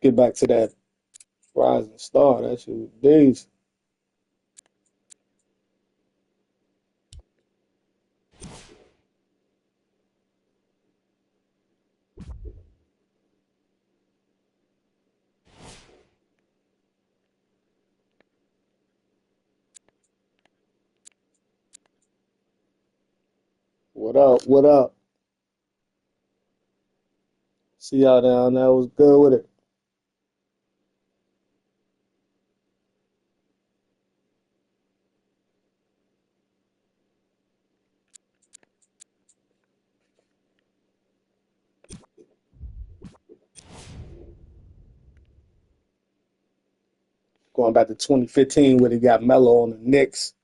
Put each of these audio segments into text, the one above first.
get back to that rising star. That shit was days. What up? What up? See y'all down there. Was good with it. Going back to 2015 where they got Melo on the Knicks.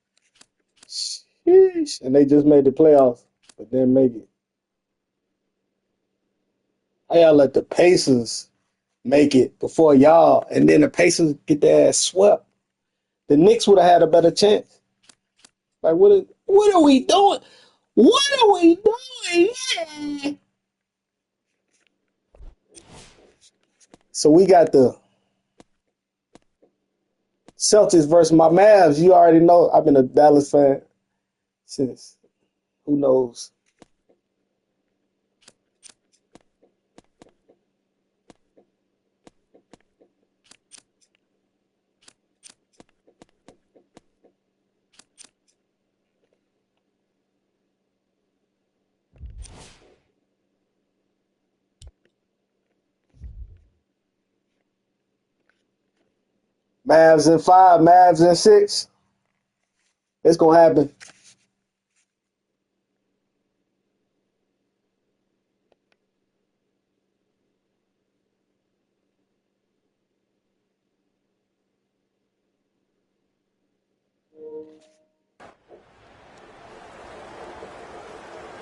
Sheesh. And they just made the playoffs, but didn't make it. How y'all let the Pacers make it before y'all, and then the Pacers get their ass swept? The Knicks would have had a better chance. Like, what are we doing? What are we doing? Yeah. So we got the Celtics versus my Mavs. You already know I've been a Dallas fan since who knows. Mavs in 5, Mavs in 6. It's gonna happen.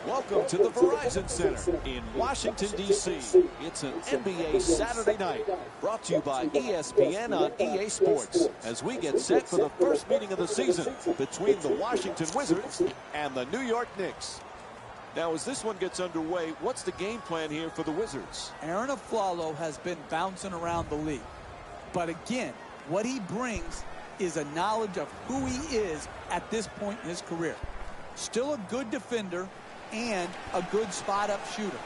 Welcome to the Verizon Center in Washington, D.C. It's an NBA Saturday night brought to you by ESPN on EA Sports as we get set for the first meeting of the season between the Washington Wizards and the New York Knicks. Now, as this one gets underway, what's the game plan here for the Wizards? Aaron Aflalo has been bouncing around the league. But again, what he brings is a knowledge of who he is at this point in his career. Still a good defender and a good spot-up shooter.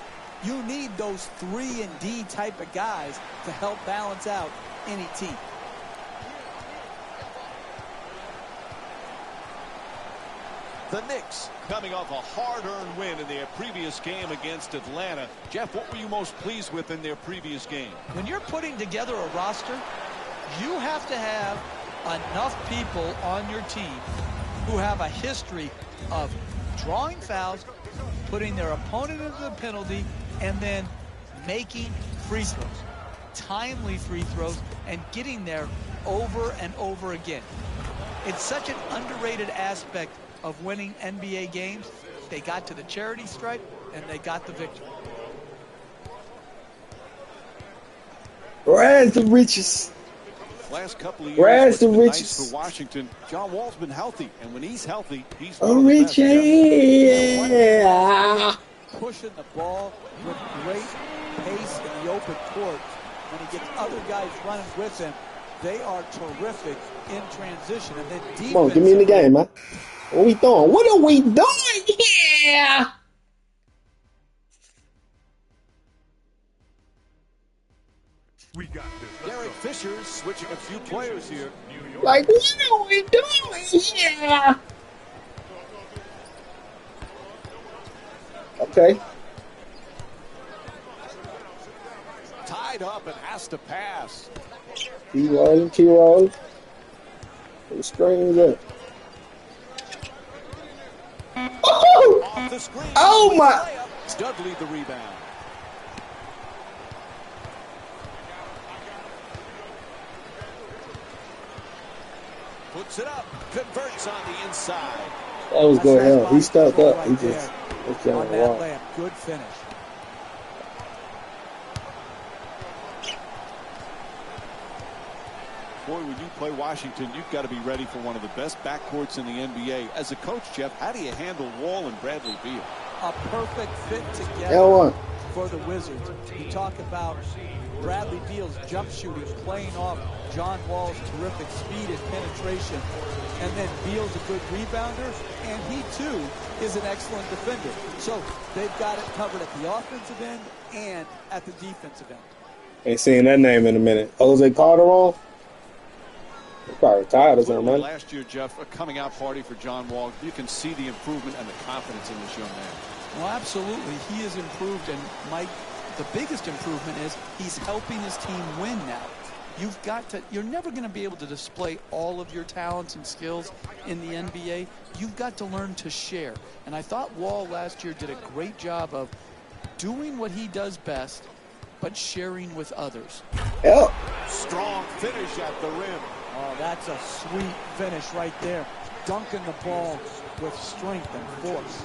You need those 3-and-D type of guys to help balance out any team. The Knicks coming off a hard-earned win in their previous game against Atlanta. Jeff, what were you most pleased with in their previous game? When you're putting together a roster, you have to have enough people on your team who have a history of drawing fouls, putting their opponent into the penalty, and then making free throws, timely free throws, and getting there over and over again. It's such an underrated aspect of winning NBA games. They got to the charity stripe, and they got the victory. Rags to riches. Last couple of Rags years, to what's been riches. nice for Washington, John Wall's been healthy, and when he's healthy, he's Oh, one of the best. Richie. Pushing the ball with great pace in the open court. When he gets other guys running with him, they are terrific in transition. And then defense. Come on, get me in the game, man. What we doing? What are we doing? Yeah. We got this. Derek Fisher's switching a few players here. Like, what are we doing? Yeah. Okay. Tied up and has to pass. Keep rolling, keep rolling. What screen is that? Oh! Off the screen. Oh my! Dudley the rebound. Puts it up, converts on the inside. That was going hell. He stepped up. He Right just was on down the that wall. layup. Good finish. Boy, when you play Washington, you've got to be ready for one of the best backcourts in the NBA. As a coach, Jeff, how do you handle Wall and Bradley Beal? A perfect fit together. L1. for the Wizards. You talk about Bradley Beal's jump shooting, playing off John Wall's terrific speed and penetration. And then Beal's a good rebounder, and he, too, is an excellent defender. So they've got it covered at the offensive end and at the defensive end. Ain't seen that name in a minute. Jose Calderon? He's probably retired or something, man. Last year, Jeff, a coming out party for John Wall. You can see the improvement and the confidence in this young man. Well, absolutely. He has improved, and Mike, the biggest improvement is he's helping his team win now. You're never going to be able to display all of your talents and skills in the NBA. You've got to learn to share. And I thought Wall last year did a great job of doing what he does best, but sharing with others. Yep. Strong finish at the rim. Oh, that's a sweet finish right there. Dunking the ball with strength and force.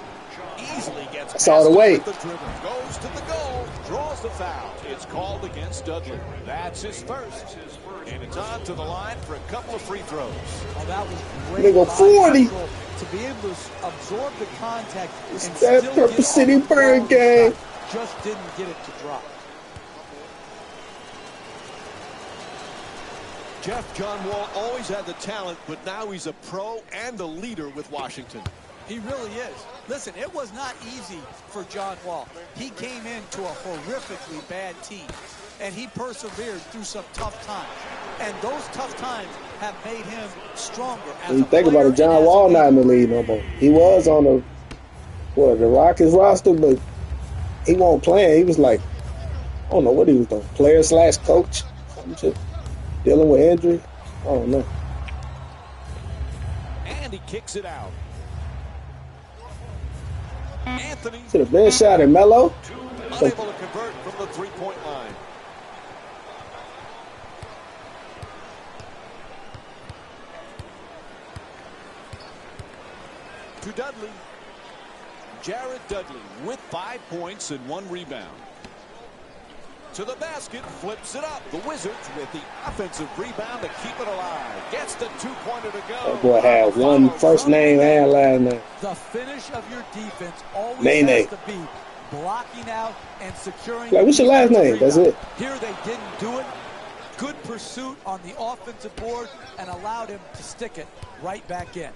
Easily gets That's all the way. the dribble. Goes to the goal. Draws the foul. It's called against Dudley. That's his first. And it's on to the line for a couple of free throws. Oh, that was great. They go 40. To be able to absorb the contact It's and that still Purple get City on the Bird ball game. just didn't get it to drop. Jeff, John Wall always had the talent, but now he's a pro and a leader with Washington. He really is. Listen, it was not easy for John Wall. He came into a horrifically bad team, and he persevered through some tough times. And those tough times have made him stronger. When you think about it, John Wall not in the league no more. He was on the Rockets roster, but he won't play. He was like, I don't know what he was doing. Player/coach. Some shit. Dealing with injury. I don't know. And he kicks it out. Anthony Should have been shot at Melo. unable to convert from the three-point line. To Dudley. Jared Dudley with 5 points and 1 rebound. To the basket, flips it up. The Wizards with the offensive rebound to keep it alive. Gets the two-pointer to go. That boy had one first name and last name. The finish of your defense always Nene. has to be blocking out and securing. Like, what's your last name? That's it. Here they didn't do it. Good pursuit on the offensive board and allowed him to stick it right back in.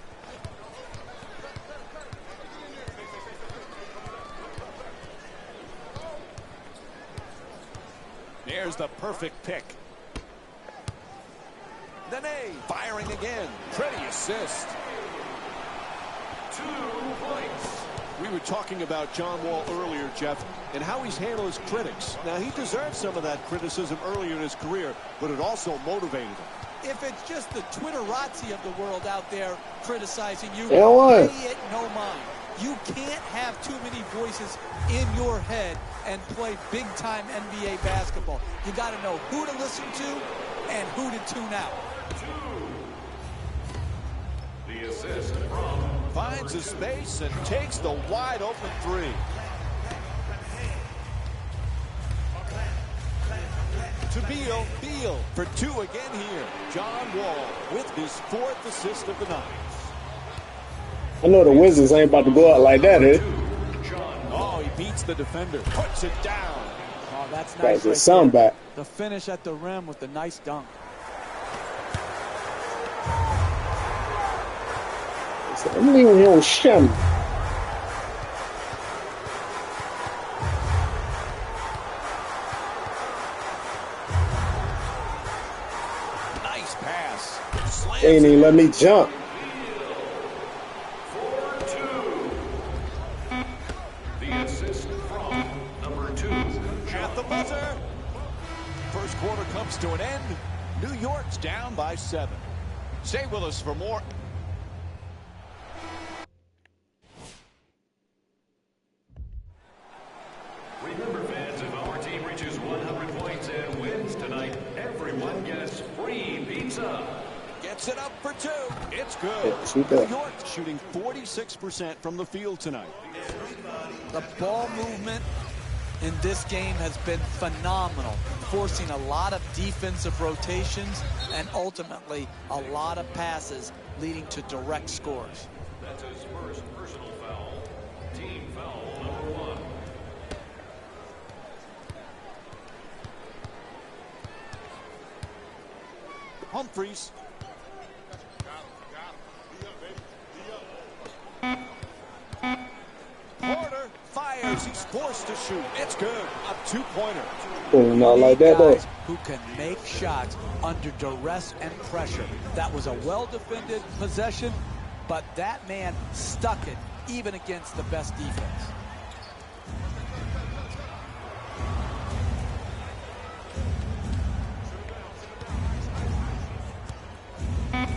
There's the perfect pick. Nene firing again. Pretty assist. 2 points. We were talking about John Wall earlier, Jeff, and how he's handled his critics. Now, he deserved some of that criticism earlier in his career, but it also motivated him. If it's just the Twitterazzi of the world out there criticizing you, Yeah, what? pay it no mind. You can't have too many voices in your head and play big-time NBA basketball. You got to know who to listen to and who to tune out. The assist from finds a space and takes the wide-open three. To Beal. Beal for 2 again here. John Wall with his 4th assist of the night. I know the Wizards ain't about to go out like that, eh? Oh, he beats the defender. Puts it down. Oh, that's Gotta nice get right some there. back. The finish at the rim with the nice dunk. I'm leaving you on shim. Nice pass. Slams They ain't even let me jump. the assist from number 2. At the buzzer. First quarter comes to an end. New York's down by 7. Stay with us for more. Remember, fans, if our team reaches 100 points and wins tonight, everyone gets free pizza. Gets it up for 2. It's good. Yeah, shoot New that. York shooting 46% from the field tonight. The ball movement in this game has been phenomenal, forcing a lot of defensive rotations and ultimately a lot of passes leading to direct scores. That's his first personal foul. Team foul number 1. Humphries. Porter fires. He's forced to shoot. It's good. A two-pointer. Not like that, though. Guys who can make shots under duress and pressure. That was a well-defended possession, but that man stuck it even against the best defense.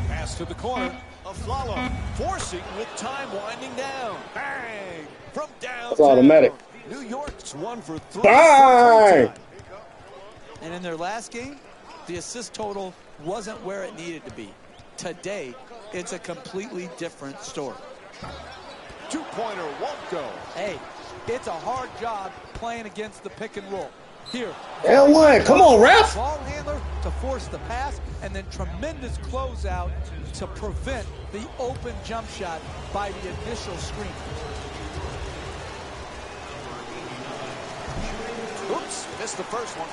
Pass to the corner. Aflalo forcing with time winding down. Bang! From downtown. That's automatic. New York's 1 for 3. Bang! And in their last game, the assist total wasn't where it needed to be. Today, it's a completely different story. Two-pointer won't go. Hey, it's a hard job playing against the pick and roll. Here. And one. Come on, ref. Ball handler to force the pass, and then tremendous closeout to prevent the open jump shot by the initial screen. Oops, missed the first one.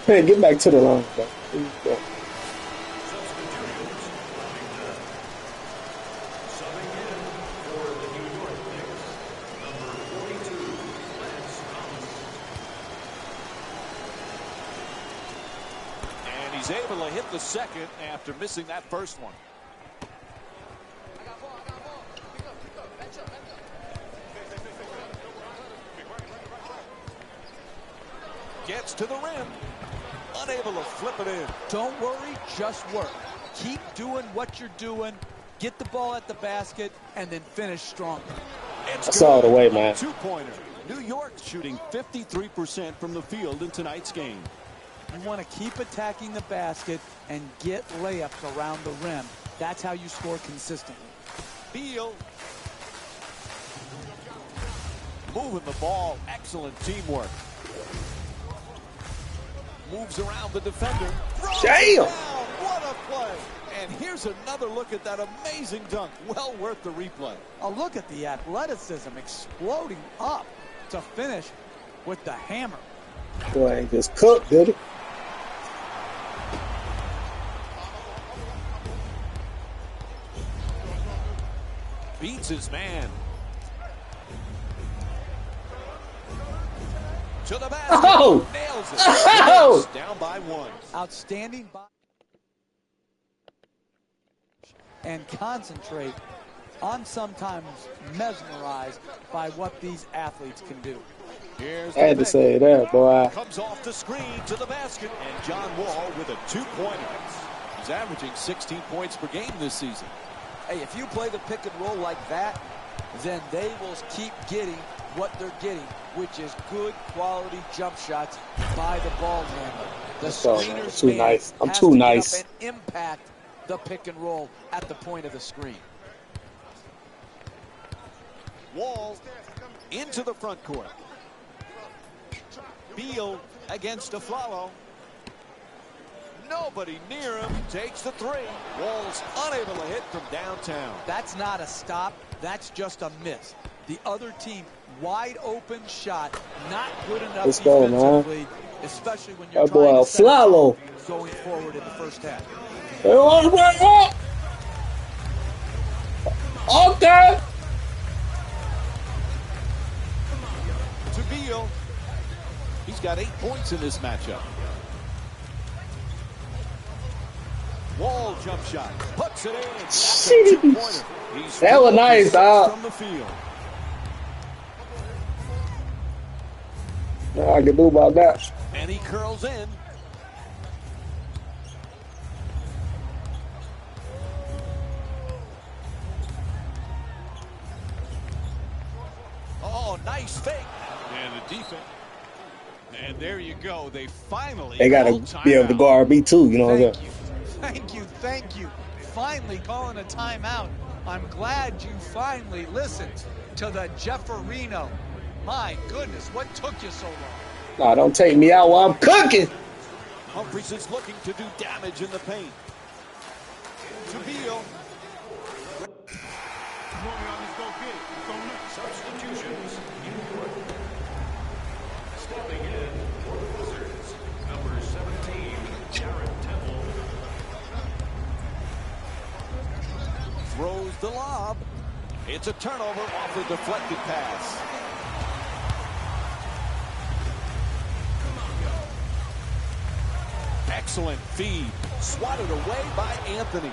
Hey, get back to the line, bro. And he's able to hit the second after missing that first one. Gets to the rim. Unable to flip it in. Don't worry, just work. Keep doing what you're doing. Get the ball at the basket, and then finish strong. That's all the way, man. Two-pointer. New York shooting 53% from the field in tonight's game. You want to keep attacking the basket and get layups around the rim. That's how you score consistently. Beal. Moving the ball. Excellent teamwork. Moves around the defender. Damn! What a play! And here's another look at that amazing dunk. Well worth the replay. A look at the athleticism exploding up to finish with the hammer. Boy, ain't just cooked, did it? Beats his man. To the basket. Oh! Nails it. Oh! Down by 1. Outstanding and concentrate on sometimes mesmerized by what these athletes can do. Here's I had to say that, boy. Comes off the screen to the basket, and John Wall with a two-pointer. He's averaging 16 points per game this season. Hey, if you play the pick and roll like that, then they will keep getting what they're getting, which is good quality jump shots by the ball handler. The screener's too nice. I'm has too to nice. Get up and impact the pick and roll at the point of the screen. Wall into the front court. Beal against Aflalo. Nobody near him. Takes the three. Wall's unable to hit from downtown. That's not a stop. That's just a miss. The other team, wide open shot, not good enough Let's go, man. defensively, especially when you're That boy trying to set Aflalo. up going forward in the first half. Okay. To Beal. He's got 8 points in this matchup. Wall jump shot. Puts it in. That's a two-pointer. He's That was nice, dog. from the field. All I can do about that. And he curls in. Oh, nice fake. And the defense. And there you go. They finally. They got to be able to guard me too, you know what I'm saying? Thank you. Finally calling a timeout. I'm glad you finally listened to the Jefferino. My goodness, what took you so long? Nah, don't take me out while I'm cooking. Humphries is looking to do damage in the paint. To Beal. throws the lob. It's a turnover off the deflected pass. Excellent feed. Swatted away by Anthony.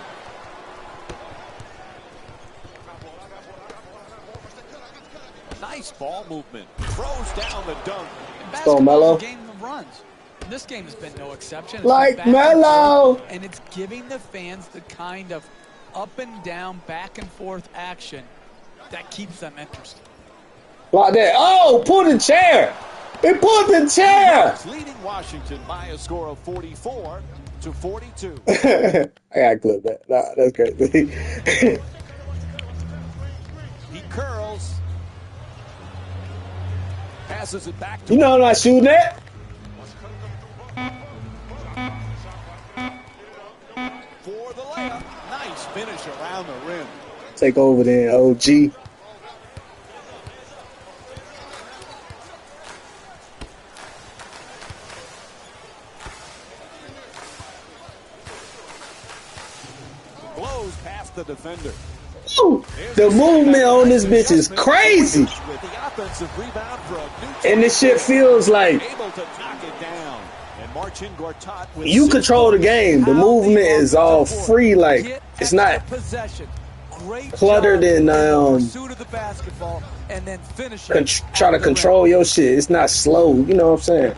Nice ball movement. Throws down the dunk. Basketball is a game of runs. This game has been no exception. It's Like been back and Melo. forth, and it's giving the fans the kind of up and down, back and forth action that keeps them interested. Like that. Oh, pull the chair. It pulled the chair. Leading Washington by a score of 44-42. I gotta clip that. Nah, that's crazy. He curls. Passes it back to You know I'm not shooting that. for the layup. Nice finish around the rim. Take over then, OG. Blows past the defender. Ooh, the movement on this bitch is crazy. With the offensive rebound for a new And this shit feels like able to knock it down. And Marcin Gortat with you 6 control the points. game. The movement is all free. Like, it's not possession. Great cluttered job and in the pursuit of the basketball and then finish it try to at the control rim. your shit. It's not slow. You know what I'm saying?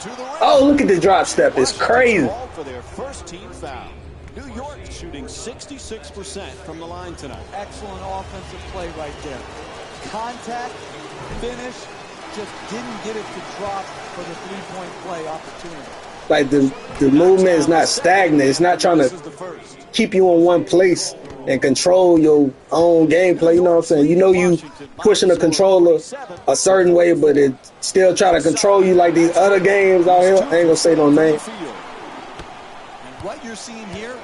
To the rim. Oh, look at the drop step. It's Washington's crazy. called for their first team foul. New York shooting 66% from the line tonight. Excellent offensive play right there. Contact, finish, just didn't get it to drop for the three-point play opportunity. Like the movement is not stagnant. It's not trying This to is the first. keep you in one place and control your own gameplay. You know what I'm saying? You know you pushing the controller a certain way, but it still try to control you like these other games out here. I ain't gonna say no name. And what you're seeing here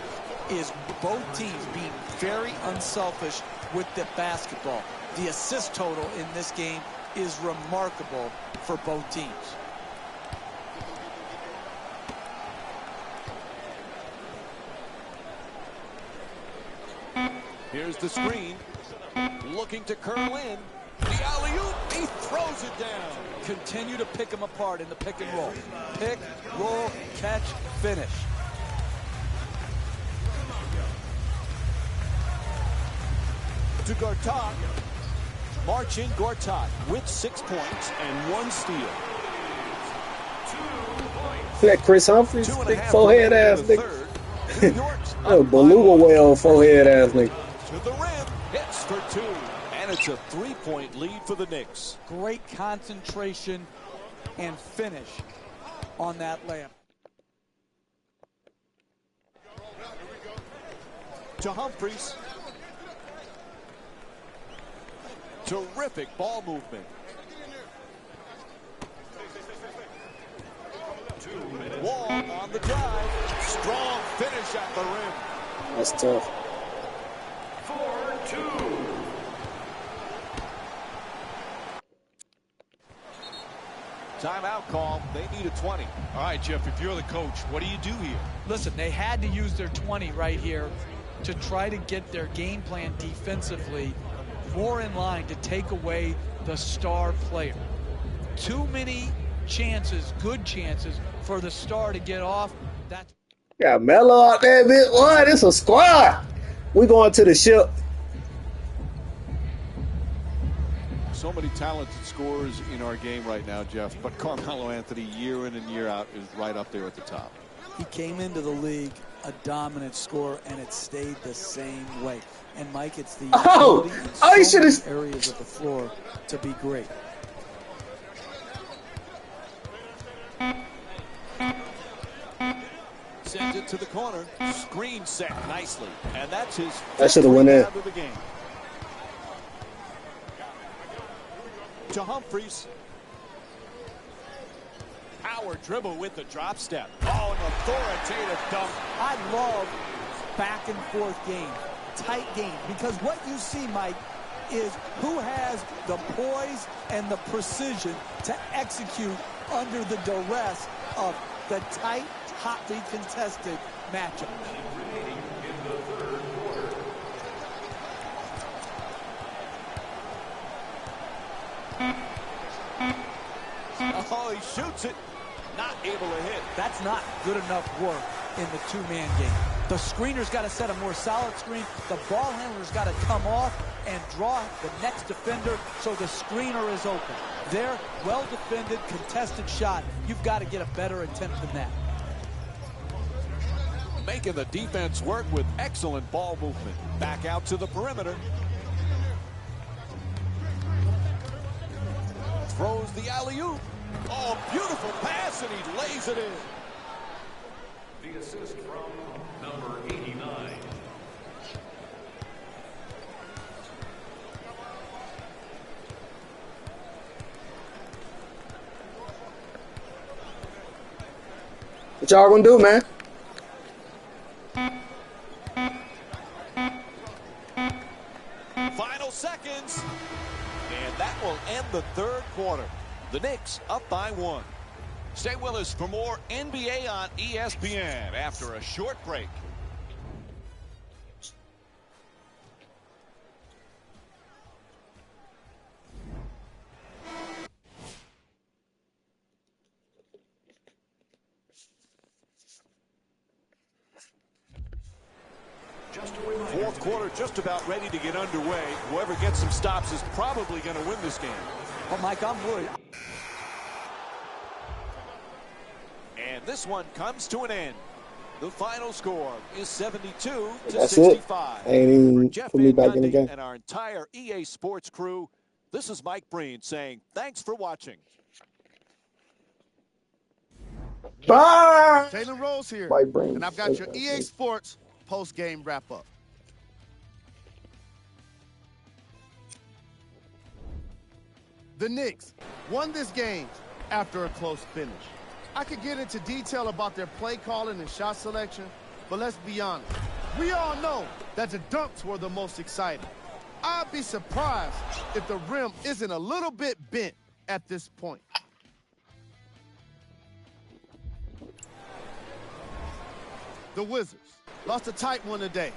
is both teams being very unselfish with the basketball. The assist total in this game is remarkable for both teams. Here's the screen. Looking to curl in. The alley-oop. He throws it down. Continue to pick them apart in the pick and roll. Pick, roll, catch, finish. To Gortat. Marcin Gortat with 6 points and 1 steal. That Chris Humphries, 2.5 big forehead ass remaining in the nigga. third. New York's Oh, up by beluga 1. whale forehead ass nigga. To the rim. Hits for 2. And it's a 3-point lead for the Knicks. Great concentration and finish on that layup. To Humphries. Terrific ball movement. Wall on the drive. Strong finish at the rim. That's tough. 4-2. Timeout call. They need a 20. All right, Jeff, if you're the coach, what do you do here? Listen, they had to use their 20 right here to try to get their game plan defensively more in line to take away the star player. Too many chances, good chances, for the star to get off. That's Got Melo out there, bitch. What? It's a squad. We going to the ship. So many talented scorers in our game right now, Jeff. But Carmelo Anthony, year in and year out, is right up there at the top. He came into the league a dominant scorer, and it stayed the same way. And, Mike, it's the ability in you so should've- many areas of the floor to be great. Sends it to the corner. Screen set nicely. And that's his That should've went in. rebound of the game. To Humphries. Power dribble with the drop step. Oh, an authoritative dunk. I love back and forth game, tight game, because what you see, Mike, is who has the poise and the precision to execute under the duress of the tight, hotly contested matchup. Oh, he shoots it. Not able to hit. That's not good enough work in the two-man game. The screener's got to set a more solid screen. The ball handler's got to come off and draw the next defender so the screener is open. There, well-defended, contested shot. You've got to get a better attempt than that. Making the defense work with excellent ball movement. Back out to the perimeter. Throws the alley-oop. Oh, beautiful pass, and he lays it in. The assist from number 89. What y'all gonna do, man? Final seconds. And that will end the third quarter. The Knicks up by 1. Stay with us for more NBA on ESPN after a short break. Fourth quarter just about ready to get underway. Whoever gets some stops is probably going to win this game. But, Mike, I'm worried. And this one comes to an end. The final score is 72 to That's 65. it. Ain't even For Jeff put me Van back in the Gundy game. and our entire EA Sports crew, this is Mike Breen saying thanks for watching. Bye. Jalen Rose here, My brain. and I've got your EA Sports post-game wrap-up. The Knicks won this game after a close finish. I could get into detail about their play calling and shot selection, but let's be honest. We all know that the dunks were the most exciting. I'd be surprised if the rim isn't a little bit bent at this point. The Wizards lost a tight one today,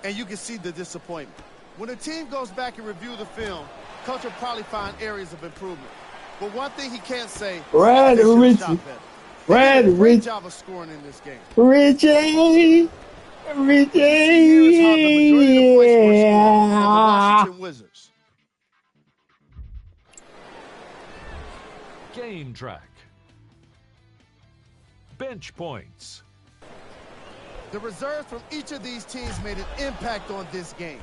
and you can see the disappointment. When a team goes back and review the film, coach will probably find areas of improvement. But one thing he can't say, Brad they should have Richie. shot better. Brad They did a great Richie. job of scoring in this game. Richie. What you see here is how the majority of the points were scored for the Washington Wizards. Game track. Bench points. The reserves from each of these teams made an impact on this game.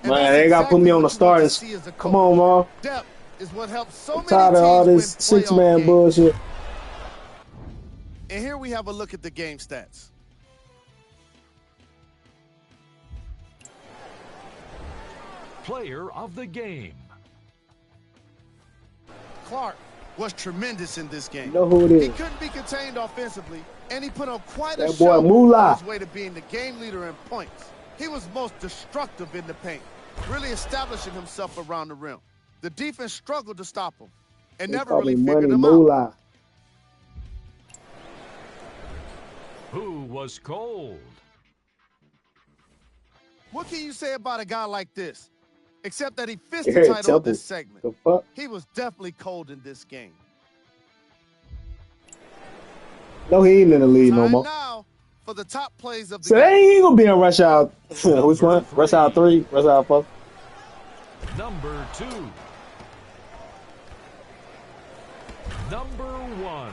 And Man, that's they got to put me exactly on the what you want to starters. see as a Come coach. on, man. Depth is what helps so I'm many tired teams of all win this playoff six-man games. bullshit. And here we have a look at the game stats. Player of the game. Clark was tremendous in this game. You know who it He is. couldn't be contained offensively, and he put on quite a That boy show Moolah. on his way to being the game leader in points. He was most destructive in the paint, really establishing himself around the rim. The defense struggled to stop him and They never call really me figured Money him out. Moolah. Who was cold? What can you say about a guy like this? Except that he fits Yeah, the title of Temple. this segment. The fuck? He was definitely cold in this game. No, he ain't in the league no Time more. now for the top plays of the So game. they ain't gonna be in Rush Hour. Which one? Rush Hour 3? Rush Hour 4? Number 2. Number 1.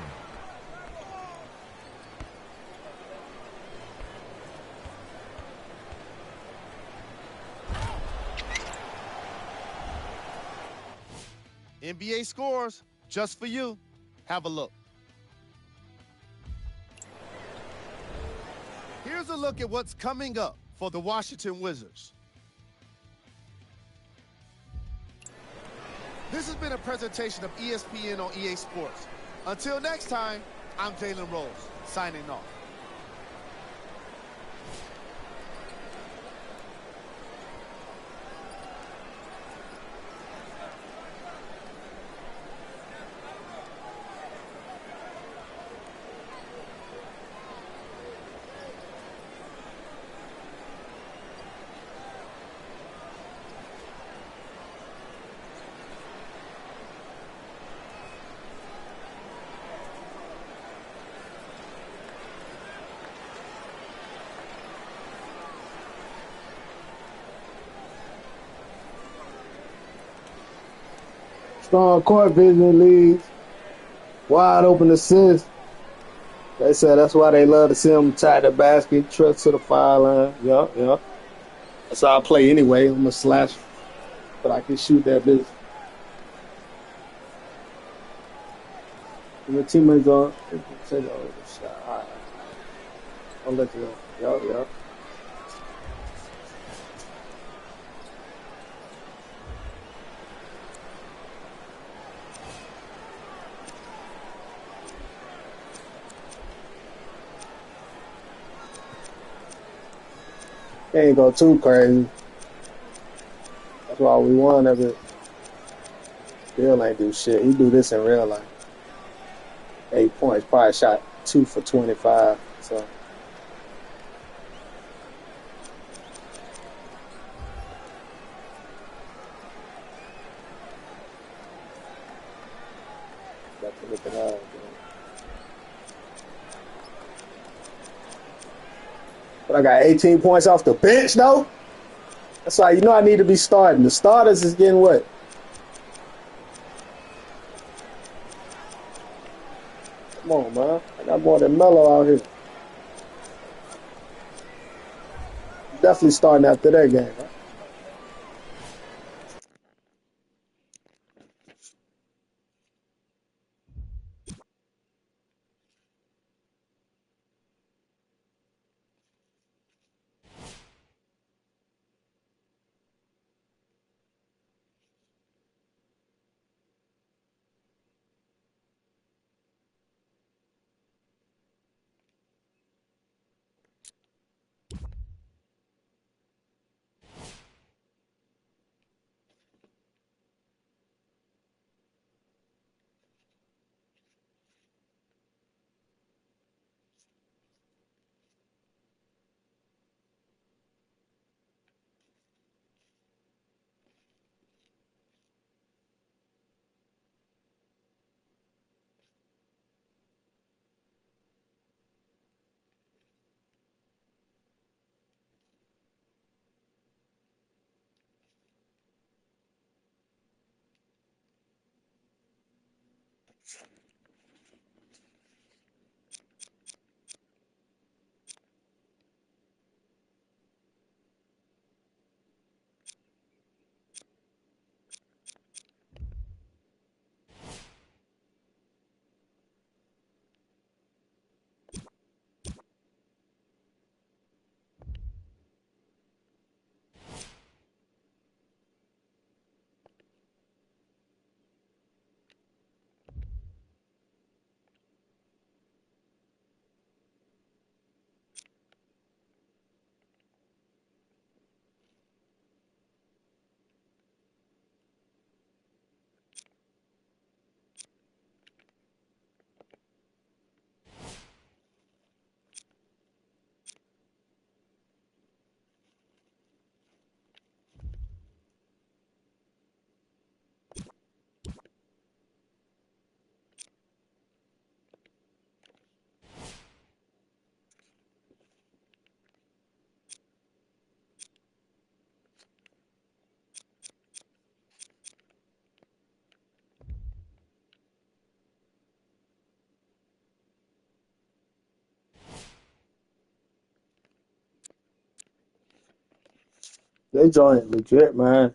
NBA scores just for you. Have a look. Here's a look at what's coming up for the Washington Wizards. This has been a presentation of ESPN on EA Sports. Until next time, I'm Jalen Rose, signing off. strong court vision leads, wide open assists. They said that's why they love to see him tie the basket, trust to the foul line. Yup, yup. That's how I play anyway. I'm a slash, but I can shoot that bitch. And the teammates on, take the shot. All right. I'll let you go. Yup, yup. Can't go too crazy. That's why we won of it. Bill ain't do shit. He do this in real life. 8 points, probably shot 2 for 25. So got to look it up. But I got 18 points off the bench though. That's why you know I need to be starting. The starters is getting what? Come on, man. I got more than Melo out here. Definitely starting after that game, right? They joint legit, man.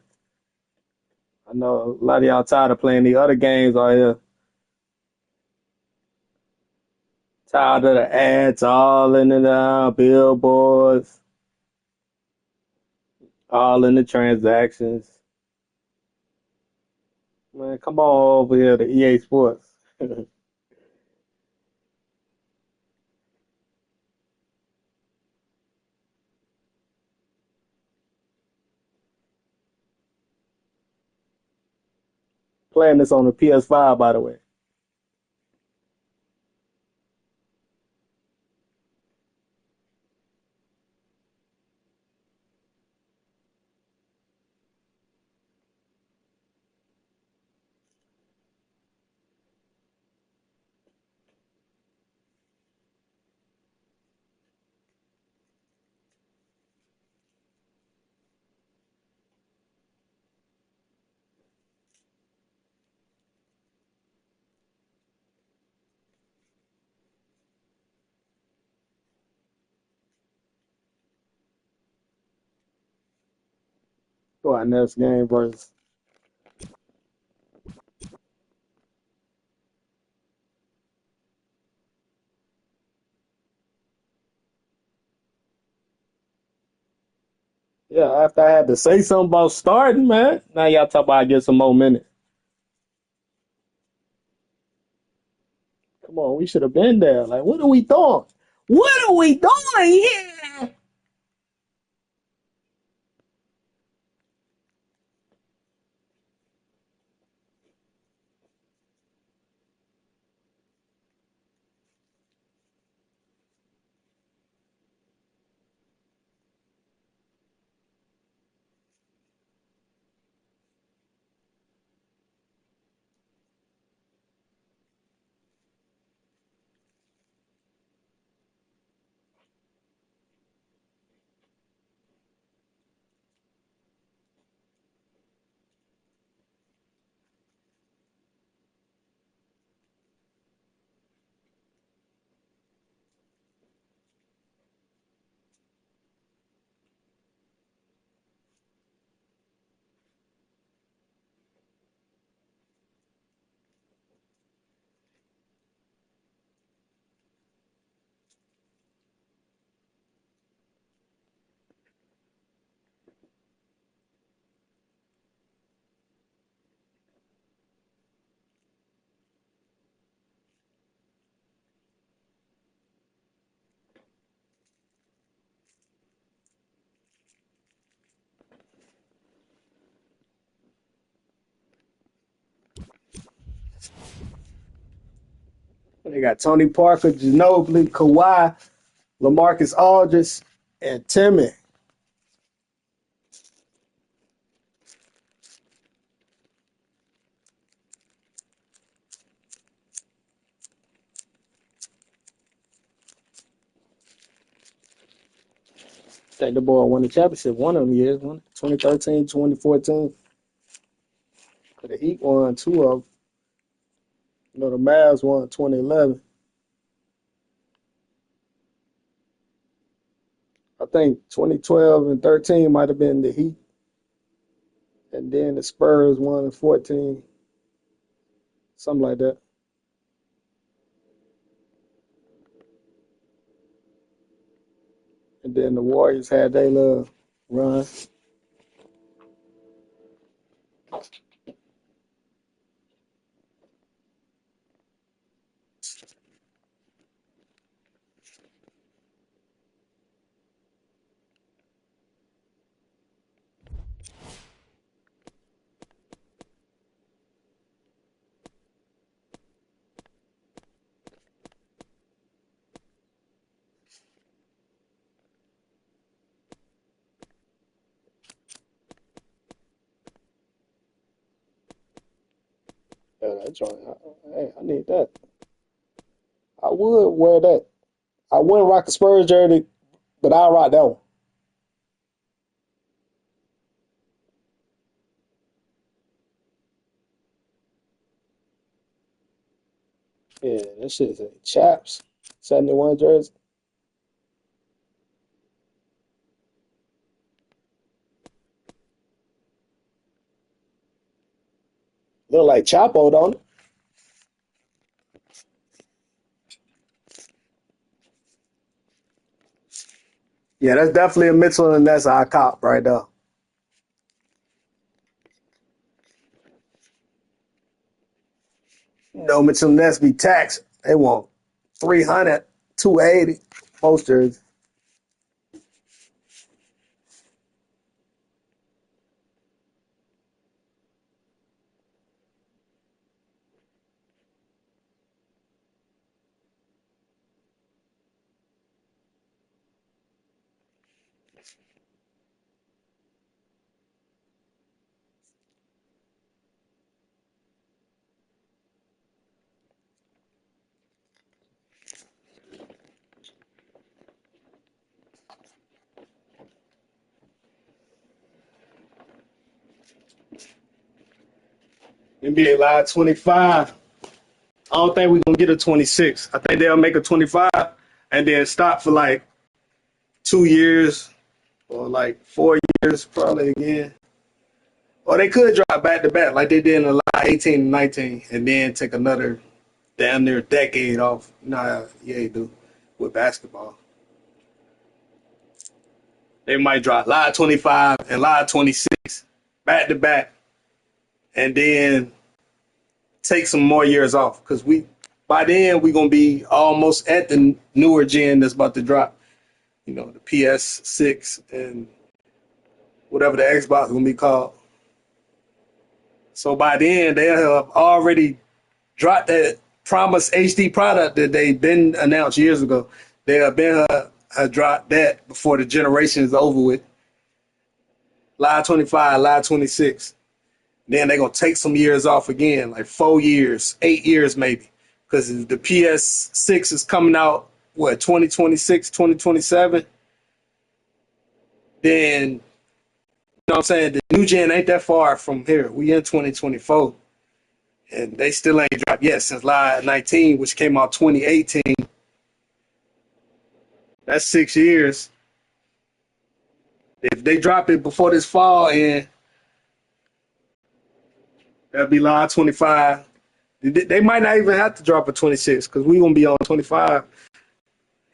I know a lot of y'all tired of playing the other games out here. Tired of the ads all in the billboards, all in the transactions. Man, come on over here to EA Sports. Playing this on the PS5, by the way. Go our next game versus. Yeah, after I had to say something about starting, man. Now y'all talk about I get some more minutes. Come on, we should have been there. Like, what are we doing? What are we doing here? They got Tony Parker, Ginobili, Kawhi, LaMarcus Aldridge, and Timmy. I think the boy won the championship one of them years, 2013, 2014. The Heat won two of them. You know, the Mavs won 2011. I think 2012 and 13 might have been the Heat. And then the Spurs won in 14. Something like that. And then the Warriors had their little run. Yeah, that joint, hey, I need that. I would wear that. I wouldn't rock a Spurs jersey, but I'll rock that one. Yeah, that shit's a chaps. 71 jersey. Look like Chapo, don't it? Yeah, that's definitely a Mitchell and that's our cop right there. You know, Mitchell and Ness be taxed. They want 300, 280 posters. NBA Live 25. I don't think we're gonna get a 26. I think they'll make a 25 and then stop for like 2 years or like 4 years probably again. Or they could drop back to back like they did in the line 18 and 19, and then take another damn near decade off. Nah, yeah, you do with basketball. They might drop Live 25 and Live 26 back to back, and then take some more years off because by then we gonna be almost at the newer gen that's about to drop. You know, the PS6 and whatever the Xbox gonna be called. So by then they'll have already dropped that promised HD product that they been announced years ago. They have been dropped that before the generation is over with. Live 25, Live 26. Then they're going to take some years off again, like 4 years, 8 years maybe. Because the PS6 is coming out, 2026, 2027? Then, you know what I'm saying? The new gen ain't that far from here. We in 2024. And they still ain't dropped yet since Live 19, which came out 2018. That's 6 years. If they drop it before this fall, and that'll be Live 25. They might not even have to drop a 26 because we gonna be on 25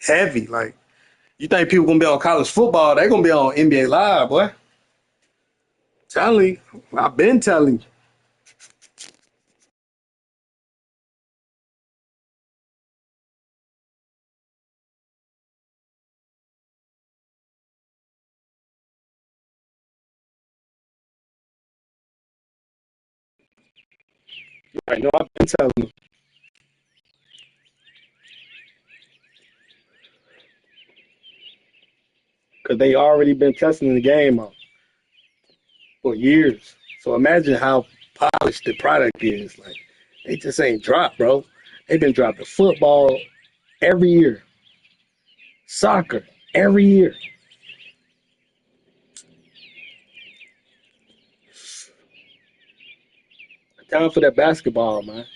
heavy. Like, you think people gonna be on college football? They gonna be on NBA Live, boy. Telling you, I've been telling you. I know I've been telling you because they already been testing the game out for years. So imagine how polished the product is. Like, they just ain't dropped, bro. They've been dropping football every year, soccer every year. Time for that basketball, man.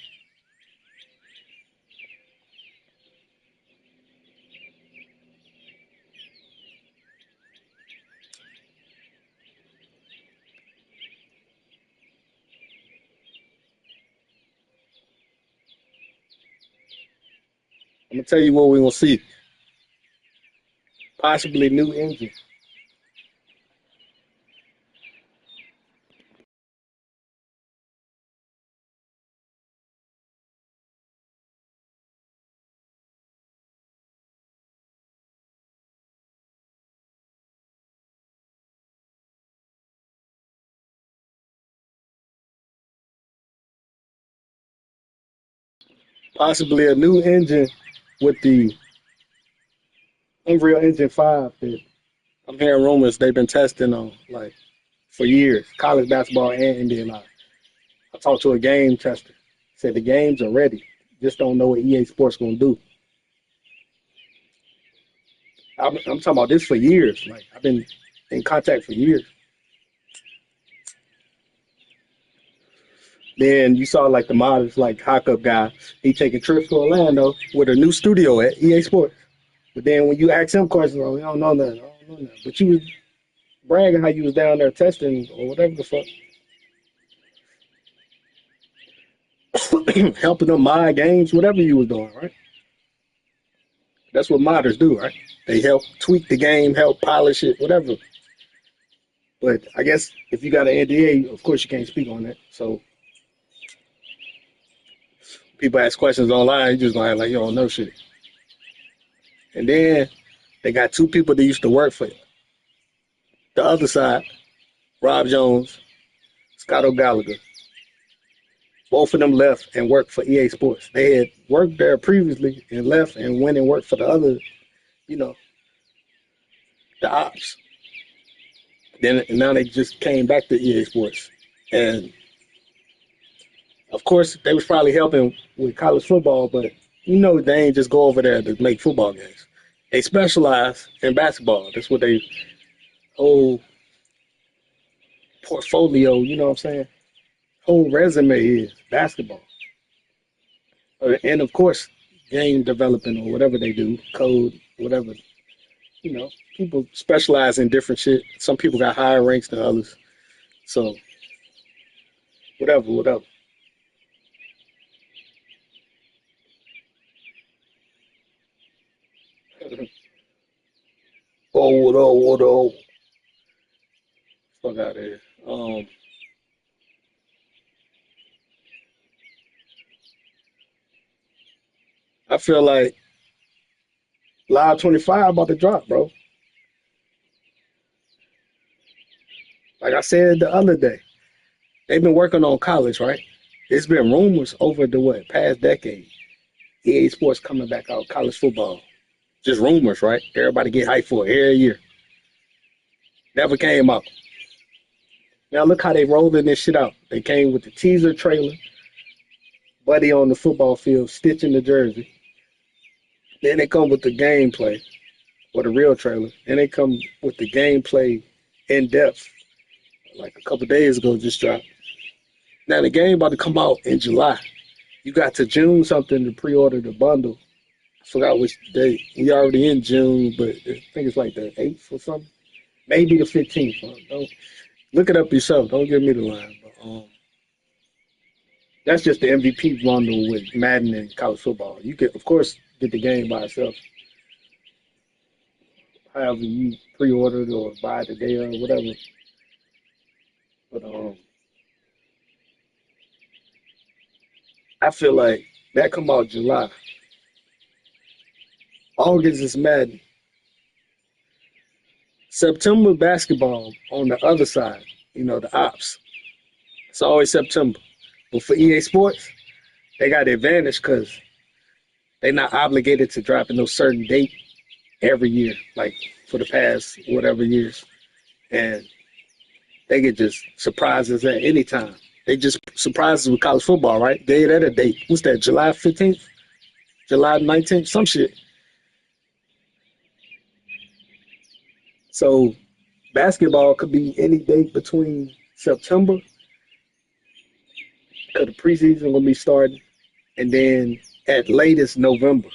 I'm gonna tell you what we gonna see. Possibly new engine. Possibly a new engine with the Unreal Engine 5 that I'm hearing rumors they've been testing on like for years. College basketball and NBA Live. I talked to a game tester. Said the games are ready. Just don't know what EA Sports gonna do. I'm talking about this for years. Like, I've been in contact for years. Then you saw like the models, like Hawk Up guy. He taking trips to Orlando with a new studio at EA Sports. But then when you ask him questions, oh, we don't know nothing. I don't know nothing. But you was bragging how you was down there testing or whatever the fuck, helping them mod games, whatever you was doing, right? That's what modders do, right? They help tweak the game, help polish it, whatever. But I guess if you got an NDA, of course you can't speak on that. So people ask questions online, you just gonna act like you don't know shit. And then they got two people that used to work for the other side, Rob Jones, Scott O'Gallagher. Both of them left and worked for EA Sports. They had worked there previously and left and went and worked for the other, you know, the ops. Then and now they just came back to EA Sports. And of course they was probably helping with college football, but you know they ain't just go over there to make football games. They specialize in basketball. That's what they whole portfolio, you know what I'm saying? Whole resume is basketball. And of course, game developing or whatever they do, code, whatever. You know, people specialize in different shit. Some people got higher ranks than others. So whatever. Oh. Fuck out of here. I feel like Live 25 about to drop, bro. Like I said the other day, they've been working on college, right? It's been rumors over the past decade. EA Sports coming back out, college football. Just rumors, right? Everybody get hyped for it every year. Never came out. Now look how they rolling this shit out. They came with the teaser trailer, Buddy on the football field, stitching the jersey. Then they come with the gameplay, or the real trailer. Then they come with the gameplay in depth. Like a couple days ago, just dropped. Now the game about to come out in July. You got to June something to pre-order the bundle. I forgot which day. We already in June, but I think it's like the 8th or something. Maybe the 15th. Don't look it up yourself. Don't give me the line. But that's just the MVP bundle with Madden and college football. You can, of course, get the game by itself. However you pre-order it or buy it today or whatever. But I feel like that come out July. August is Madden. September basketball on the other side, the ops. It's always September. But for EA Sports, they got the advantage because they're not obligated to drop in no certain date every year, like for the past whatever years. And they get just surprises at any time. They just surprises with college football, right? They at a date. What's that, July 15th? July 19th? Some shit. So basketball could be any date between September, because the preseason will be starting, and then at latest November,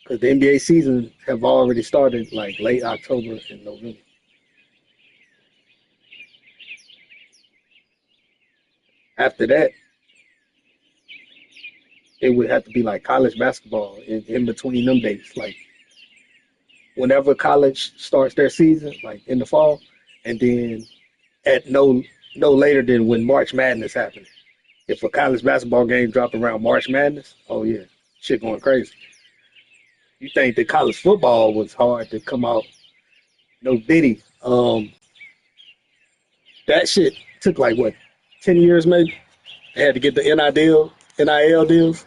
because the NBA season have already started like late October and November. After that, it would have to be like college basketball in between them dates, like whenever college starts their season, like in the fall, and then at no later than when March Madness happens. If a college basketball game drop around March Madness, oh yeah, shit going crazy. You think that college football was hard to come out? No diddy. That shit took like what, 10 years maybe? They had to get the NIL deals.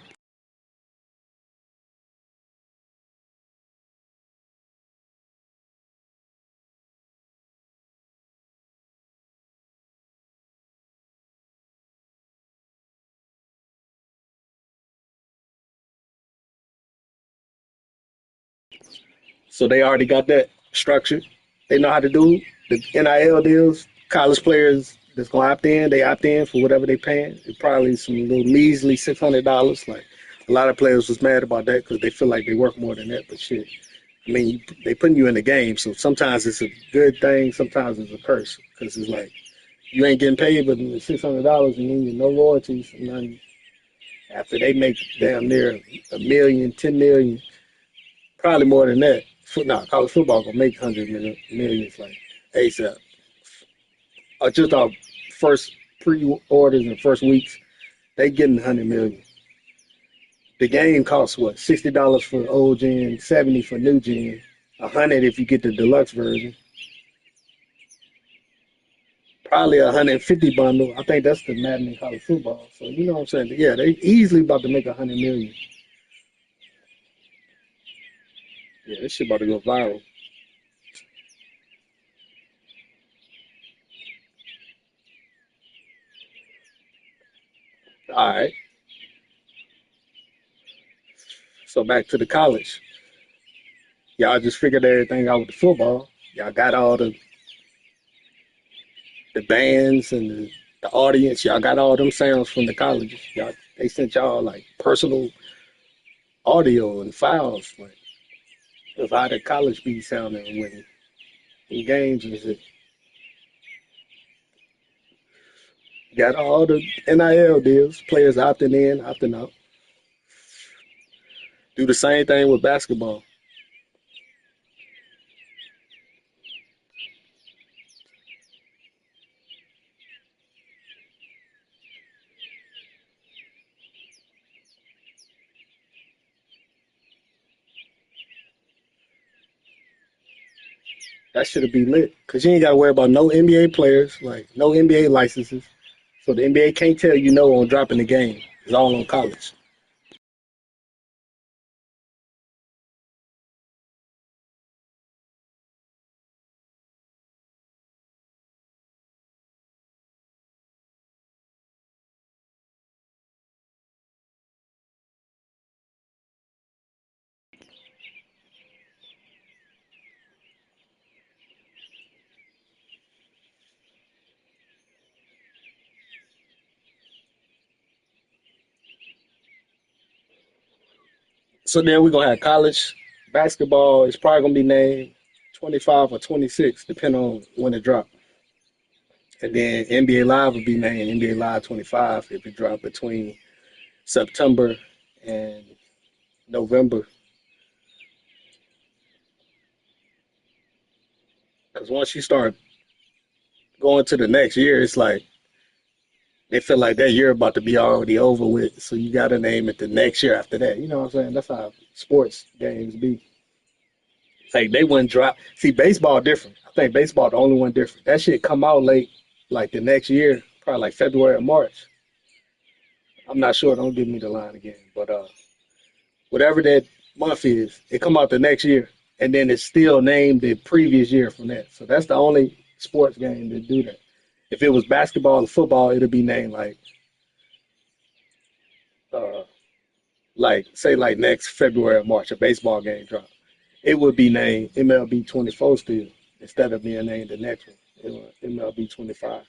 So they already got that structured. They know how to do the NIL deals. College players that's gonna opt in, they opt in for whatever they paying. It's probably some little measly $600. Like a lot of players was mad about that because they feel like they work more than that. But shit, I mean, they putting you in the game, so sometimes it's a good thing, sometimes it's a curse because it's like you ain't getting paid but $600 and then you no royalties and nothing. After they make damn near a million, 10 million, probably more than that. College football gonna make millions like ASAP. Just our first pre-orders and first weeks, they getting 100 million. The game costs what, $60 for old gen, 70 for new gen, 100 if you get the deluxe version. Probably 150 bundle. I think that's the Madden in college football. So you know what I'm saying? Yeah, they easily about to make 100 million. Yeah, this shit about to go viral. All right. So back to the college. Y'all just figured everything out with the football. Y'all got all the bands and the audience. Y'all got all them sounds from the colleges. Y'all, they sent y'all like personal audio and files like of how the college be sounding when in games and shit. Got all the NIL deals, players opting in, opting out. Do the same thing with basketball. That should be lit because you ain't got to worry about no NBA players, like no NBA licenses. So the NBA can't tell you no on dropping the game. It's all on college. So then we're gonna have college basketball. It's probably gonna be named 25 or 26, depending on when it drops. And then NBA Live will be named NBA Live 25 if it drop between September and November. Because once you start going to the next year, it's like they feel like that year about to be already over with. So you got to name it the next year after that. You know what I'm saying? That's how sports games be. Like they wouldn't drop. See, baseball different. I think baseball the only one different. That shit come out late, like the next year, probably like February or March. I'm not sure. Don't give me the line again. But whatever that month is, it come out the next year, and then it's still named the previous year from that. So that's the only sports game that do that. If it was basketball or football, it'll be named uh, like say like next February or March, a baseball game drop. It would be named MLB 24 still instead of being named the next one. It was MLB 25.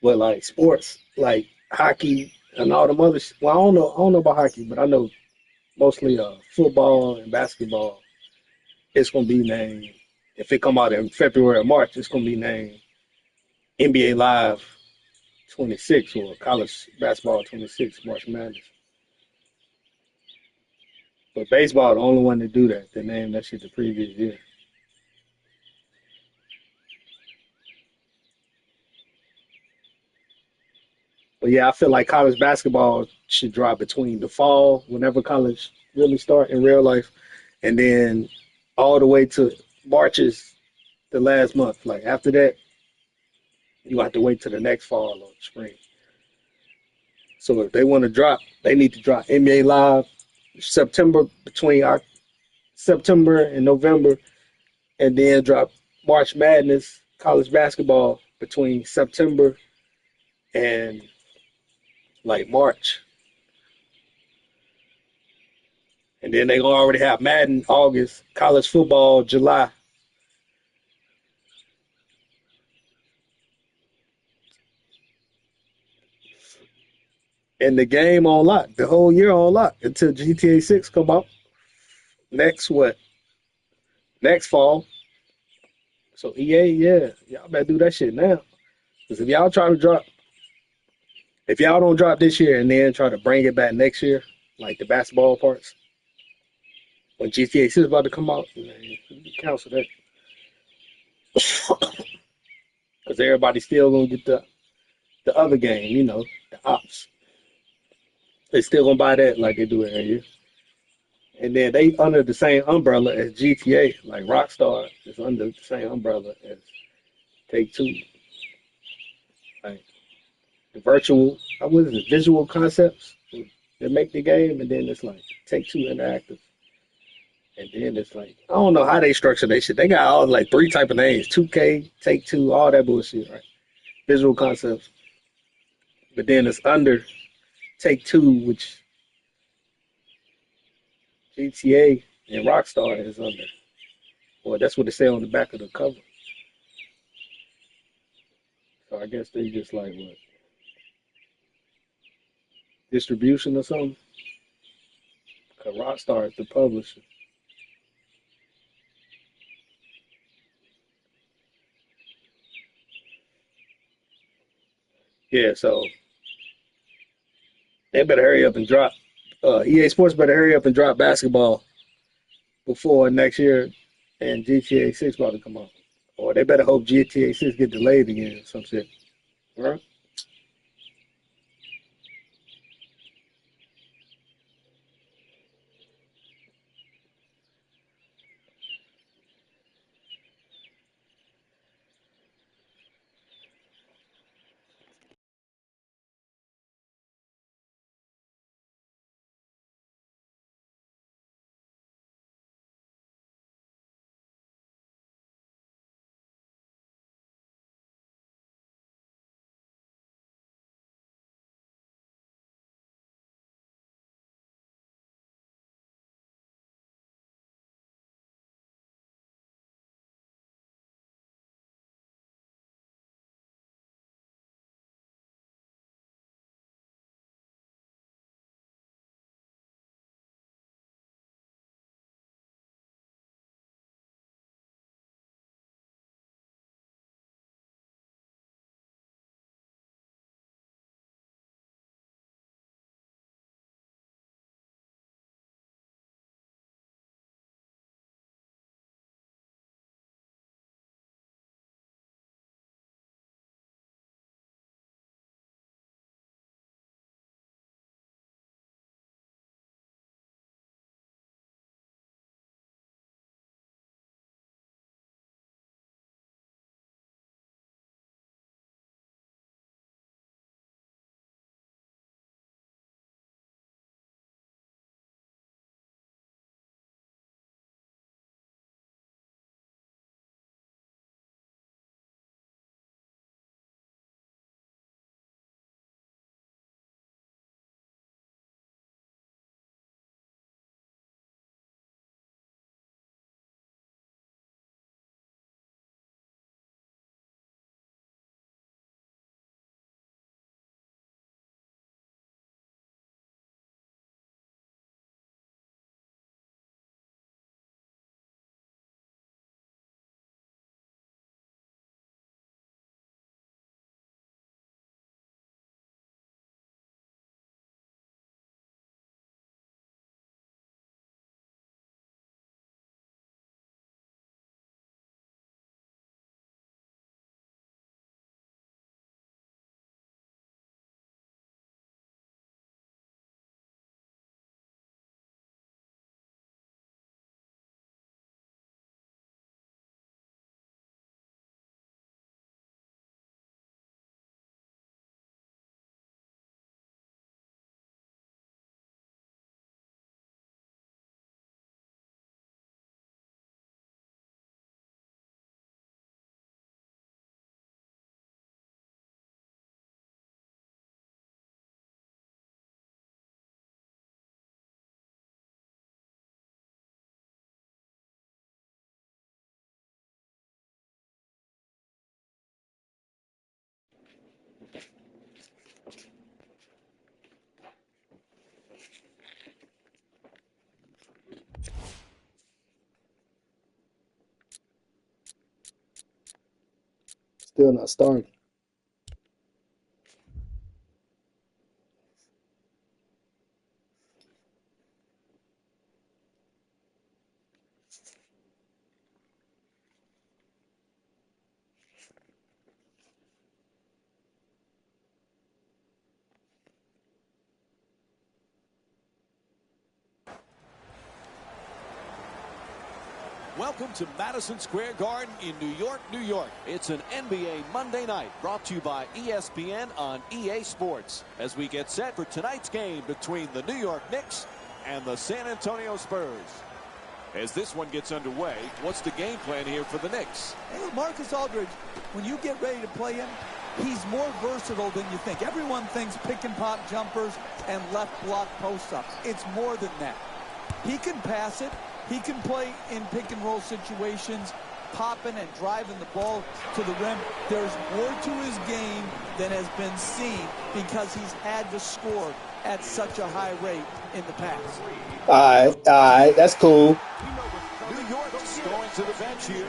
But like sports, like hockey and all them other. Well, I don't know about hockey, but I know mostly football and basketball. It's gonna be named if it come out in February or March. It's gonna be named NBA Live 26 or College Basketball 26 March Madness. But baseball, the only one to do that. They named that shit the previous year. But yeah, I feel like college basketball should drop between the fall, whenever college really start in real life, and then all the way to March is the last month. Like after that, you have to wait till the next fall or spring. So if they want to drop, they need to drop NBA Live September between our September and November, and then drop March Madness college basketball between September and like March. And then they gonna already have Madden August, college football July. And the game on lock, the whole year on lock until GTA 6 come out next what? Next fall. So EA, yeah, y'all better do that shit now. Because if y'all don't drop this year and then try to bring it back next year, like the basketball parts, when GTA 6 is about to come out, man, you cancel that. Because everybody's still gonna get the other game, the ops. They still gonna buy that like they do every year. And then they under the same umbrella as GTA, like Rockstar is under the same umbrella as Take Two. Like the what is it, visual concepts that make the game, and then it's like Take Two Interactive. And then it's like, I don't know how they structure that shit. They got all like three type of names, 2K, Take Two, all that bullshit, right? Visual concepts. But then it's under Take Two, which GTA and Rockstar is under. Well, that's what they say on the back of the cover. So I guess they just like what, distribution or something. Cause Rockstar is the publisher. Yeah, so they better hurry up and drop. EA Sports better hurry up and drop basketball before next year, and GTA 6 about to come out. Or they better hope GTA 6 get delayed again or some shit. Right? Still not starting. Welcome to Madison Square Garden in New York, New York. It's an NBA Monday night brought to you by ESPN on EA Sports as we get set for tonight's game between the New York Knicks and the San Antonio Spurs. As this one gets underway, what's the game plan here for the Knicks? Hey, Marcus Aldridge, when you get ready to play him, he's more versatile than you think. Everyone thinks pick and pop jumpers and left block post-ups. It's more than that. He can pass it. He can play in pick and roll situations, popping and driving the ball to the rim. There's more to his game than has been seen because he's had to score at such a high rate in the past. All right, that's cool. New York is going to the bench here.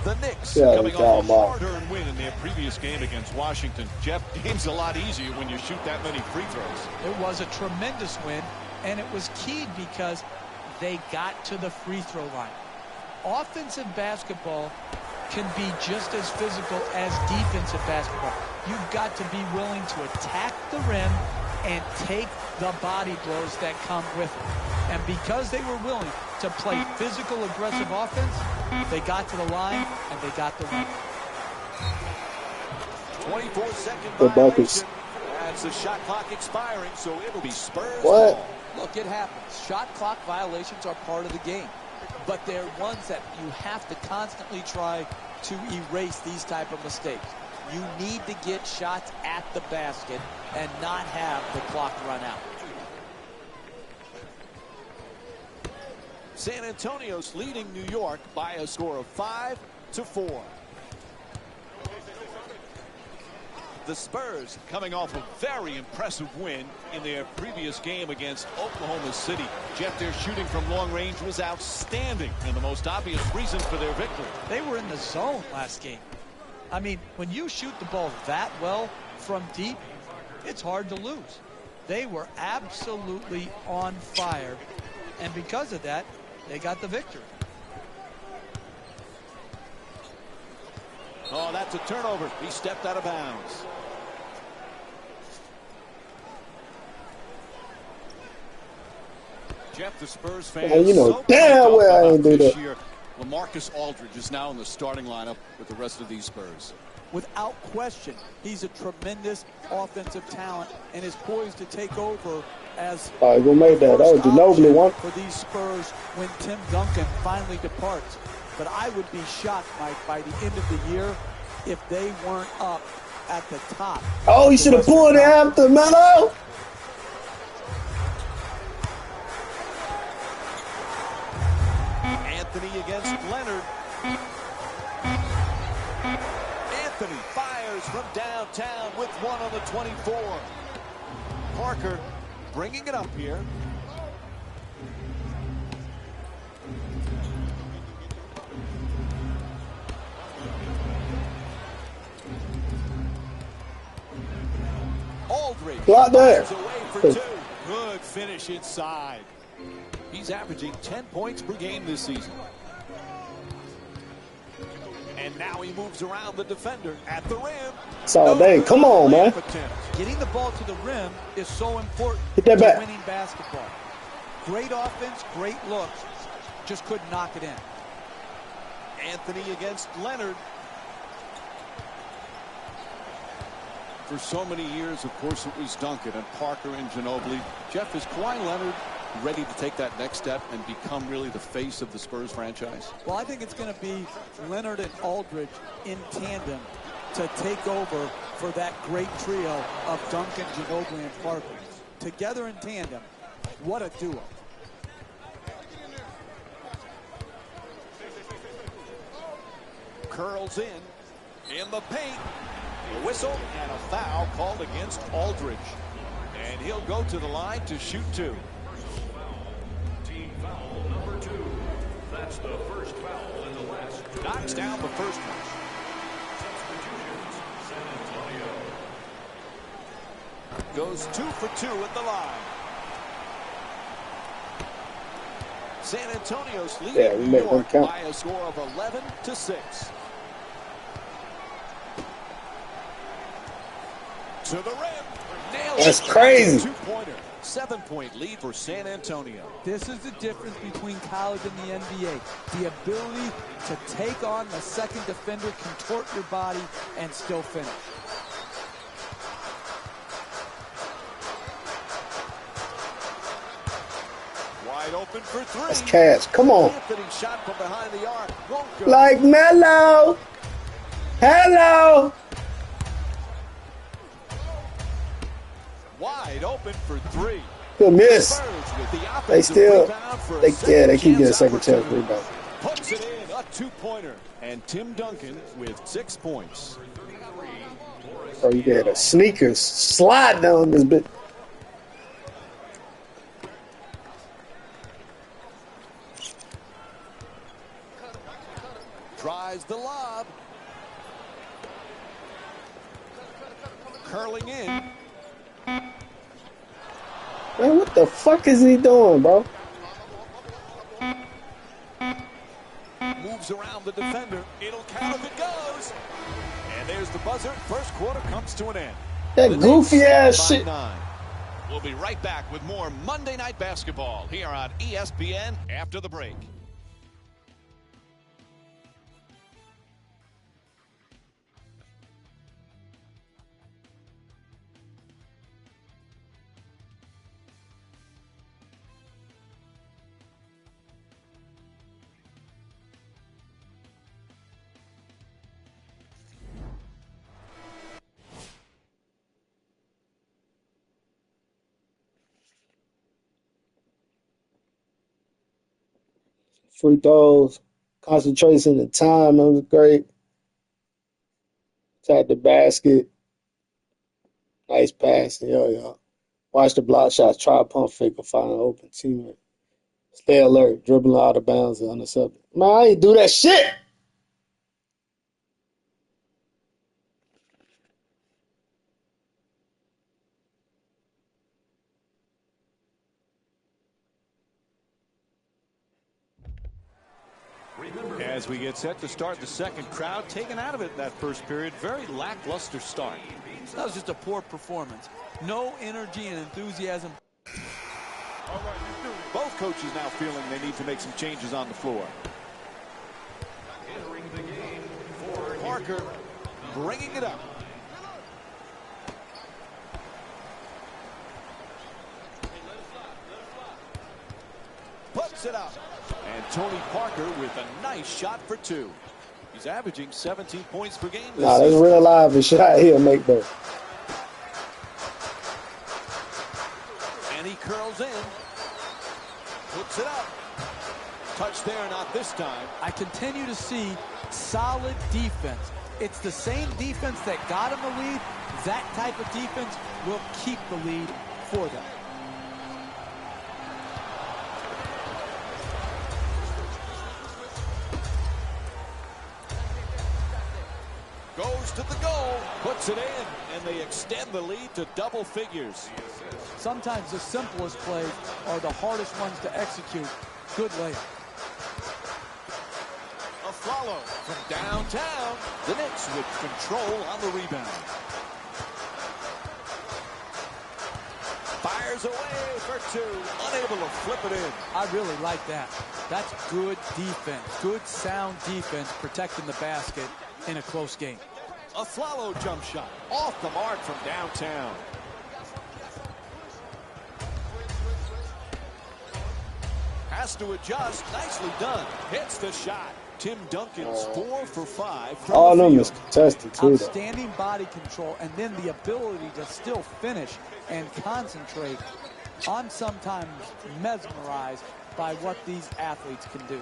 The Knicks Yeah, coming it's off a all Hard-earned win in their previous game against Washington. Jeff, game's a lot easier when you shoot that many free throws. It was a tremendous win, and it was keyed because they got to the free throw line. Offensive basketball can be just as physical as defensive basketball. You've got to be willing to attack the rim and take the body blows that come with it. And because they were willing to play physical, aggressive offense, they got to the line and they got the win. 24-second The buckets. violation. That's the shot clock expiring, so it'll be Spurs What? ball. Look, it happens. Shot clock violations are part of the game. But they're ones that you have to constantly try to erase these type of mistakes. You need to get shots at the basket and not have the clock run out. San Antonio's leading New York by a score of 5-4. The Spurs Coming off a very impressive win in their previous game against Oklahoma City. Jeff, their shooting from long range was outstanding and the most obvious reason for their victory. They were in the zone last game. I mean, when you shoot the ball that well from deep, it's hard to lose. They were absolutely on fire, and because of that, they got the victory. Oh, that's a turnover. He stepped out of bounds. Jeff, the Spurs fans, Man, you know so damn pumped well I up ain't do this that. year. LaMarcus Aldridge is now in the starting lineup with the rest of these Spurs. Without question, he's a tremendous offensive talent and is poised to take over as Oh, you gonna make that. That was first Ginobili option one. for these Spurs when Tim Duncan finally departs. But I would be shocked, Mike, by the end of the year if they weren't up at the top. Oh, you should have pulled it after Melo. Anthony against Leonard. Anthony fires from downtown with one on the 24. Parker bringing it up here. Aldridge Block that. fires away for two. Good finish inside. He's averaging 10 points per game this season. And now he moves around the defender at the rim. It's all day. Come on, man. Getting the ball to the rim is so important Hit that to back. winning basketball. Great offense, great looks, just couldn't knock it in. Anthony against Leonard. For so many years, of course, it was Duncan and Parker and Ginobili. Jeff, is Kawhi Leonard ready to take that next step and become really the face of the Spurs franchise? Well, I think it's going to be Leonard and Aldridge in tandem to take over for that great trio of Duncan, Ginobili, and Parker. Together in tandem, what a duo. Curls in the paint. A whistle and a foul called against Aldridge. And he'll go to the line to shoot two. Team foul number 2. That's the first foul in the West. Knocks down the first one. Substitutions. San Antonio. Goes 2 for 2 at the line. San Antonio's leading Yeah, we New make them York count. by a score of 11-6. To the rim. Nails That's it. crazy. Two-pointer. 7-point lead for San Antonio. This is the difference between college and the NBA. The ability to take on the second defender, contort your body, and still finish. Wide open for three. That's cash. Come on. Anthony shot from behind the arc. Won't go. Like Melo. Hello. Wide open for three. Good miss. Spurs with the They offensive still, rebound for a they second keep getting chance second chance opportunity. rebound. Puts it in, a two-pointer. And Tim Duncan with 6 points. Oh, you get a sneakers slide down this bit. tries the lob. Curling in. Man, what the fuck is he doing, bro? Moves around the defender. It'll count if it goes. And there's the buzzer. First quarter comes to an end. That goofy ass shit. 9. We'll be right back with more Monday Night Basketball here on ESPN after the break. Free throws, concentration and time, that was great. Attack the basket. Nice pass. Yeah. Watch the block shots, try a pump fake or find an open teammate. Stay alert, dribbling out of bounds and intercepted. Man, I ain't do that shit. As we get set to start the second, crowd taken out of it in that first period. Very lackluster start. That was just a poor performance. No energy and enthusiasm. Both coaches now feeling they need to make some changes on the floor. Parker bringing it up. Puts it up. And Tony Parker with a nice shot for 2. He's averaging 17 points per game this Nah, that's season. real live and shot here, make though. And he curls in. Puts it up. Touch there, not this time. I continue to see solid defense. It's the same defense that got him the lead. That type of defense will keep the lead for them. Goes to the goal, puts it in, and they extend the lead to double figures. Sometimes the simplest plays are the hardest ones to execute. Good layup. A follow from downtown. The Knicks with control on the rebound. Fires away for 2, unable to flip it in. I really like that. That's good defense, good sound defense protecting the basket in a close game. A Flalo jump shot off the mark from downtown. Has to adjust. Nicely done. Hits the shot. Tim Duncan's 4 for 5 from All the of them field. is contested too, though. Outstanding body control and then the ability to still finish and concentrate. I'm sometimes mesmerized by what these athletes can do.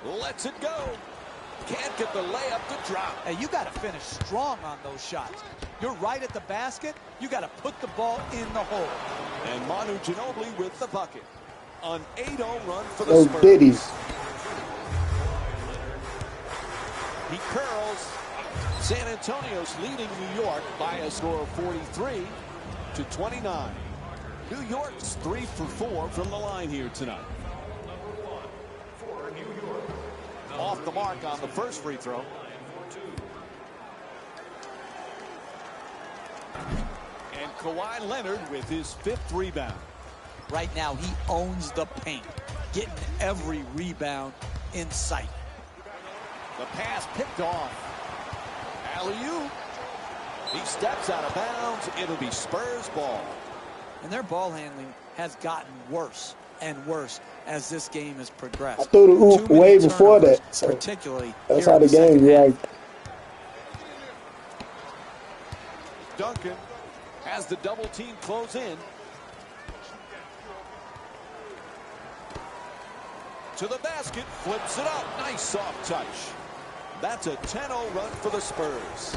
Lets it go. Can't get the layup to drop. Hey, you got to finish strong on those shots. You're right at the basket. You got to put the ball in the hole. And Manu Ginobili with the bucket. An 8-0 run for the Those Spurs. biddies. He curls. San Antonio's leading New York by a score of 43 to 29. New York's 3 for 4 from the line here tonight. Off the mark on the first free throw. And Kawhi Leonard with his 5th rebound. Right now, he owns the paint, getting every rebound in sight. The pass picked off. Alley-oop. He steps out of bounds. It'll be Spurs ball. And their ball handling has gotten worse and worse as this game has progressed. I threw the oop Too many way before turnovers, that, so particularly that's here how in the game second half. reacted. Duncan has the double team close in. To the basket, flips it up. Nice soft touch. That's a 10-0 run for the Spurs.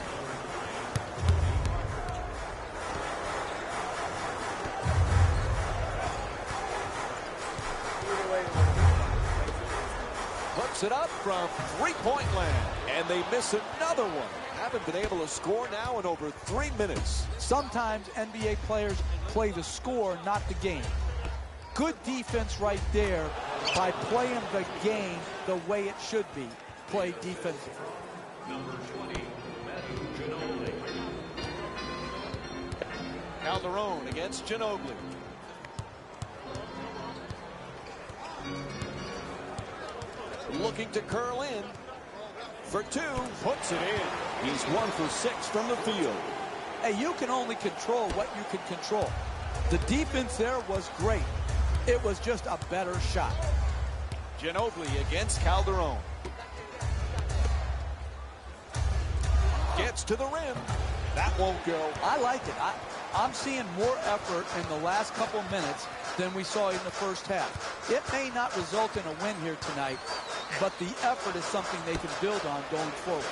Puts puts it up from three-point land. And they miss another one. Haven't been able to score now in over 3 minutes. Sometimes NBA players play the score, not the game. Good defense right there by playing the game the way it should be played defensively. Number 20, Manu Ginobili. Calderon against Ginobili. Looking to curl in for two, puts it in. He's 1 for 6 from the field. Hey, you can only control what you can control. The defense there was great. It was just a better shot. Ginobili against Calderon. Gets to the rim. That won't go. I like it. I'm seeing more effort in the last couple minutes than we saw in the first half. It may not result in a win here tonight, but the effort is something they can build on going forward.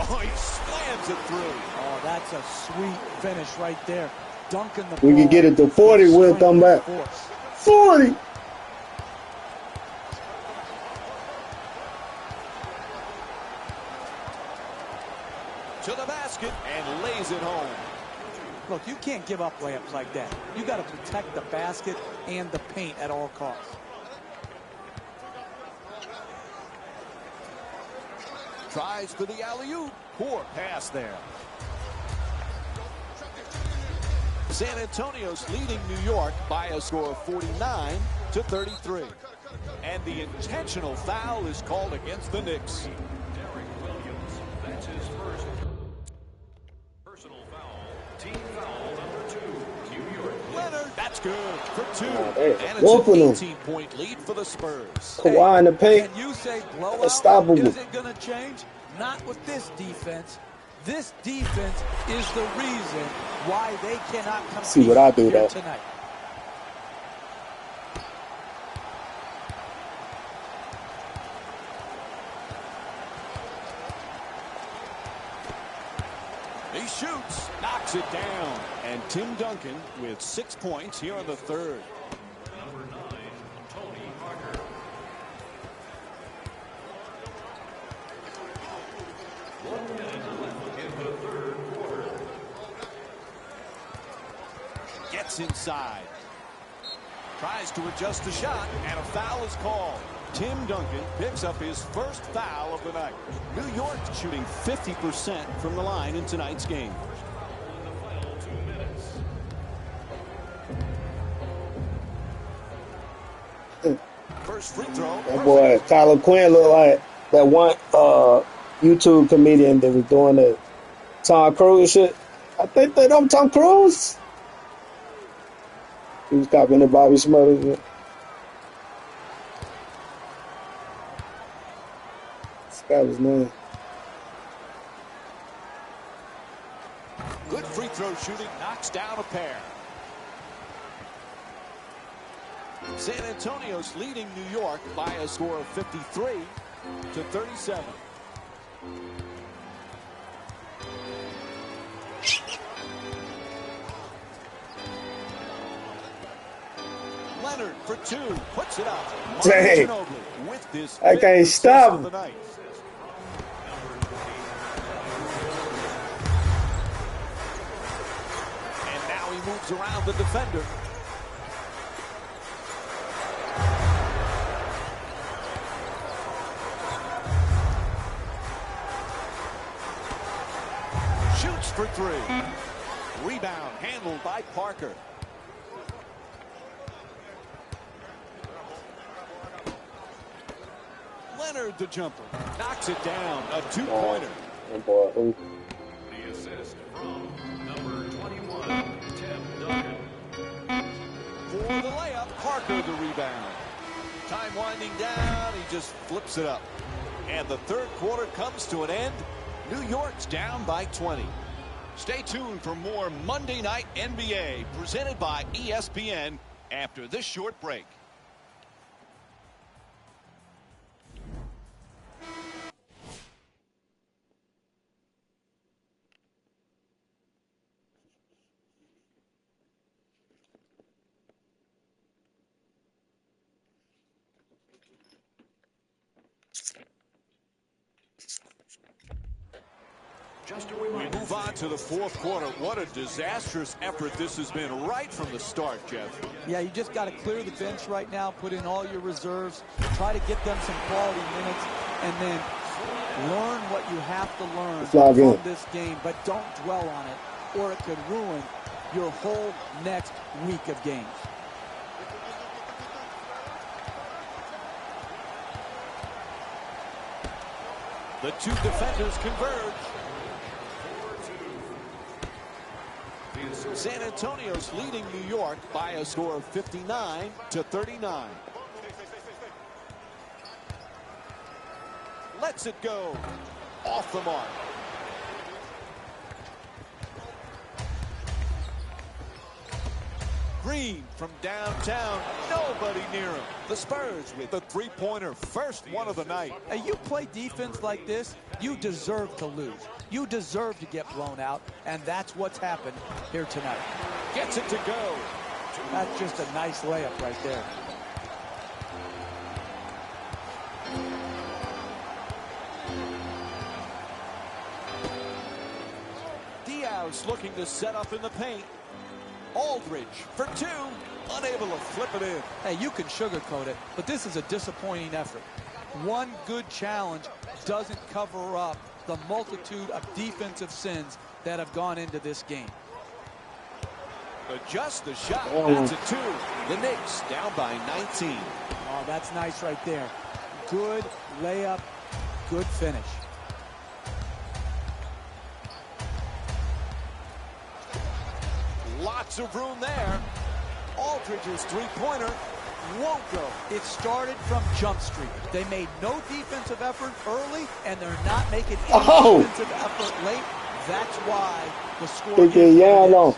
Oh, he slams it through. Oh, that's a sweet finish right there. Dunking the We ball can get it to 40 with them back. 40. To the basket and lays it home. Look, you can't give up layups like that. You got to protect the basket and the paint at all costs. Tries for the alley-oop. Poor pass there. San Antonio's leading New York by a score of 49-33. And the intentional foul is called against the Knicks. Derek Williams. That's his first personal foul. Team foul number 2. New York. Leonard, that's good for 2. Hey, And whooping it's them. an 18-point lead for the Spurs. Kawhi in the paint. Can you say blowout? Unstoppable. Is it going to change? Not with this defense. This defense is the reason why they cannot compete See what I do, here though. tonight. He shoots, knocks it down. And Tim Duncan with 6 points here in the third. Number 9, Tony Parker. In the third quarter. Gets inside. Tries to adjust the shot, and a foul is called. Tim Duncan picks up his first foul of the night. New York shooting 50% from the line in tonight's game. In the final 2 minutes. First free throw. That boy Tyler Quinn looked like that one YouTube comedian that was doing the Tom Cruise shit. I think they don't Tom Cruise. He was copying the Bobby Smulders. This guy was name. Good free throw shooting, knocks down a pair. San Antonio's leading New York by a score of 53-37. Leonard for 2, puts it up. Dang. Ginobili with this I can't fifth stop assist of him. the night. And now he moves around the defender. Shoots for 3. Rebound handled by Parker. Leonard the jumper. Knocks it down. A 2-pointer. That boy, who? The assist from number 21, Tim Duncan. For the layup, Parker the rebound. Time winding down, he just flips it up. And the third quarter comes to an end. New York's down by 20. Stay tuned for more Monday Night NBA presented by ESPN after this short break. We move on to the fourth quarter. What a disastrous effort this has been right from the start, Jeff. Yeah, you just got to clear the bench right now, put in all your reserves, try to get them some quality minutes, and then learn what you have to learn from this game, but don't dwell on it, or it could ruin your whole next week of games. The two defenders converge. San Antonio's leading New York by a score of 59-39. Lets it go. Off the mark. Green from downtown. Nobody near him. The Spurs with the three-pointer. First one of the night. Hey, you play defense like this, you deserve to lose. You deserve to get blown out, and that's what's happened here tonight. Gets it to go. That's just a nice layup right there. Diaz looking to set up in the paint. Aldridge for two, unable to flip it in. Hey, you can sugarcoat it, but this is a disappointing effort. One good challenge doesn't cover up the multitude of defensive sins that have gone into this game. Adjusts the shot. That's a two. The Knicks down by 19. Oh, that's nice right there. Good layup, good finish. Lots of room there. Aldridge's three-pointer won't go. It started from Jump Street. They made no defensive effort early, and they're not making any defensive effort late. That's why the score is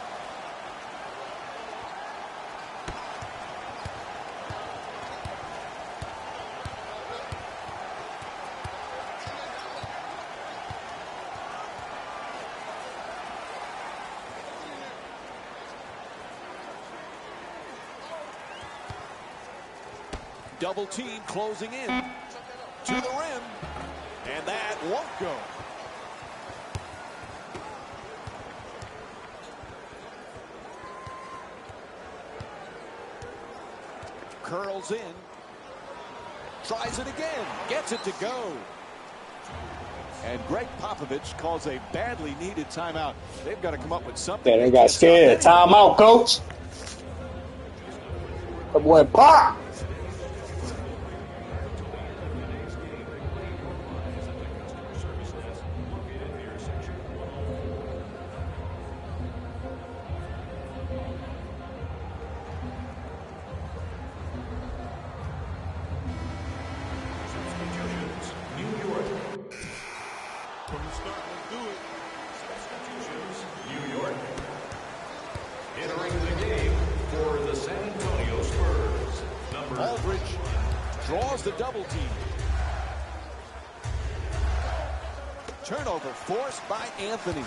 double team closing in to the rim, and that won't go. Curls in, tries it again, gets it to go. And Greg Popovich calls a badly needed timeout. They've got to come up with something. Yeah, they got scared. Timeout, coach. That boy Pop. Aldridge draws the double team. Turnover forced by Anthony.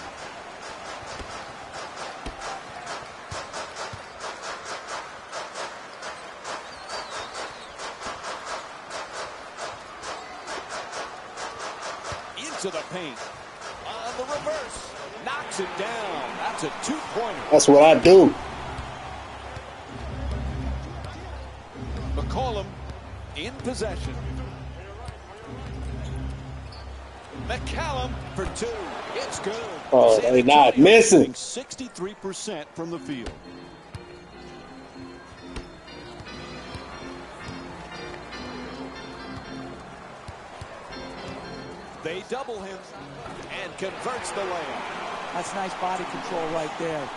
Into the paint. On the reverse. Knocks it down. That's a two-pointer. That's what I do. McCollum in possession. McCallum for two. It's good. Oh, they're not missing. 63% from the field. They double him and converts the layup. That's nice body control right there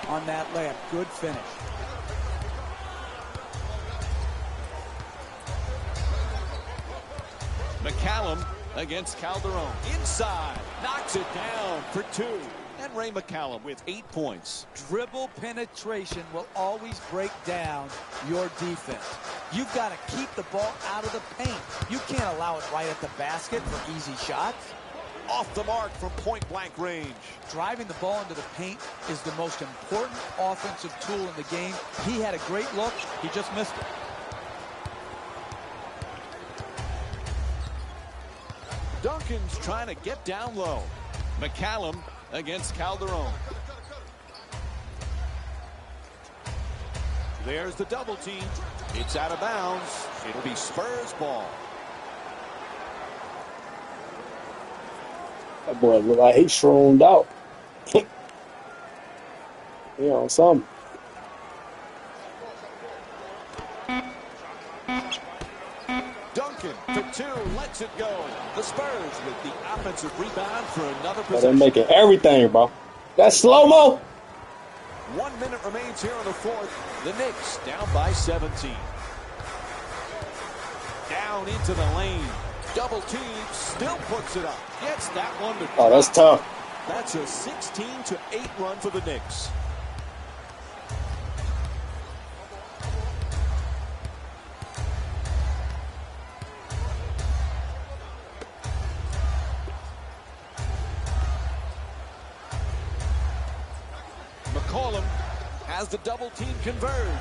on that layup. Good finish. McCallum against Calderon. Inside. Knocks it down for two. And Ray McCallum with 8 points. Dribble penetration will always break down your defense. You've got to keep the ball out of the paint. You can't allow it right at the basket for easy shots. Off the mark from point-blank range. Driving the ball into the paint is the most important offensive tool in the game. He had a great look. He just missed it. Perkins trying to get down low. McCallum against Calderon. There's the double team. It's out of bounds. It'll be Spurs ball. That boy look like he's shroomed out. You know, something. Duncan for two, lets it go. The Spurs with the offensive rebound for another But they're possession. making everything, bro. That's slow-mo. 1 minute remains here in the fourth. The Knicks down by 17. Down into the lane. Double team, still puts it up. Gets that one to drop. Oh, that's tough. That's a 16-8 run for the Knicks. McCollum has the double team converge.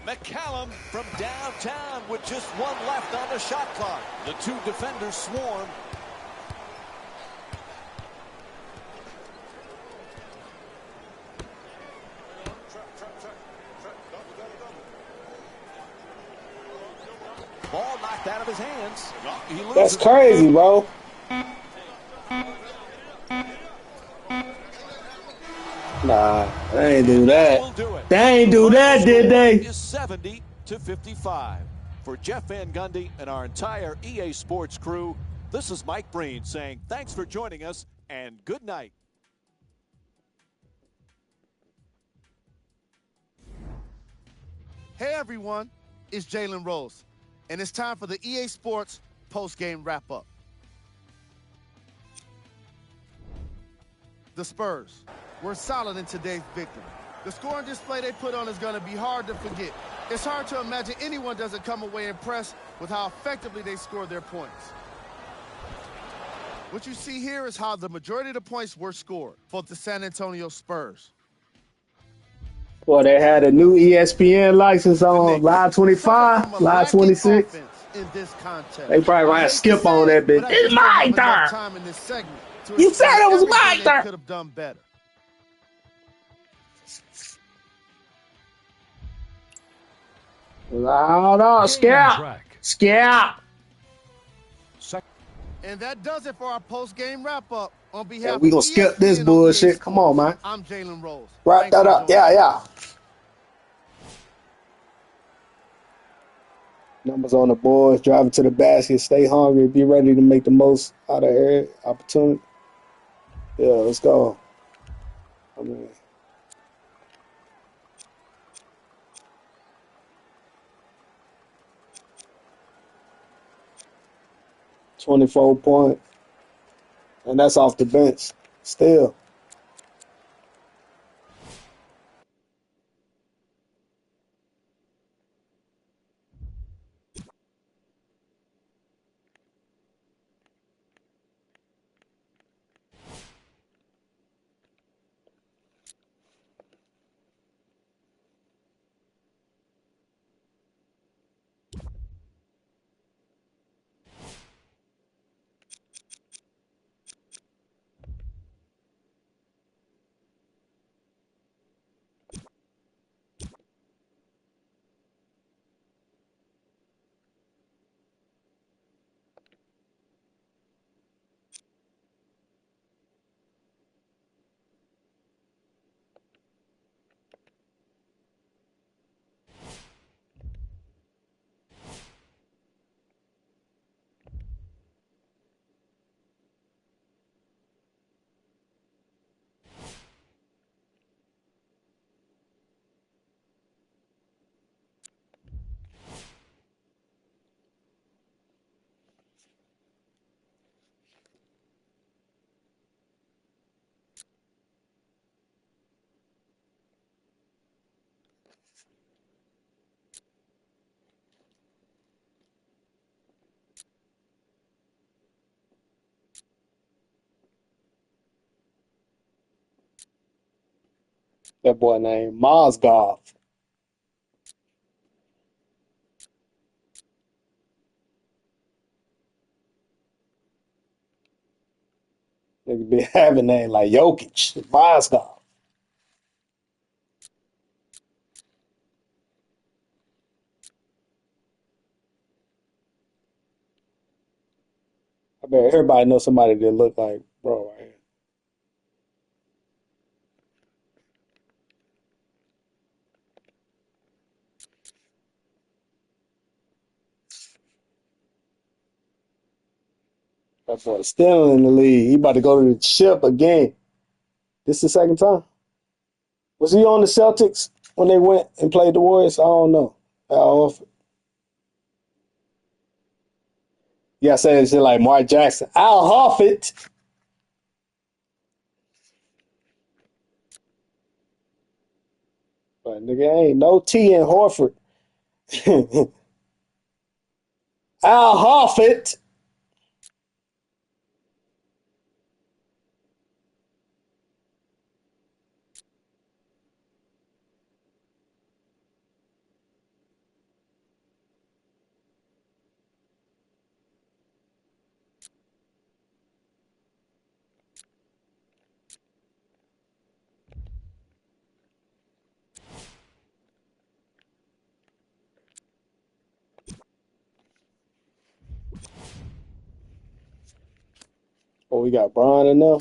McCallum from downtown with just one left on the shot clock. The two defenders swarm. Ball knocked out of his hands. He loses. That's crazy, bro. Nah, they ain't do that. They ain't do that, did they? Is 70-55. For Jeff Van Gundy and our entire EA Sports crew, this is Mike Breen saying thanks for joining us and good night. Hey everyone, it's Jalen Rose, and it's time for the EA Sports post-game wrap-up. The Spurs were solid in today's victory. The scoring display they put on is going to be hard to forget. It's hard to imagine anyone doesn't come away impressed with how effectively they scored their points. What you see here is how the majority of the points were scored for the San Antonio Spurs. Well, they had a new ESPN license on Live Suffered 25, from a Live lacking 26. offense in this contest. They probably gonna I have hate Skip to on say that bitch. but I It's just don't my have enough turn. time in this segment to You said explain it was everything my they turn. could have done better. No, Skip. track. Skip. And that does it for our post-game wrap-up. On behalf Yeah, we gonna of skip this ESPN bullshit. EA Come on, man. I'm Jalen Rose. Wrap Thanks that for up. joining us. Yeah. Numbers on the boards. Driving to the basket. Stay hungry. Be ready to make the most out of every opportunity. Yeah, let's go. I mean, $24 points, and that's off the bench. Still. That boy named Mozgov. They could be having names like Jokic, Mozgov. I bet everybody knows somebody that look like bro right here. That boy still in the league. He about to go to the ship again. This is the second time. Was he on the Celtics when they went and played the Warriors? I don't know. Yeah, I said shit like Mark Jackson. Al Horford. But nigga, ain't no T in Horford. Al Horford. Oh, we got Brian in there.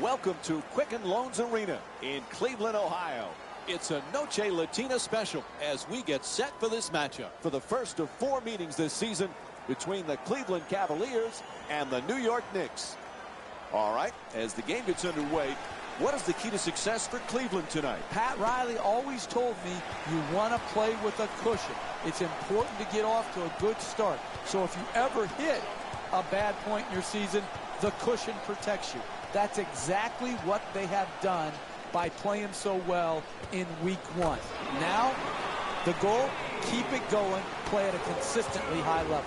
Welcome to Quicken Loans Arena in Cleveland, Ohio. It's a Noche Latina special as we get set for this matchup for the first of 4 meetings this season between the Cleveland Cavaliers and the New York Knicks. All right, as the game gets underway, what is the key to success for Cleveland tonight? Pat Riley always told me you want to play with a cushion. It's important to get off to a good start. So if you ever hit a bad point in your season, the cushion protects you. That's exactly what they have done by playing so well in week 1. Now, the goal, keep it going, play at a consistently high level.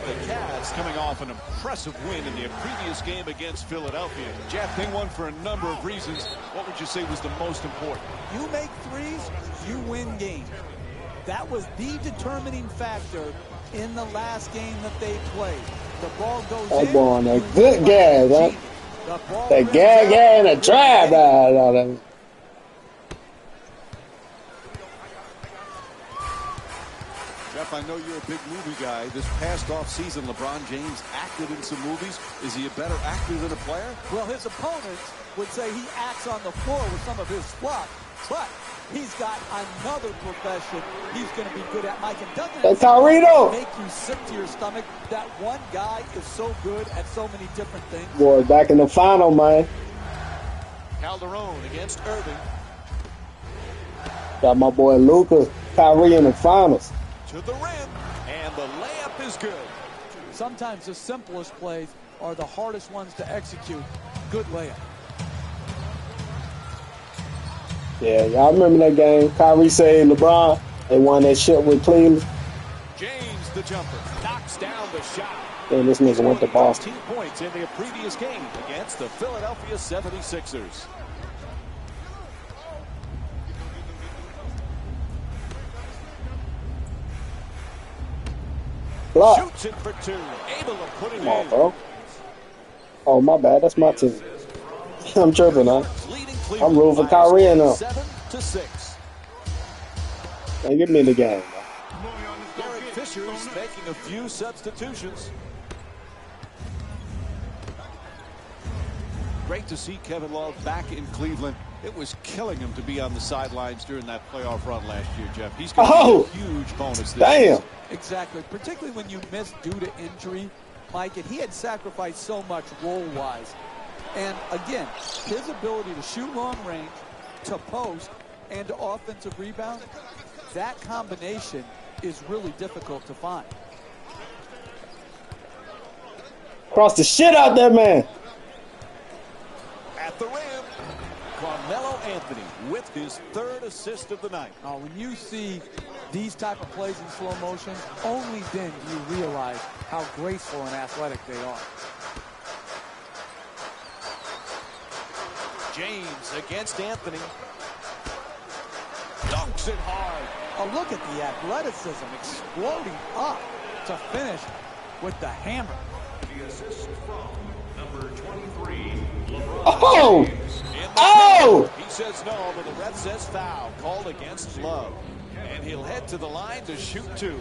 The Cavs coming off an impressive win in their previous game against Philadelphia. Jeff, they won for a number of reasons. What would you say was the most important? You make threes, you win games. That was the determining factor in the last game that they played. The ball goes in. Boy on a good gas, huh? That gag and a drive. Jeff, I know you're a big movie guy. This past offseason, LeBron James acted in some movies. Is he a better actor than a player? Well, his opponents would say he acts on the floor with some of his fluff, but he's got another profession he's going to be good at, Mike. And doesn't it make you sick to your stomach that one guy is so good at so many different things? Boy, back in the final, man. Calderon against Irving. Got my boy Luka, Kyrie in the finals. To the rim, and the layup is good. Sometimes the simplest plays are the hardest ones to execute. Good layup. Yeah, y'all remember that game? Kyrie saved LeBron. They won that shit with Cleveland. James, the jumper, knocks down the shot. And this nigga went to Boston. 13 points in their previous game against the Philadelphia 76ers. Block. Shoots it for 2. Able to put it Come on, in. bro. Oh, my bad. That's my team. I'm tripping, huh? I'm rooting for Kyrie and them. 7-6. Hey, give me the game, bro. Derek Fisher's making a few substitutions. Great to see Kevin Love back in Cleveland. It was killing him to be on the sidelines during that playoff run last year, Jeff. He's going to be a huge bonus this season. Exactly, particularly when you miss due to injury, Mike, and he had sacrificed so much role-wise. And again, his ability to shoot long range, to post, and to offensive rebound, that combination is really difficult to find. Cross the shit out that man. At the rim, Carmelo Anthony with his third assist of the night. When you see these type of plays in slow motion, only then do you realize how graceful and athletic they are. James against Anthony. Dunks it hard. Oh, look at the athleticism exploding up to finish with the hammer. The assist from number 23, LeBron Oh! James. Oh! He says no, but the ref says foul. Called against Love. And he'll head to the line to shoot two.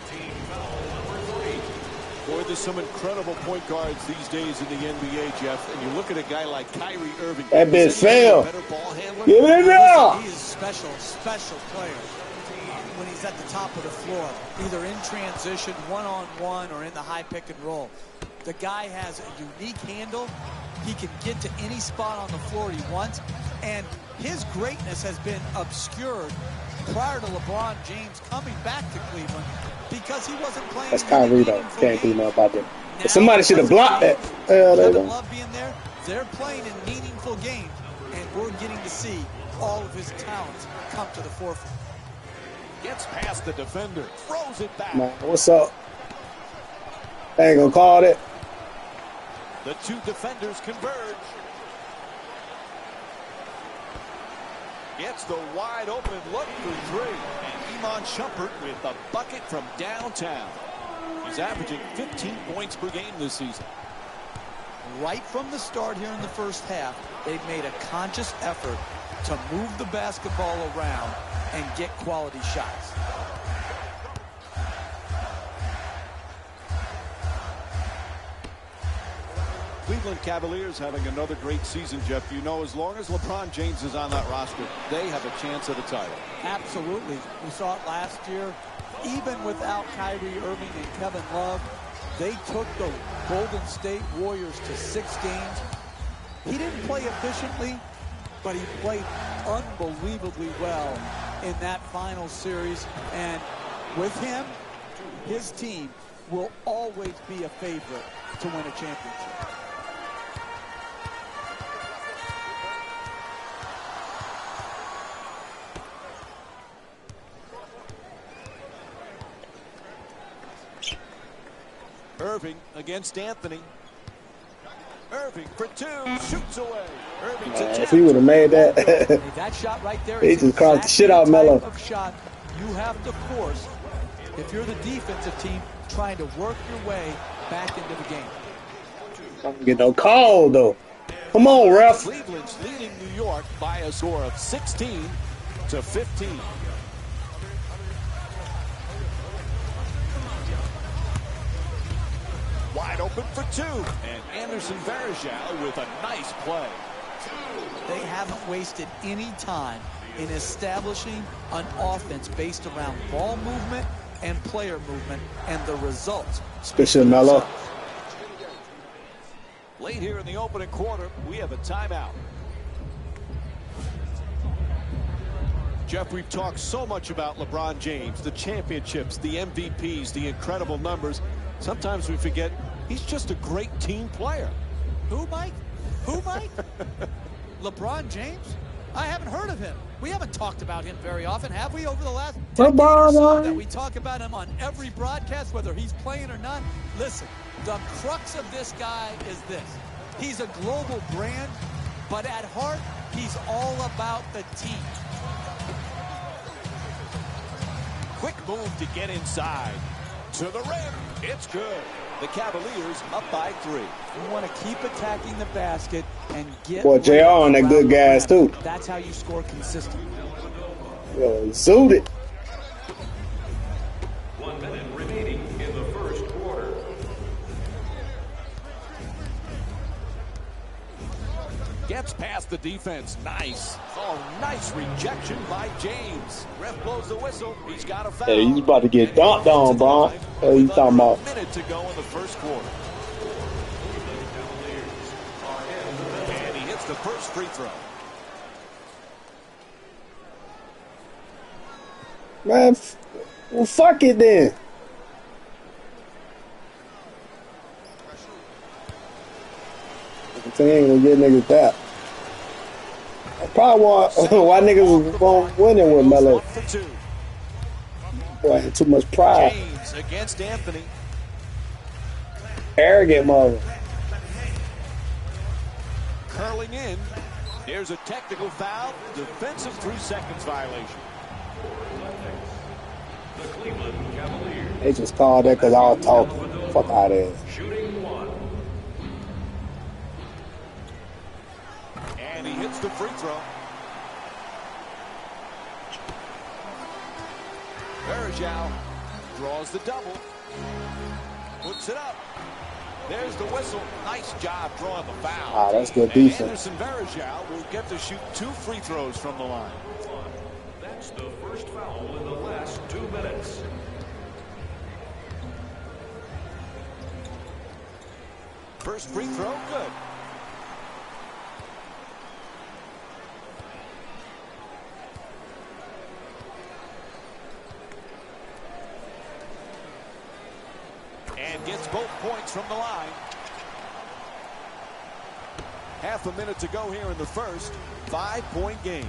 Team foul number 3. Boy, there's some incredible point guards these days in the NBA, Jeff. And you look at a guy like Kyrie Irving. That bitch Is anyone failed. a better ball handler? Give it up! He is special player when he's at the top of the floor, either in transition, one-on-one, or in the high pick and roll. The guy has a unique handle. He can get to any spot on the floor he wants, and his greatness has been obscured prior to LeBron James coming back to Cleveland because he wasn't playing. That's Kyrie though. Can't do nothing about that. But somebody should have blocked that. Kevin Love being there, they're playing in meaningful games, and we're getting to see all of his talents come to the forefront. Gets past the defender. Throws it back. Man, what's up? They ain't gonna call it. The two defenders converge. Gets the wide open look for three. And Iman Shumpert with the bucket from downtown. He's averaging 15 points per game this season. Right from the start here in the first half, they've made a conscious effort to move the basketball around and get quality shots. Cleveland Cavaliers having another great season, Jeff. You know, as long as LeBron James is on that roster, they have a chance at a title. Absolutely. We saw it last year. Even without Kyrie Irving and Kevin Love, they took the Golden State Warriors to 6 games. He didn't play efficiently, but he played unbelievably well in that final series. And with him, his team will always be a favorite to win a championship. Irving against Anthony. Irving for two, shoots away. Irving's If he would have made that, That shot right there he is just crossed the shit exactly out the Melo. type of shot you have to force if you're the defensive team trying to work your way back into the game. Don't get no call though. Come on, ref. Cleveland's leading New York by a score of 16 to 15. Wide open for two. And Anderson Varejao with a nice play. They haven't wasted any time in establishing an offense based around ball movement and player movement, and the results. Especially Melo. Late here in the opening quarter, we have a timeout. Jeff, we've talked so much about LeBron James, the championships, the MVPs, the incredible numbers. Sometimes we forget he's just a great team player. Who, Mike? Who, Mike? LeBron James? I haven't heard of him. We haven't talked about him very often, have we, over the last decade or so, that we talk about him on every broadcast, whether he's playing or not? Listen, the crux of this guy is this. He's a global brand, but at heart, he's all about the team. Quick move to get inside. To the rim. It's good. The Cavaliers up by 3. You want to keep attacking the basket and get... Boy, JR on that good gas too. That's how you score consistently. Yo, suited. 1 minute remaining in the first quarter. Gets past the defense. Nice. Oh, nice rejection by James. Ref blows the whistle. He's got a foul. Hey, he's about to get dunked on, bro. What are you talking about? A minute to go in the first quarter. It's the first free throw. Man, well, fuck it then. I ain't gonna get niggas that. I probably want why niggas won't winning with Melo. 1 for 2. Boy, had too much pride. James against Anthony. Arrogant mother. Curling in. Here's a technical foul. Defensive 3 seconds violation. The Cleveland Cavaliers. They just called that because I was talking. Fuck out of here. Shooting 1. And he hits the free throw. Varejao draws the double. Puts it up. There's the whistle. Nice job drawing the foul. Ah, that's good And defense. Anderson Varejao will get to shoot 2 free throws from the line. That's the first foul in the last 2 minutes. First free throw, good. And gets both points from the line. Half a minute to go here in the first. 5-point game.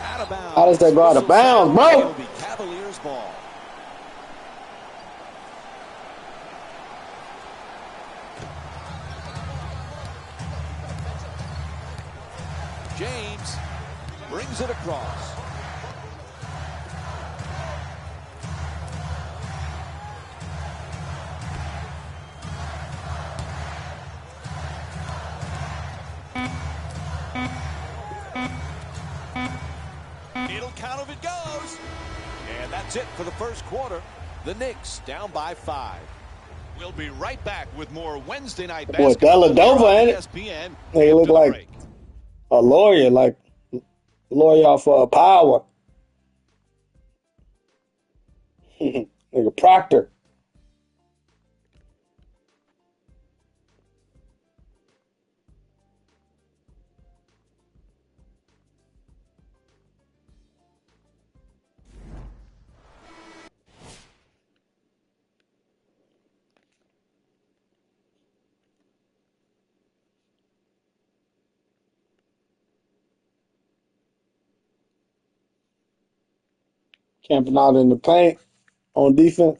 Out of bounds. How does that go out of bounds, bro? It'll be Cavaliers ball. James brings it across. It'll count if it goes. And that's it for the first quarter. The Knicks down by 5. We'll be right back with more Wednesday night Boy, basketball Dellavedova, on ain't it? ESPN. They look after the like break. a lawyer, like lawyer for power. Like a proctor. Camping out in the paint on defense.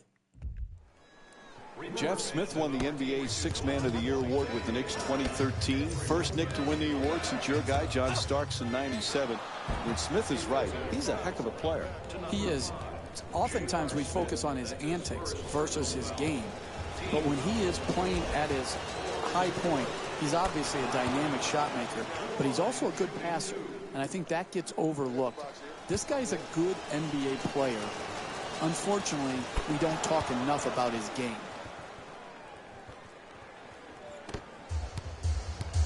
Jeff Smith won the NBA's Sixth Man of the Year award with the Knicks 2013. First Knick to win the award since your guy, John Starks, in '97. When Smith is right, he's a heck of a player. He is. Oftentimes we focus on his antics versus his game. But when he is playing at his high point, he's obviously a dynamic shot maker, but he's also a good passer. And I think that gets overlooked. This guy's a good NBA player. Unfortunately, we don't talk enough about his game.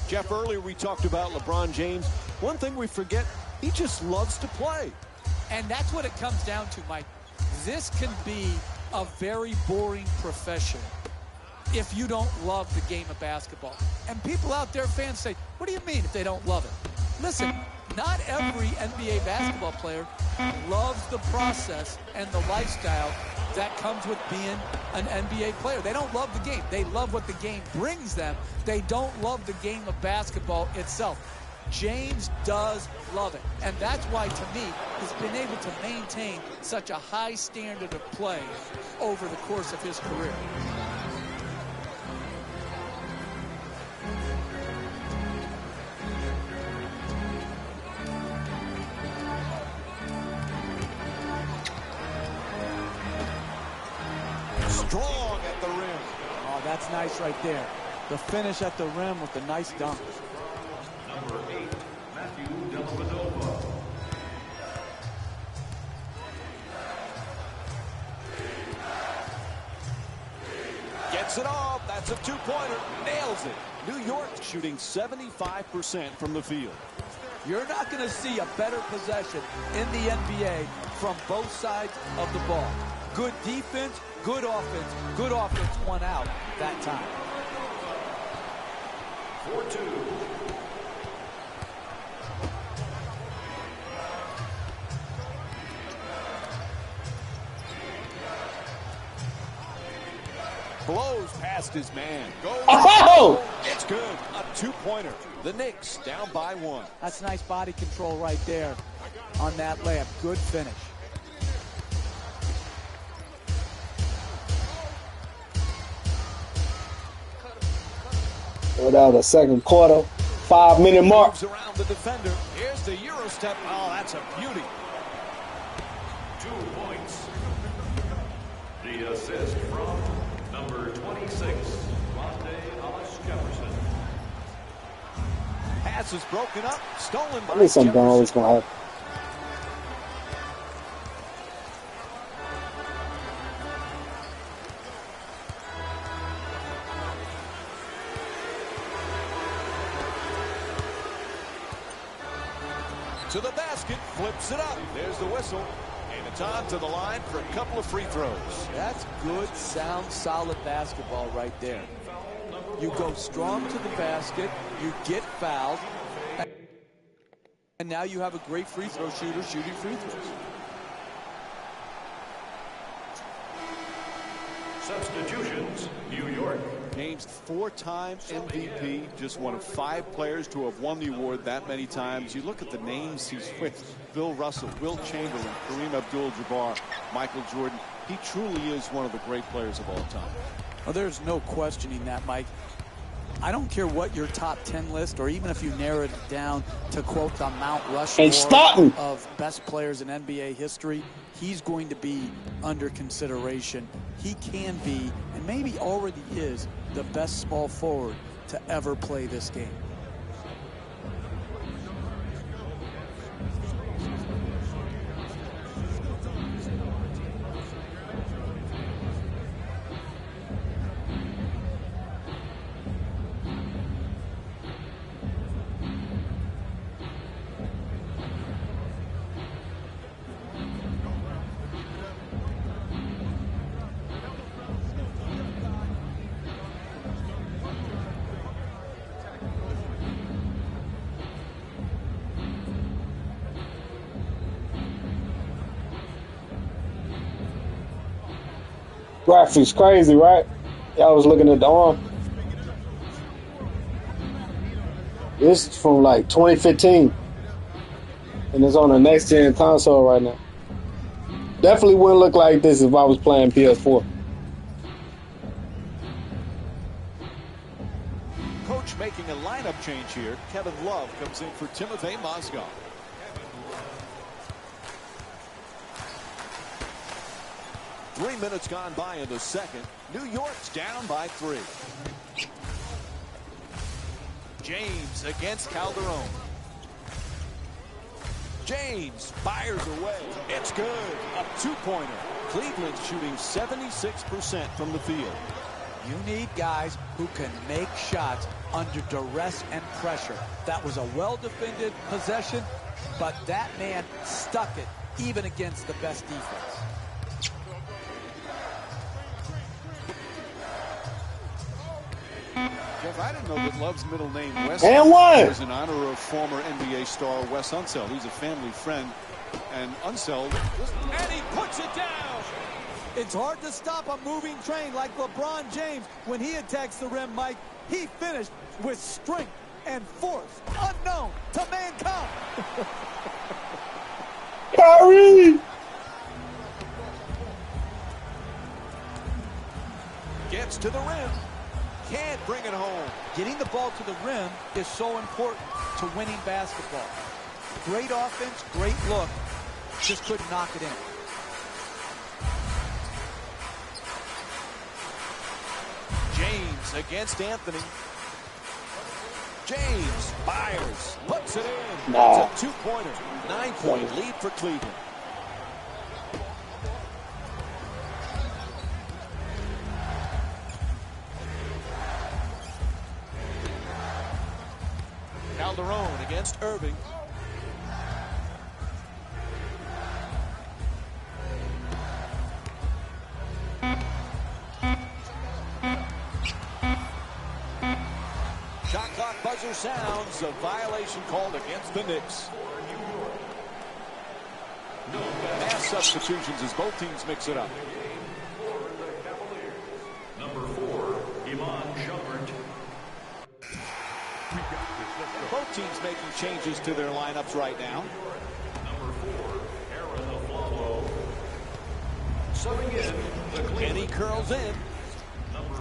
Jeff, earlier we talked about LeBron James. One thing we forget, he just loves to play. And that's what it comes down to, Mike. This can be a very boring profession if you don't love the game of basketball. And people out there, fans, say, what do you mean if they don't love it? Listen, not every NBA basketball player loves the process and the lifestyle that comes with being an NBA player. They don't love the game. They love what the game brings them. They don't love the game of basketball itself. James does love it. And that's why, to me, he's been able to maintain such a high standard of play over the course of his career. Strong at the rim. Oh, that's nice right there. The finish at the rim with the nice dunk. Number 8, Matthew Dellavedova. Gets it off. That's a two-pointer. Nails it. New York shooting 75% from the field. You're not going to see a better possession in the NBA from both sides of the ball. Good defense, good offense. Good offense won out that time. 4-2. Blows past his man. Goes. Oh! It's good. A two-pointer. The Knicks down by 1. That's nice body control right there on that layup. Good finish. We're down the second quarter. 5-minute mark. Moves around the defender. Here's the Euro step. Oh, that's a beauty. 2 points. The assist from number 26, Rondé Hollis Jefferson. Pass is broken up. Stolen by I knew something Jefferson. always gonna happen. To the basket, flips it up. There's the whistle. And it's on to the line for a couple of free throws. That's good, sound, solid basketball right there. You go strong to the basket, you get fouled, and now you have a great free throw shooter shooting free throws. Substitutions, New York. Game's 4-time MVP, just one of 5 players to have won the award that many times. You look at the names he's with: Bill Russell, Will Chamberlain, Kareem Abdul-Jabbar, Michael Jordan. He truly is one of the great players of all time. Well, there's no questioning that, Mike. I don't care what your top 10 list, or even if you narrowed it down to quote the Mount Rushmore of best players in NBA history, he's going to be under consideration. He can be, and maybe already is, the best small forward to ever play this game. Graphics crazy, right? Y'all was looking at the arm. This is from like 2015. And it's on a next gen console right now. Definitely wouldn't look like this if I was playing PS4. Coach making a lineup change here. Kevin Love comes in for Timothy Mozgov. Three minutes gone by in the second. New York's down by 3. James against Calderon. James fires away. It's good. A two-pointer. Cleveland shooting 76% from the field. You need guys who can make shots under duress and pressure. That was a well-defended possession, but that man stuck it even against the best defense. Jeff, I didn't know that Love's middle name, Wes, And one! was in honor of former NBA star Wes Unseld. He's a family friend. And Unseld, And he puts it down. It's hard to stop a moving train like LeBron James. When he attacks the rim, Mike, he finished with strength and force unknown to mankind. Kyrie! Gets to the rim. Can't bring it home. Getting the ball to the rim is so important to winning basketball. Great offense, great look. Just couldn't knock it in. James against Anthony. James fires. Puts it in. Nah. It's a two-pointer. 9-point lead for Cleveland. Calderon against Irving. buzzer sounds. A violation called against the Knicks. Mass substitutions as both teams mix it up. Number 4, Iman Shumpert. Both teams making changes to their lineups right now. Number 4, Aaron Aflalo. Subbing in, the Cleveland. And he curls in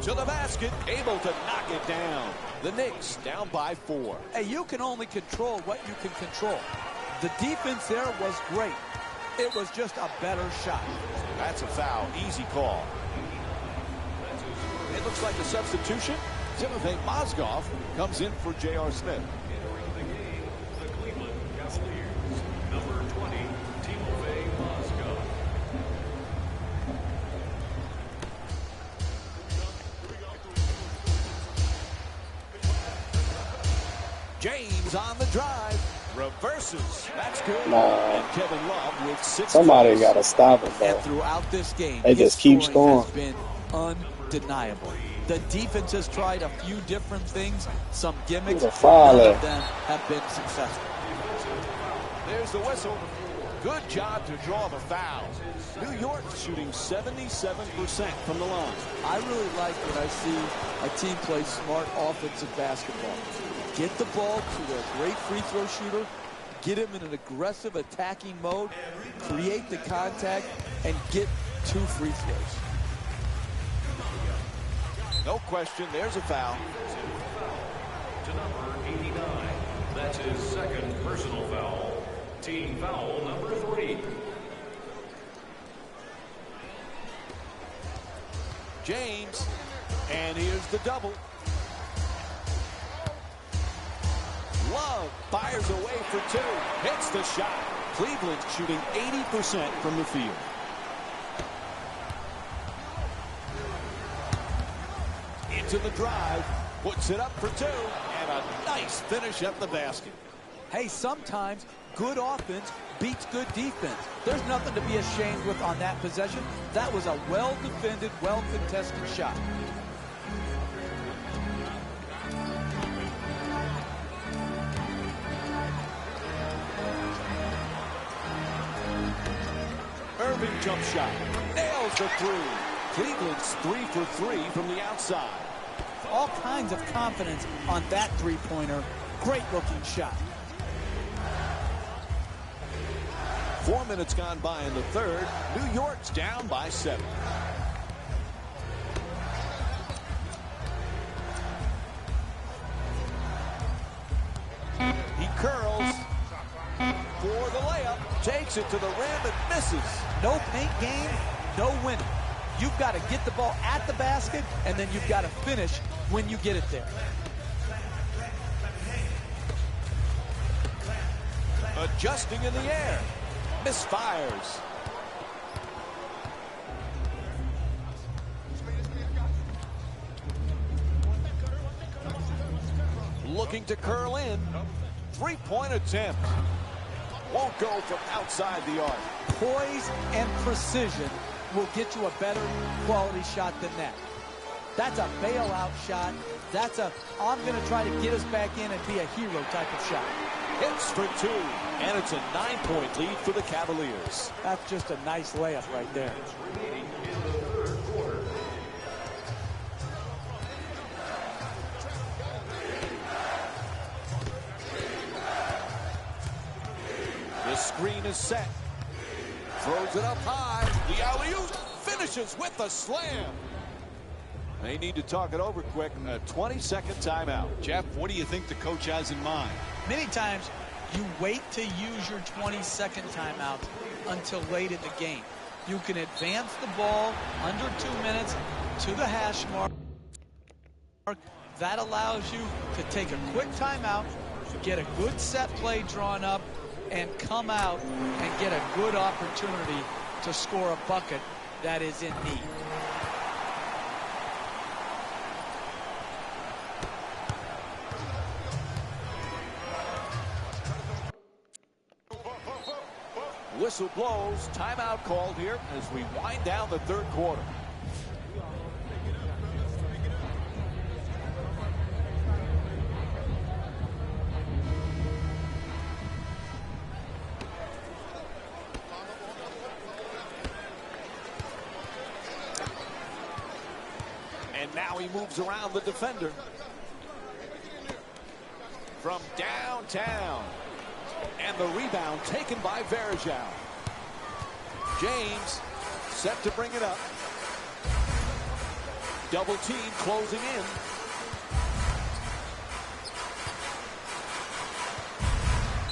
to the basket, able to knock it down. The Knicks down by 4. Hey, you can only control what you can control. The defense there was great. It was just a better shot. That's a foul. Easy call. It looks like a substitution. Timothy Mozgov comes in for J.R. Smith. Entering the game, the Cleveland Cavaliers. Number 20, Timofey Mozgov. James on the drive. Reverses. That's good. Nah. And Kevin Love with 6 Somebody points. got to stop it, And bro. throughout this game, They his just keep scoring has scoring. been undeniable. The defense has tried a few different things, some gimmicks. There's a foul None there. of them have been successful. There's the whistle. Good job to draw the foul. New York shooting 77% from the line. I really like when I see a team play smart offensive basketball. Get the ball to their great free throw shooter, get him in an aggressive attacking mode, create the contact, and get 2 free throws. No question, there's a foul. To number 89. That's his second personal foul. Team foul number 3. James, and here's the double. Love fires away for 2. Hits the shot. Cleveland shooting 80% from the field. Into the drive. Puts it up for 2. And a nice finish at the basket. Hey, sometimes good offense beats good defense. There's nothing to be ashamed with on that possession. That was a well-defended, well-contested shot. Irving jump shot. Nails the 3. Cleveland's 3 for 3 from the outside. All kinds of confidence on that three-pointer. Great-looking shot. 4 minutes gone by in the third. New York's down by 7. He curls for the layup. Takes it to the rim and misses. No paint game, no winning. You've got to get the ball at the basket, and then you've got to finish when you get it there. Adjusting in the air. Misfires. Looking to curl in. 3-point attempt. Won't go from outside the arc. Poise and precision will get you a better quality shot than that. That's a bailout shot. That's a, I'm going to try to get us back in and be a hero type of shot. Hits for 2. And it's a 9-point lead for the Cavaliers. That's just a nice layup right there. Remaining in the third quarter. The screen is set. Throws it up high. The alley-oop finishes with a slam. They need to talk it over quick. A 20-second timeout. Jeff, what do you think the coach has in mind? Many times you wait to use your 20-second timeout until late in the game. You can advance the ball under 2 minutes to the hash mark. That allows you to take a quick timeout, get a good set play drawn up, and come out and get a good opportunity to score a bucket that is in need. Whistle blows. Timeout called here as we wind down the third quarter. And now he moves around the defender. From downtown. And the rebound taken by Varejao. James set to bring it up. Double team closing in.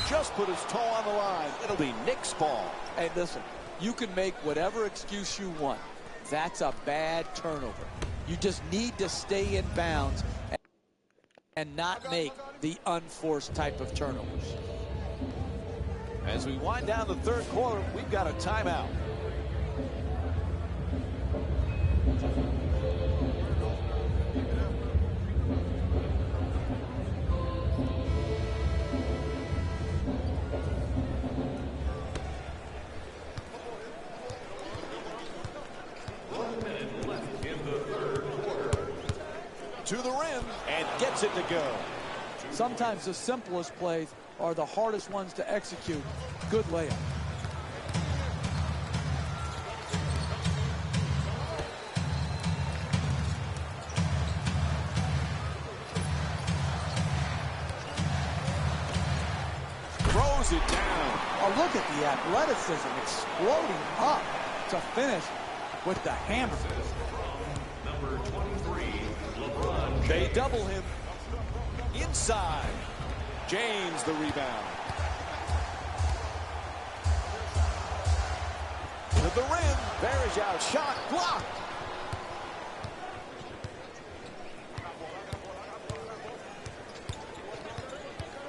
Just put his toe on the line. It'll be Knicks ball. Hey, listen, you can make whatever excuse you want. That's a bad turnover. You just need to stay in bounds and not make the unforced type of turnovers. As we wind down the third quarter, we've got a timeout. To the rim and gets it to go. Sometimes the simplest plays are the hardest ones to execute. Good layup. Throws it down. Oh, look at the athleticism exploding up to finish with the hammer. Number 23, LeBron. They double him. Inside. James the rebound. To the rim. Varejao shot blocked.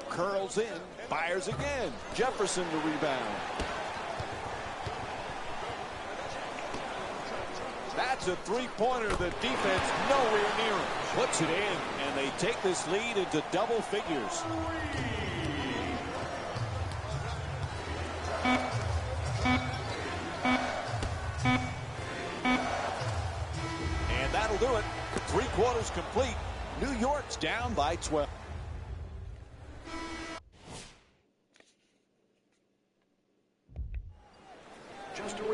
Curls in. Fires again. Jefferson the rebound. That's a three-pointer. The defense nowhere near him. Puts it in, and they take this lead into double figures. And that'll do it. 3 quarters complete. New York's down by 12.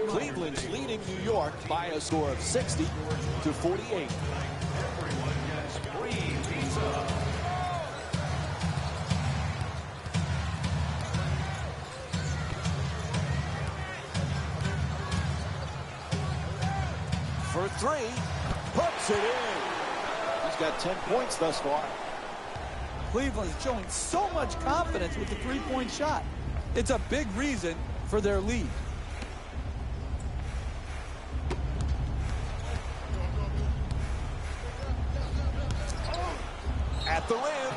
Cleveland's leading New York by a score of 60-48. Everyone gets free pizza. For 3, puts it in. He's got 10 points thus far. Cleveland is showing so much confidence with the three-point shot. It's a big reason for their lead. At the rim,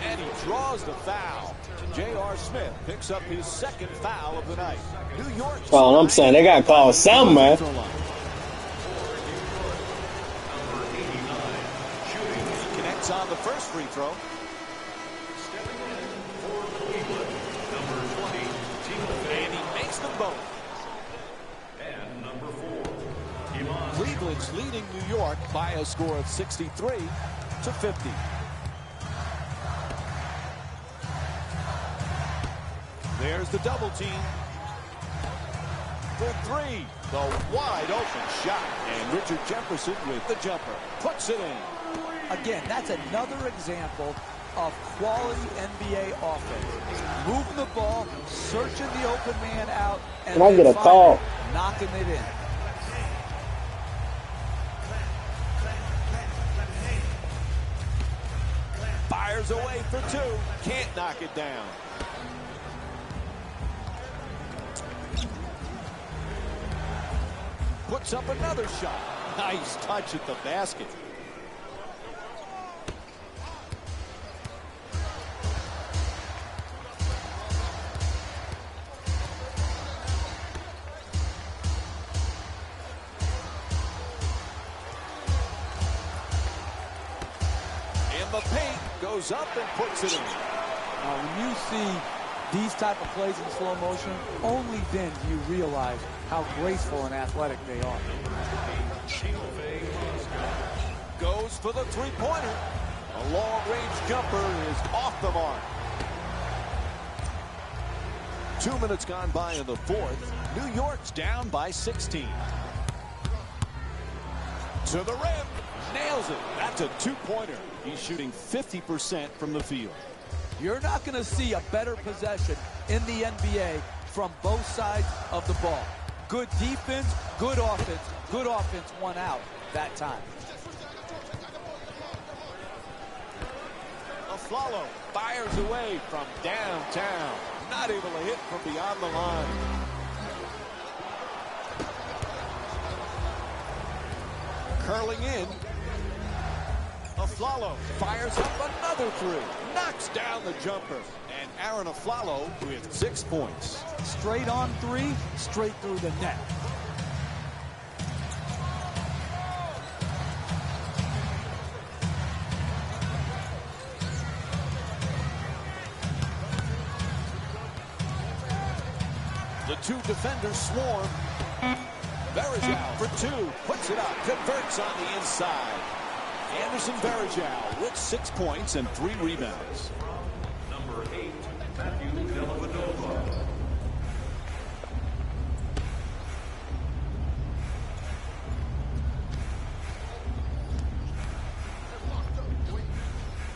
and he draws the foul. J.R. Smith picks up his second foul of the night. New York. Oh, I'm saying they got to call something, man. Connects on the first free throw. Stepping in for Cleveland, number 20, Timothy. And he makes them both. And number 4, Iman. Cleveland's leading New York by a score of 63-50. There's the double team. For 3, the wide open shot. And Richard Jefferson with the jumper. Puts it in. Again, that's another example of quality NBA offense. Moving the ball, searching the open man out, and Can I get a call? knocking it in. Fires away for 2. Can't knock it down. Puts up another shot. Nice touch at the basket. In the paint, goes up and puts it in. Now, when you see these type of plays in slow motion, only then do you realize how graceful and athletic they are. Goes for the three-pointer. A long-range jumper is off the mark. 2 minutes gone by in the fourth. New York's down by 16. To the rim. Nails it. That's a two-pointer. He's shooting 50% from the field. You're not going to see a better possession in the NBA from both sides of the ball. Good defense, good offense. Good offense won out that time. Aflalo fires away from downtown. Not able to hit from beyond the line. Curling in. Aflalo fires up another three. Knocks down the jumper. And Aaron Aflalo with 6 points. Straight on three, straight through the net. The two defenders swarm. Varejao for two. Puts it up. Converts on the inside. Anderson Varejao with 6 points and 3 rebounds. Number 8, Matthew Dellavedova.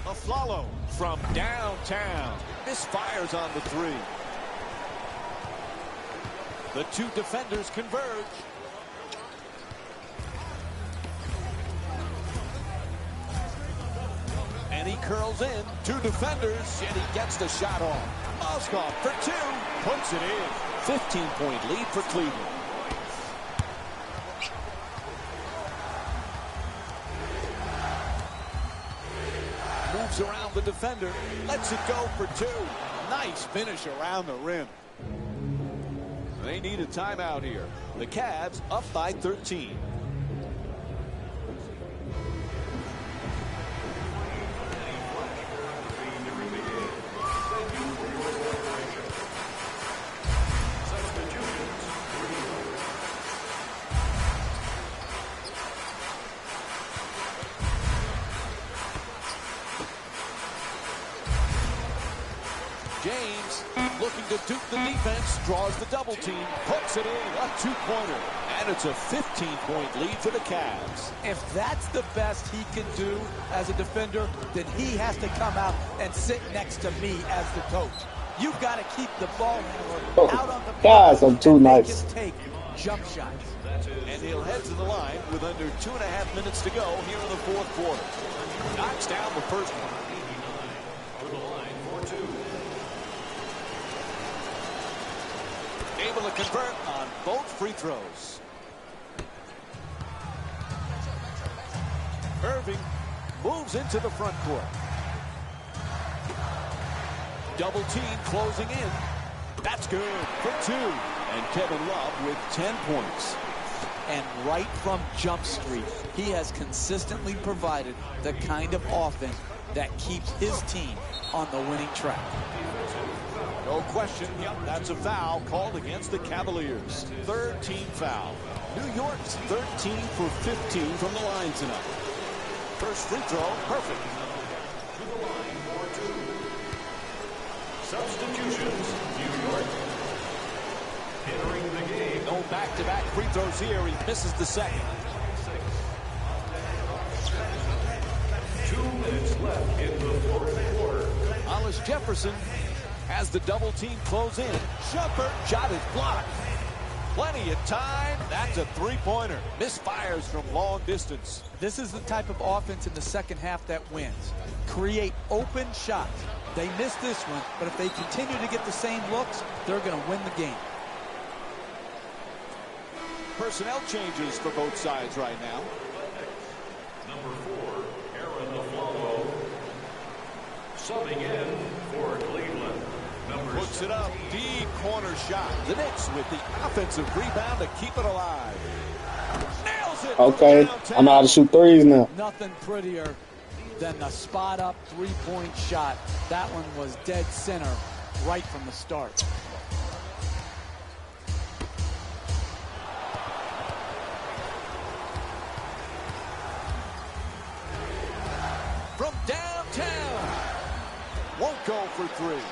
Aflalo from downtown. Misfires on the three. The two defenders converge. And he curls in. Two defenders, and he gets the shot off. Moskov for two. Puts it in. 15-point lead for Cleveland. Moves around the defender. Lets it go for two. Nice finish around the rim. They need a timeout here. The Cavs up by 13. James looking to dupe the defense, draws the double team, puts it in, a two-pointer, and it's a 15-point lead for the Cavs. If that's the best he can do as a defender, then he has to come out and sit next to me as the coach. You've got to keep the ball handler out on the guys, I'm too and nice. make him take jump shots. And he'll head to the line with under 2.5 minutes to go here in the fourth quarter. Knocks down the first one. To the line for two. Able to convert on both free throws. Irving moves into the front court. Double team closing in. That's good for two. And Kevin Love with 10 points. And right from Jump Street, he has consistently provided the kind of offense that keeps his team on the winning track. No question, yep, that's a foul called against the Cavaliers. Third team foul. New York's 13 for 15 from the line tonight. First free throw, perfect. To the line for two. Substitutions, New York. Entering the game. No back-to-back free throws here. He misses the second. 2 minutes left in the fourth quarter. Hollis Jefferson has the double team close in. Jumper, shot is blocked. Plenty of time. That's a three-pointer. Misfires from long distance. This is the type of offense in the second half that wins. Create open shots. They missed this one, but if they continue to get the same looks, they're going to win the game. Personnel changes for both sides right now. Number 4, Aaron Aflalo. Subbing in for Cleveland. Number Puts it up. Deep corner shot. The Knicks with the offensive rebound to keep it alive. Nails it. Okay, I know how to shoot threes now. Nothing prettier than the spot-up three-point shot. That one was dead center right from the start. From downtown. Won't go for three.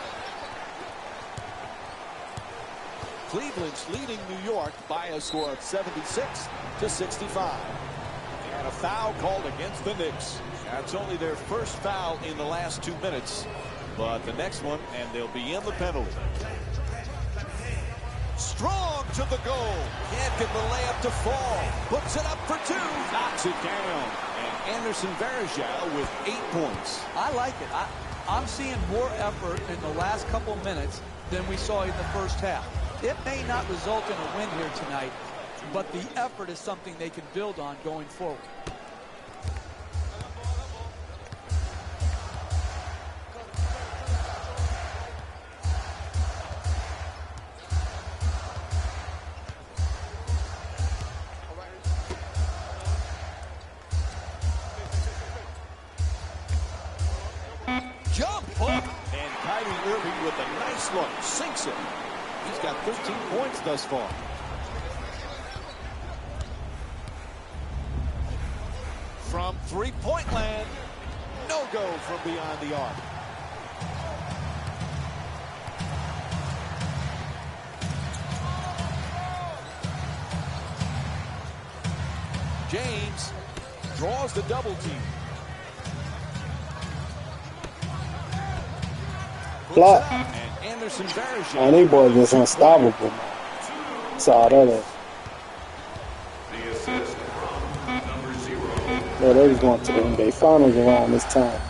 Cleveland's leading New York by a score of 76-65. And a foul called against the Knicks. That's only their first foul in the last 2 minutes. But the next one, and they'll be in the penalty. Strong to the goal. Can't get the layup to fall. Puts it up for 2. Knocks it down. And Anderson Varejao with 8 points. I like it. I'm seeing more effort in the last couple minutes than we saw in the first half. It may not result in a win here tonight, but the effort is something they can build on going forward. Jump hook. And Kyrie Irving with a nice look. Sinks it. He's got 13 points thus far. From three-point land. No go from beyond the arc. James draws the double team. Block. And Anderson Varejao. Man, these boys just unstoppable. Saw that. The assist from number 0. Yeah, they was going to the NBA Finals around this time.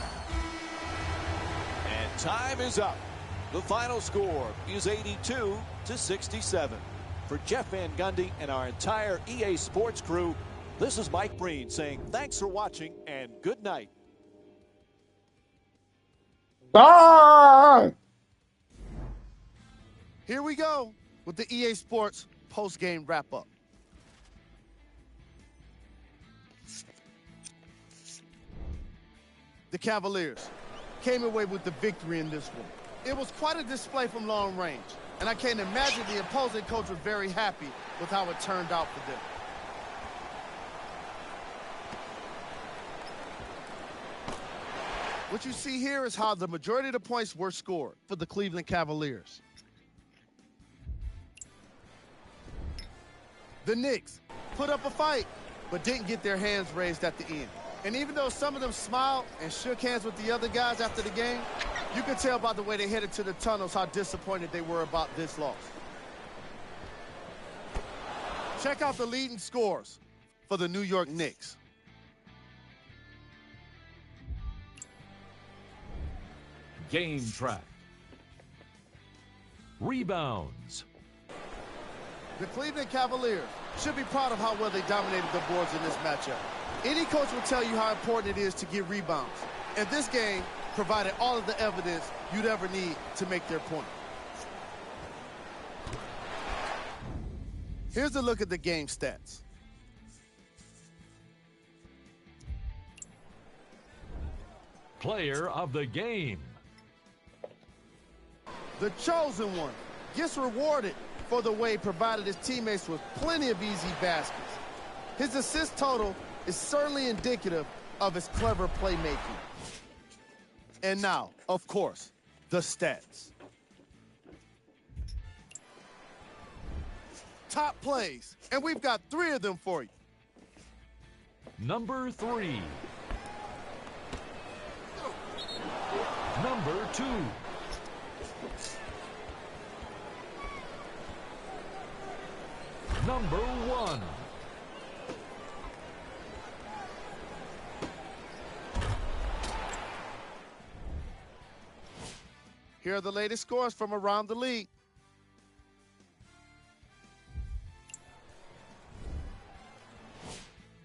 And time is up. The final score is 82-67. For Jeff Van Gundy and our entire EA Sports crew, this is Mike Breen saying thanks for watching and good night. Ah! Here we go with the EA Sports post-game wrap-up. The Cavaliers came away with the victory in this one. It was quite a display from long range, and I can't imagine the opposing coach was very happy with how it turned out for them. What you see here is how the majority of the points were scored for the Cleveland Cavaliers. The Knicks put up a fight, but didn't get their hands raised at the end. And even though some of them smiled and shook hands with the other guys after the game, you could tell by the way they headed to the tunnels how disappointed they were about this loss. Check out the leading scores for the New York Knicks. Game track. Rebounds. The Cleveland Cavaliers should be proud of how well they dominated the boards in this matchup. Any coach will tell you how important it is to get rebounds. And this game provided all of the evidence you'd ever need to make their point. Here's a look at the game stats. Player of the game. The chosen one gets rewarded for the way he provided his teammates with plenty of easy baskets. His assist total is certainly indicative of his clever playmaking. And now, of course, the stats. Top plays, and we've got 3 of them for you. Number 3. Number 2. Number 1. Here are the latest scores from around the league.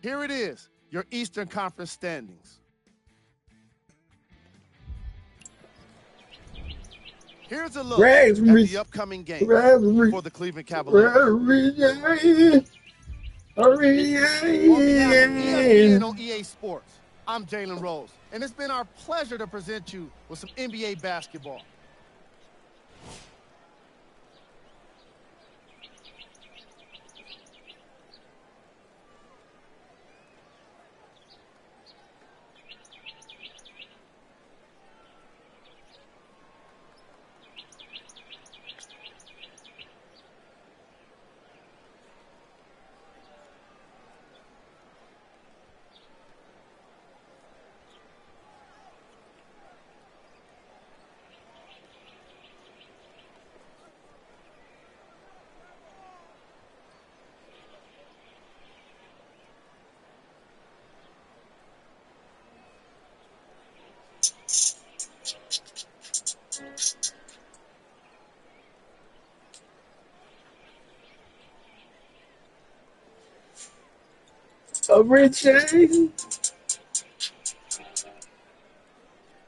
Here it is, your Eastern Conference standings. Here's a look at the upcoming game for the Cleveland Cavaliers. On behalf of ESPN on EA Sports, I'm Jalen Rose, and it's been our pleasure to present you with some NBA basketball. A Richie.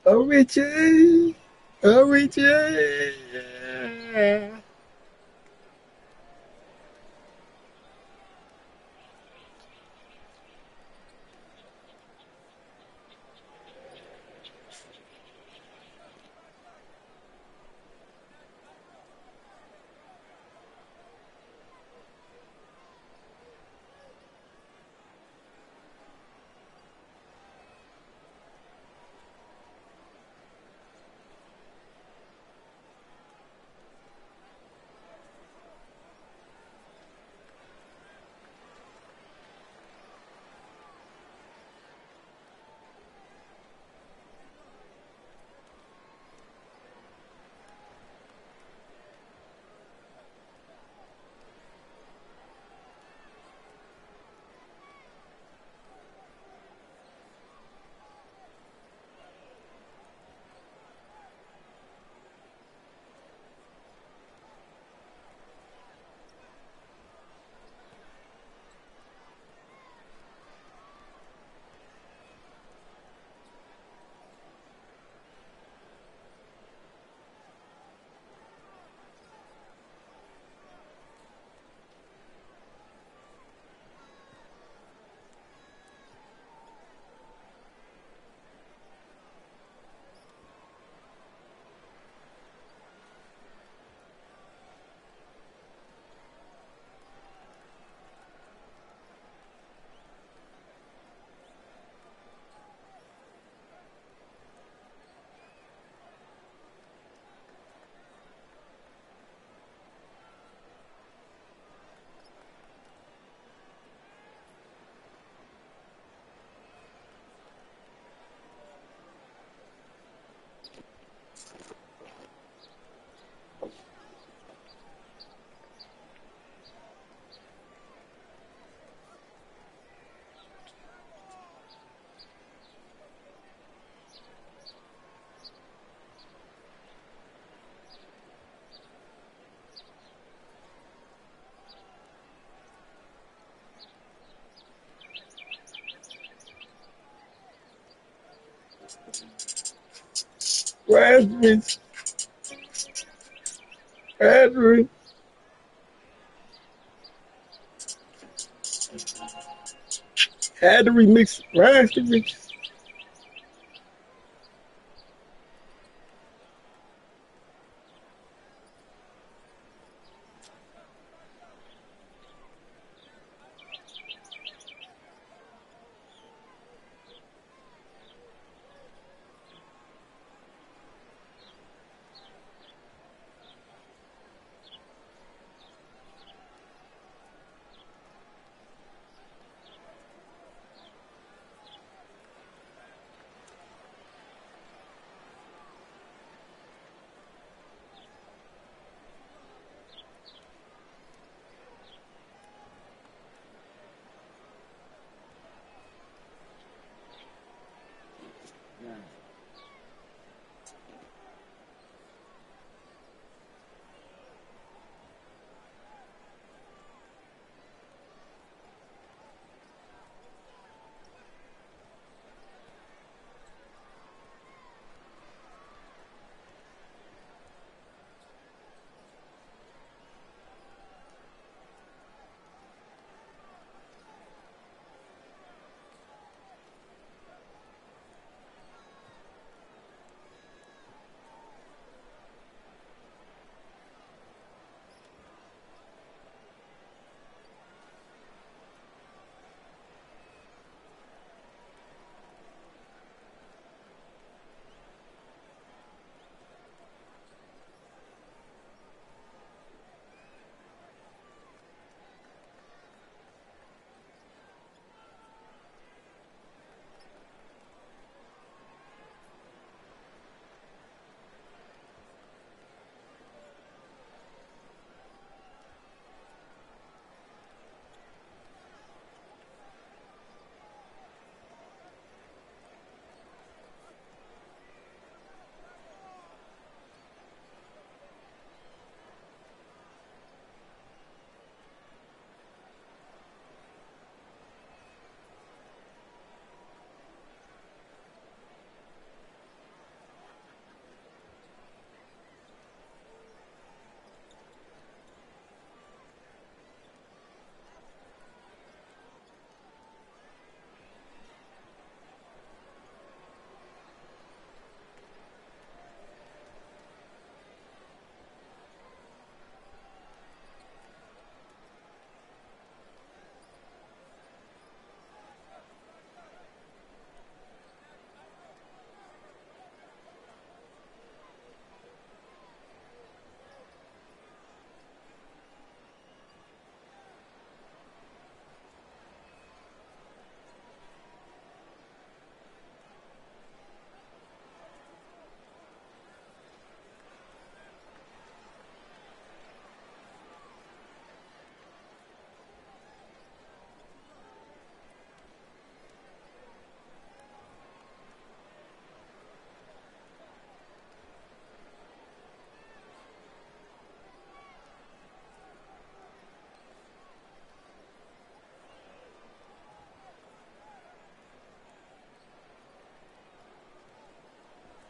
A Richie. A Richie. Raspberry. Raspberry. Had to remix raspberry.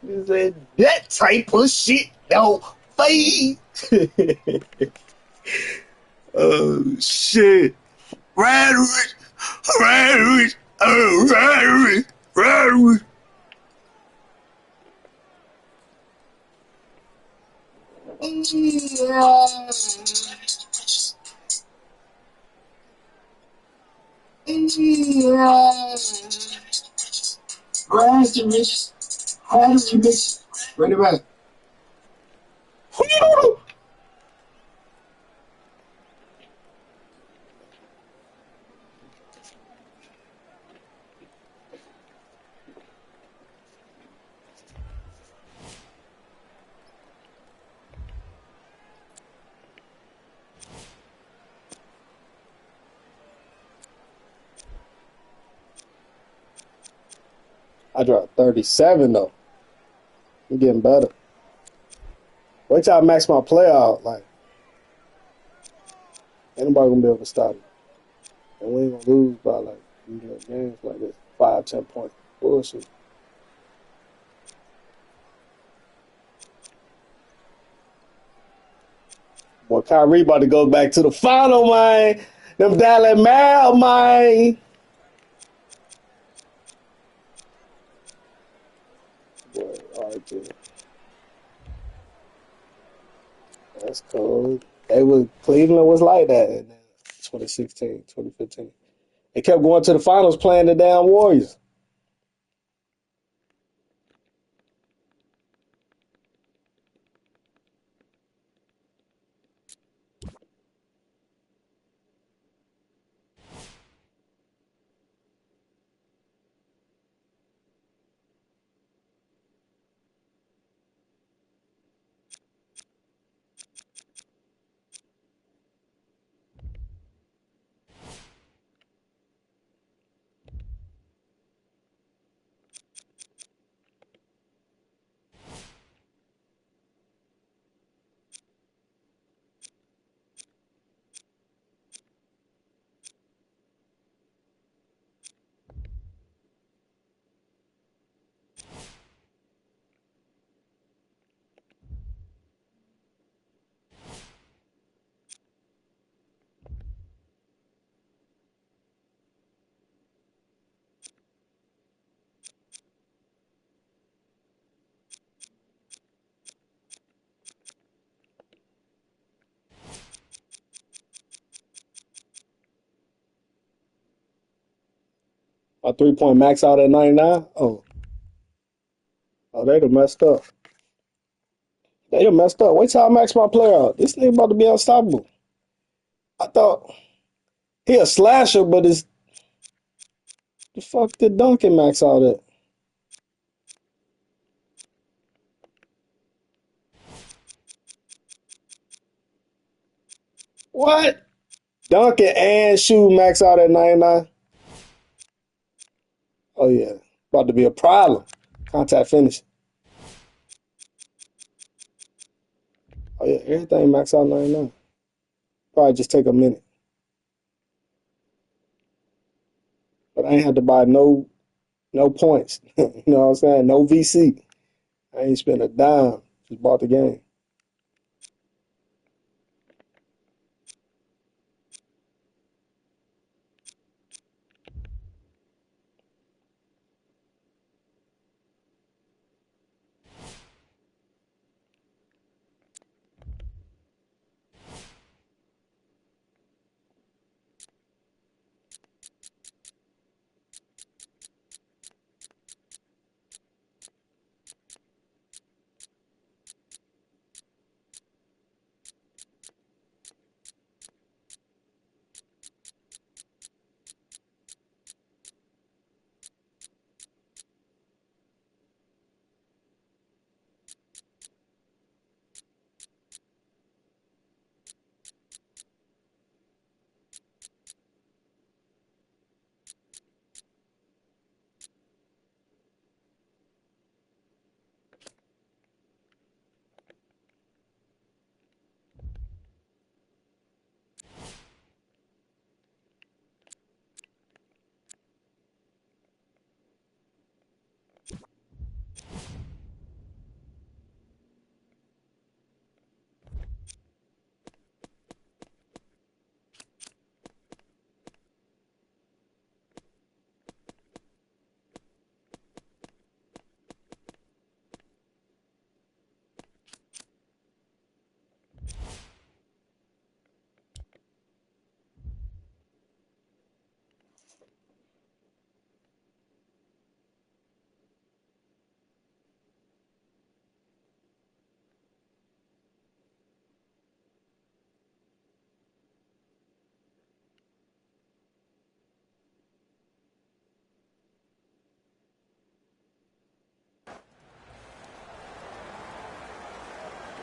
He said, that type of shit don't fade. Oh, shit. Rhetoric, rhetoric, rhetoric, rhetoric. Ready back. I dropped 37 though. I'm getting better. Wait till I max my play out. Like, ain't nobody gonna be able to stop me. And we ain't gonna lose by like games like this. 5, 10 points. Bullshit. Boy, Kyrie about to go back to the final, man. Them Dallas Mavericks, man. Boy, all right, dude. That's cool. Cleveland was like that in 2016, 2015. They kept going to the finals playing the damn Warriors. My 3-point max out at 99. Oh, they done messed up. They done messed up. Wait till I max my player out. This nigga about to be unstoppable. I thought he a slasher, but it's the fuck did Duncan max out at? What? Duncan and Shoe max out at 99? Oh, yeah. About to be a problem. Contact finish. Oh, yeah. Everything max out 99. Probably just take a minute. But I ain't had to buy no points. You know what I'm saying? No VC. I ain't spent a dime. Just bought the game.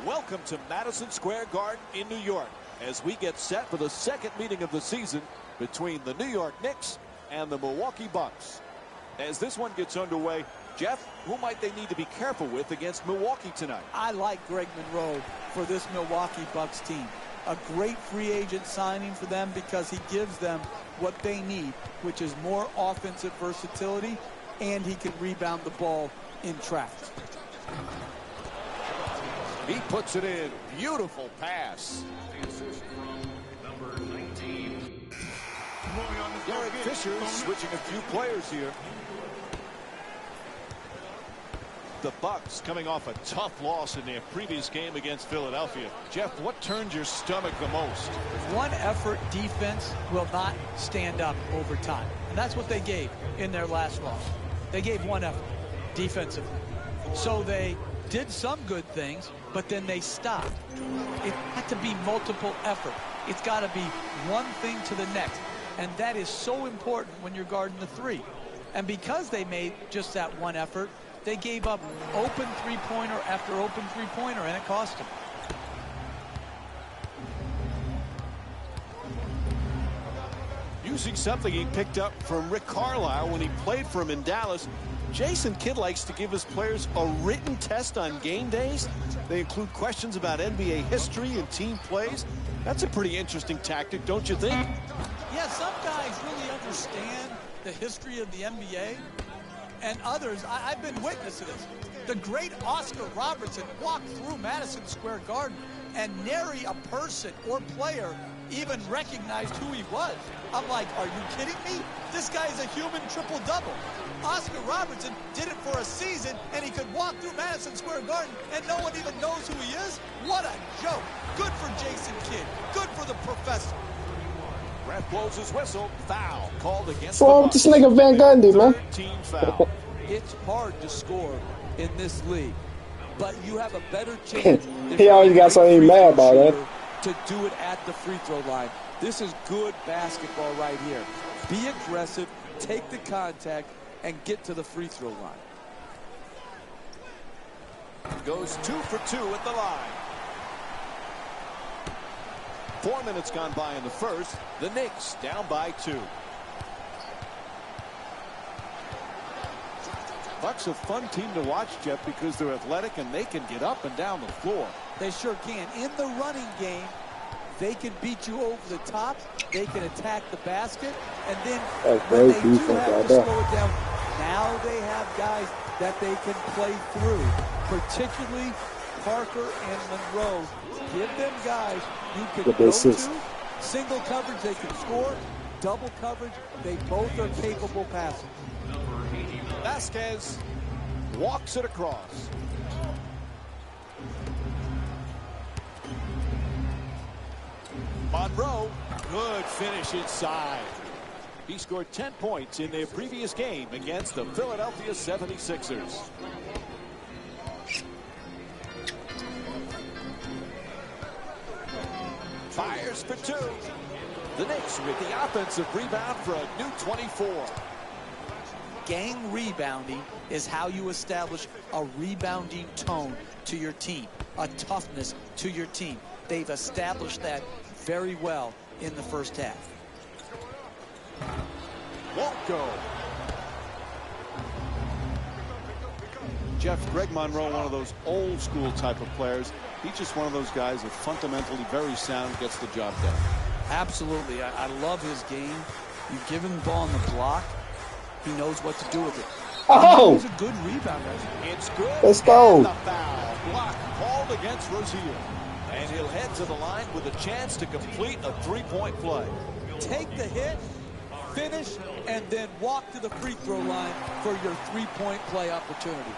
Welcome to Madison Square Garden in New York as we get set for the second meeting of the season between the New York Knicks and the Milwaukee Bucks. As this one gets underway, Jeff, who might they need to be careful with against Milwaukee tonight? I like Greg Monroe for this Milwaukee Bucks team. A great free agent signing for them because he gives them what they need, which is more offensive versatility, and he can rebound the ball in traffic. He puts it in. Beautiful pass. The assist from number 19. Derek Fisher switching a few players here. The Bucks coming off a tough loss in their previous game against Philadelphia. Jeff, what turned your stomach the most? One effort defense will not stand up over time. And that's what they gave in their last loss. They gave one effort defensively. So they did some good things, but then they stopped. It had to be multiple effort. It's got to be one thing to the next. And that is so important when you're guarding the three. And because they made just that one effort, they gave up open three-pointer after open three-pointer, and it cost them. Using something he picked up from Rick Carlisle when he played for him in Dallas, Jason Kidd likes to give his players a written test on game days. They include questions about NBA history and team plays. That's a pretty interesting tactic, don't you think? Yeah, some guys really understand the history of the NBA. And others, I've been witness to this. The great Oscar Robertson walked through Madison Square Garden and nary a person or player even recognized who he was. I'm like, are you kidding me? This guy is a human triple-double. Oscar Robertson did it for a season, and he could walk through Madison Square Garden, and no one even knows who he is? What a joke. Good for Jason Kidd. Good for the professor. Ref blows his whistle. Foul called against What's wrong the with this Bucks. nigga Van Gundy, man? Team foul. It's hard to score in this league, but you have a better chance. He always got something he's mad about, eh? To do it at the free throw line. This is good basketball right here. Be aggressive, take the contact, and get to the free throw line. Goes 2 for 2 at the line. 4 minutes gone by in the first. The Knicks down by 2. Bucks a fun team to watch, Jeff, because they're athletic and they can get up and down the floor. They sure can. In the running game, they can beat you over the top. They can attack the basket. And then when they do have to slow it down, now they have guys that they can play through, particularly Parker and Monroe. Give them guys you can go to. Single coverage, they can score. Double coverage, they both are capable passing. Vasquez walks it across. Monroe, good finish inside. He scored 10 points in their previous game against the Philadelphia 76ers. Fires for 2. The Knicks with the offensive rebound for a new 24. Gang rebounding is how you establish a rebounding tone to your team, a toughness to your team. They've established that very well in the first half. Won't go. Jeff, Greg Monroe, one of those old school type of players. He's just one of those guys that fundamentally very sound, gets the job done. Absolutely. I love his game. You give him the ball on the block, he knows what to do with it. Oh! He's a good rebounder. It's good. Let's go. And the foul. Block called against Rozier. And he'll head to the line with a chance to complete a three-point play. Take the hit, finish, and then walk to the free throw line for your three-point play opportunity.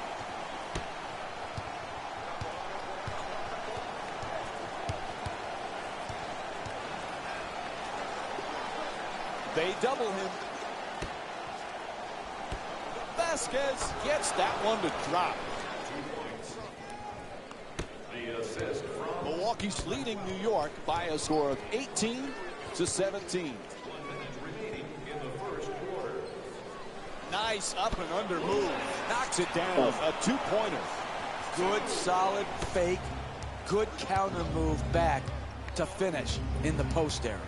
They double him. Vasquez gets that one to drop. The assist from Milwaukee's leading New York by a score of 18-17. 1 minute remaining in the first quarter. Nice up and under move. Knocks it down. A two-pointer. Good, solid, fake, good counter move back to finish in the post area.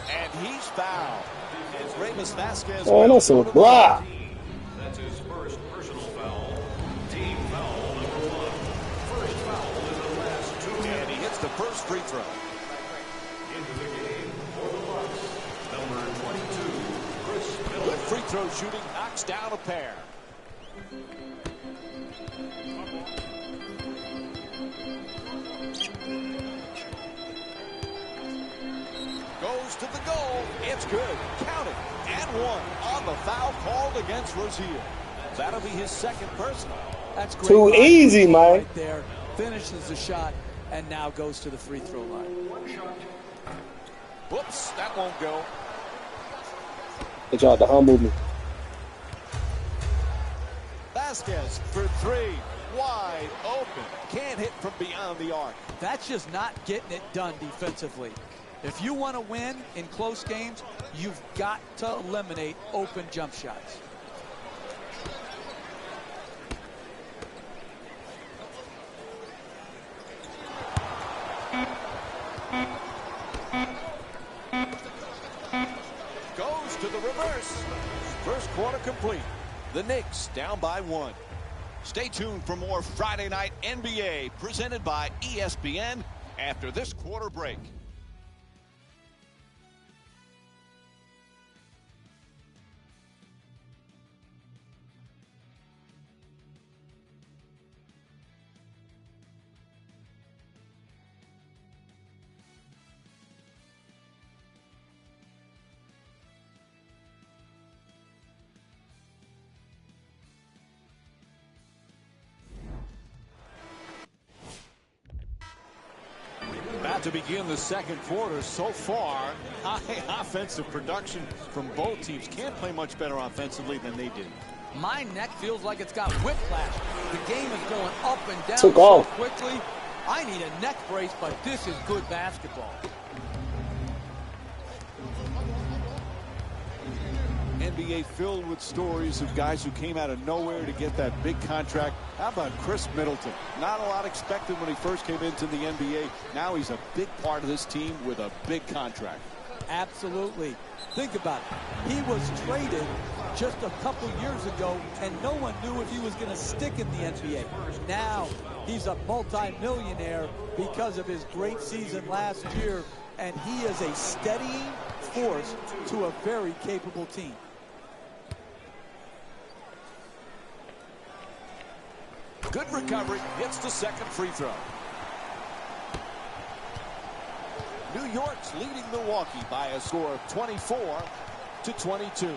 And he's fouled. As Ramos Vasquez Oh, that's a block. That's his first personal foul. Team foul number 1. First foul in the last 2 minutes. And he hits the first free throw. Into the game for the Bucks, number 22, Chris Good Middleton. free throw shooting knocks down a pair. Goes to the goal. It's good. Count it. And one on the foul called against Rozier. That'll be his second personal. That's great. Too line easy, control man. Right there. Finishes the shot and now goes to the free throw line. Whoops, that won't go. They tried to humble me. Vasquez for three. Wide open. Can't hit from beyond the arc. That's just not getting it done defensively. If you want to win in close games, you've got to eliminate open jump shots. Goes to the reverse. First quarter complete. The Knicks down by 1. Stay tuned for more Friday Night NBA presented by ESPN after this quarter break. About to begin the second quarter. So far, high offensive production from both teams. Can't play much better offensively than they did. My neck feels like it's got whiplash. The game is going up and down Took so off. quickly. I need a neck brace, but this is good basketball. NBA filled with stories of guys who came out of nowhere to get that big contract. How about Chris Middleton? Not a lot expected when he first came into the NBA. Now he's a big part of this team with a big contract. Absolutely. Think about it. He was traded just a couple years ago, and no one knew if he was going to stick in the NBA. Now he's a multi-millionaire because of his great season last year, and he is a steadying force to a very capable team. Good recovery. Hits the second free throw. New York's leading Milwaukee by a score of 24-22.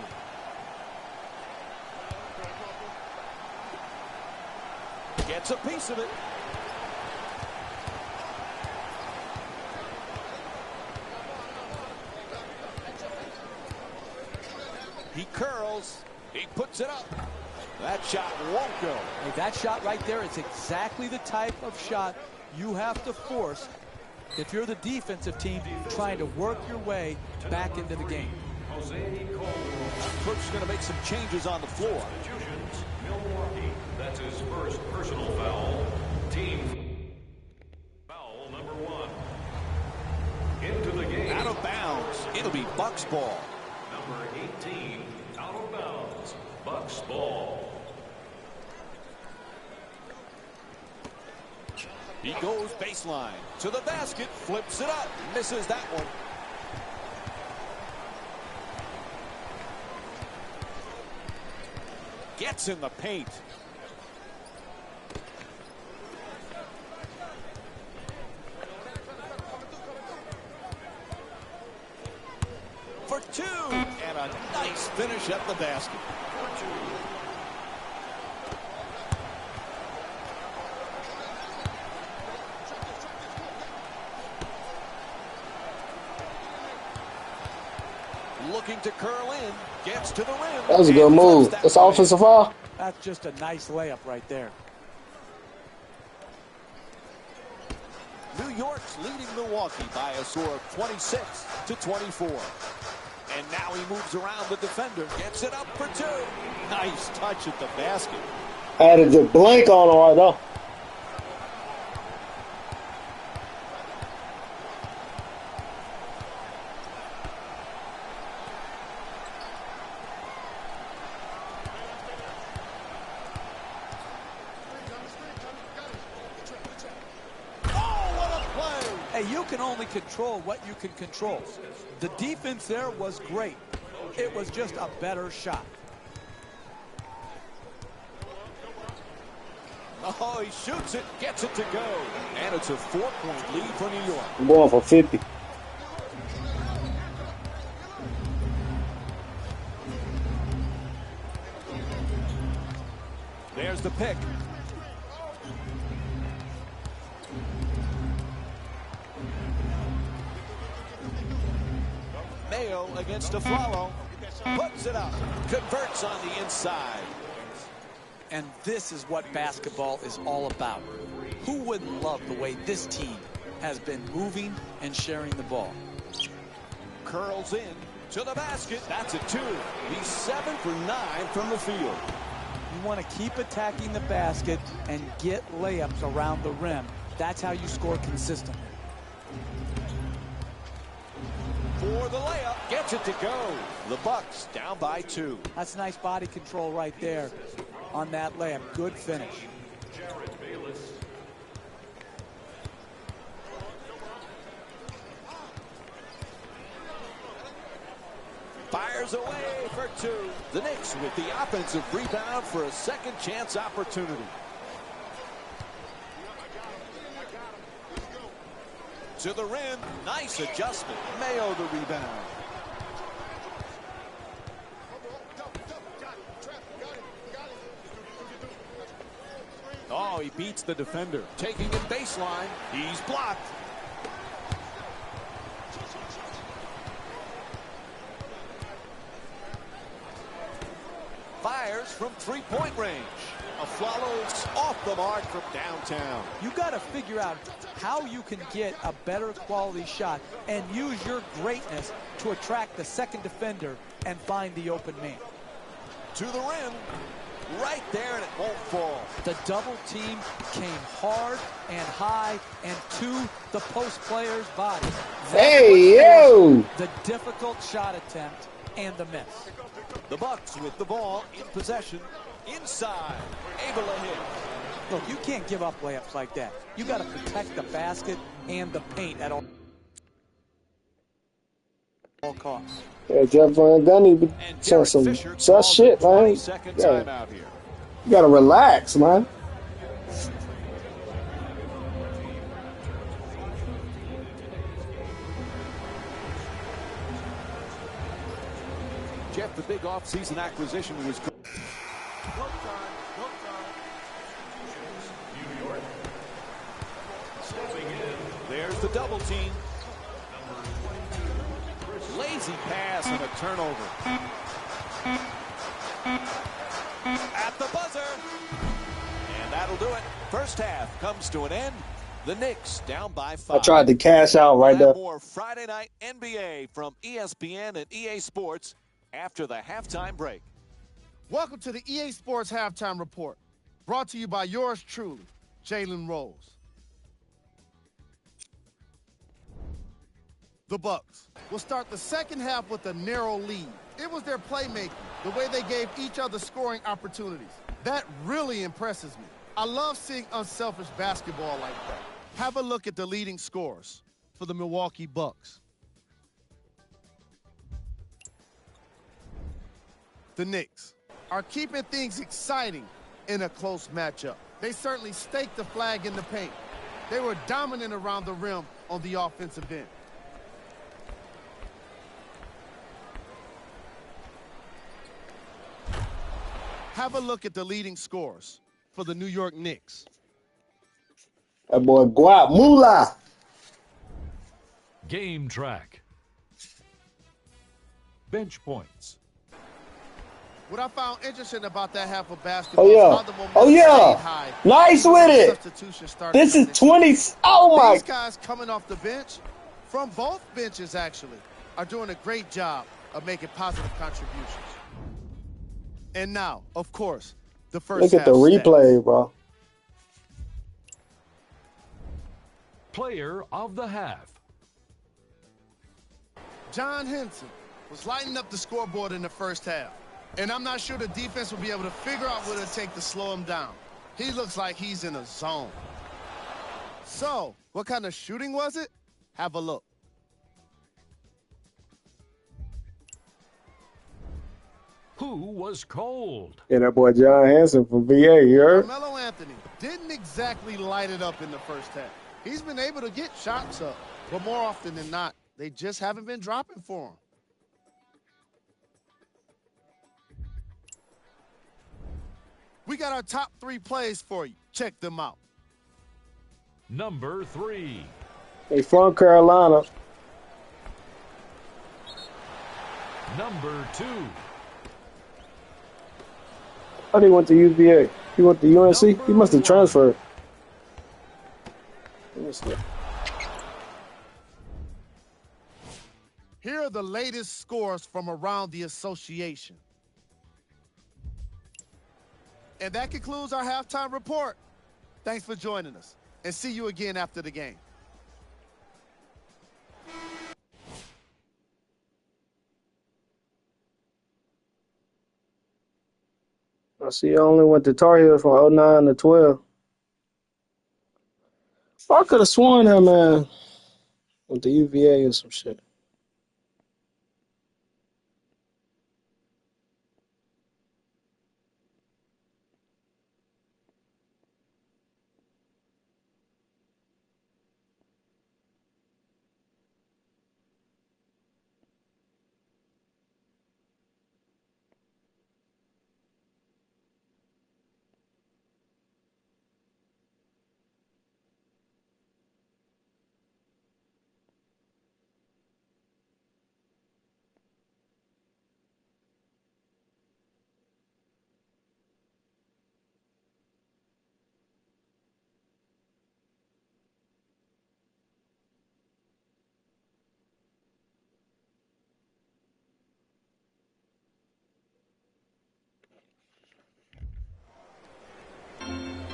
Gets a piece of it. He curls. He puts it up. That shot won't go. Hey, that shot right there is exactly the type of shot you have to force if you're the defensive team trying to work your way back into the game. Coach is going to make some changes on the floor. Substitutions, Milwaukee. That's his first personal foul. Team foul number 1. Into the game. Out of bounds. It'll be Bucks ball. Number 18, out of bounds. Bucks ball. He goes baseline to the basket, flips it up, misses that one. Gets in the paint. For two, and a nice finish at the basket. Looking to curl in, gets to the rim. That was a good move. That's offensive foul. That's just a nice layup right there. New York's leading Milwaukee by a score of 26-24. And now he moves around the defender. Gets it up for two. Nice touch at the basket. Added the blank on her right though. Hey, you can only control what you can control. The defense there was great. It was just a better shot. Oh, he shoots it, gets it to go. And it's a 4-point lead for New York. I'm going for 50. There's the pick. Mayo against Aflalo. Puts it up. Converts on the inside. And this is what basketball is all about. Who wouldn't love the way this team has been moving and sharing the ball? Curls in to the basket. That's a 2. He's 7 for 9 from the field. You want to keep attacking the basket and get layups around the rim. That's how you score consistently. For the layup, gets it to go. The Bucks down by 2. That's nice body control right there on that layup. Good finish. Fires away for 2. The Knicks with the offensive rebound for a second chance opportunity. To the rim. Nice adjustment. Mayo the rebound. Oh, he beats the defender. Taking it baseline. He's blocked. Fires from three-point range. Aflalo's off the mark from downtown. You got to figure out how you can get a better quality shot and use your greatness to attract the second defender and find the open man. To the rim. Right there, and it won't fall. The double team came hard and high and to the post player's body. Hey, yo! The difficult shot attempt and the miss. The Bucks with the ball in possession. Inside. Able to hit. Look, you can't give up layups like that. You got to protect the basket and the paint at all costs. Yeah, Jeff Van Gundy be saying some sus shit, man. Yeah. You gotta relax, man. Jeff, the big offseason acquisition was good. There's the double team. Lazy pass and a turnover. At the buzzer. And that'll do it. First half comes to an end. The Knicks down by 5. I tried to cash out right there. More Friday Night NBA from ESPN and EA Sports after the halftime break. Welcome to the EA Sports Halftime Report, brought to you by yours truly, Jalen Rose. The Bucks will start the second half with a narrow lead. It was their playmaking, the way they gave each other scoring opportunities. That really impresses me. I love seeing unselfish basketball like that. Have a look at the leading scorers for the Milwaukee Bucks. The Knicks are keeping things exciting in a close matchup. They certainly staked the flag in the paint. They were dominant around the rim on the offensive end. Have a look at the leading scorers for the New York Knicks. That boy Guap Moolah. Game track. Bench points. What I found interesting about that half of Oh, basketball is how yeah. the Oh, momentum stayed yeah. high. Nice Even with when it. substitutions started This coming is into 20. play. Oh, my. These guys coming off the bench, from both benches actually, are doing a great job of making positive contributions. And now, of course, the first Look at the half replay, stats. bro. Player of the half. John Henson was lighting up the scoreboard in the first half. And I'm not sure the defense will be able to figure out what it'll take to slow him down. He looks like he's in a zone. So, what kind of shooting was it? Have a look. Who was cold? Yeah, that boy John Hanson from VA, you heard? Carmelo Anthony didn't exactly light it up in the first half. He's been able to get shots up, but more often than not, they just haven't been dropping for him. We got our top 3 plays for you. Check them out. Number 3. They from Carolina. Number 2. I think he went to UVA. He went to UNC. He must have transferred. Let me see. Here are the latest scores from around the association. And that concludes our halftime report. Thanks for joining us, and see you again after the game. I see I only went to Tar Heels from 09 to 12. I could have sworn that man went to UVA or some shit.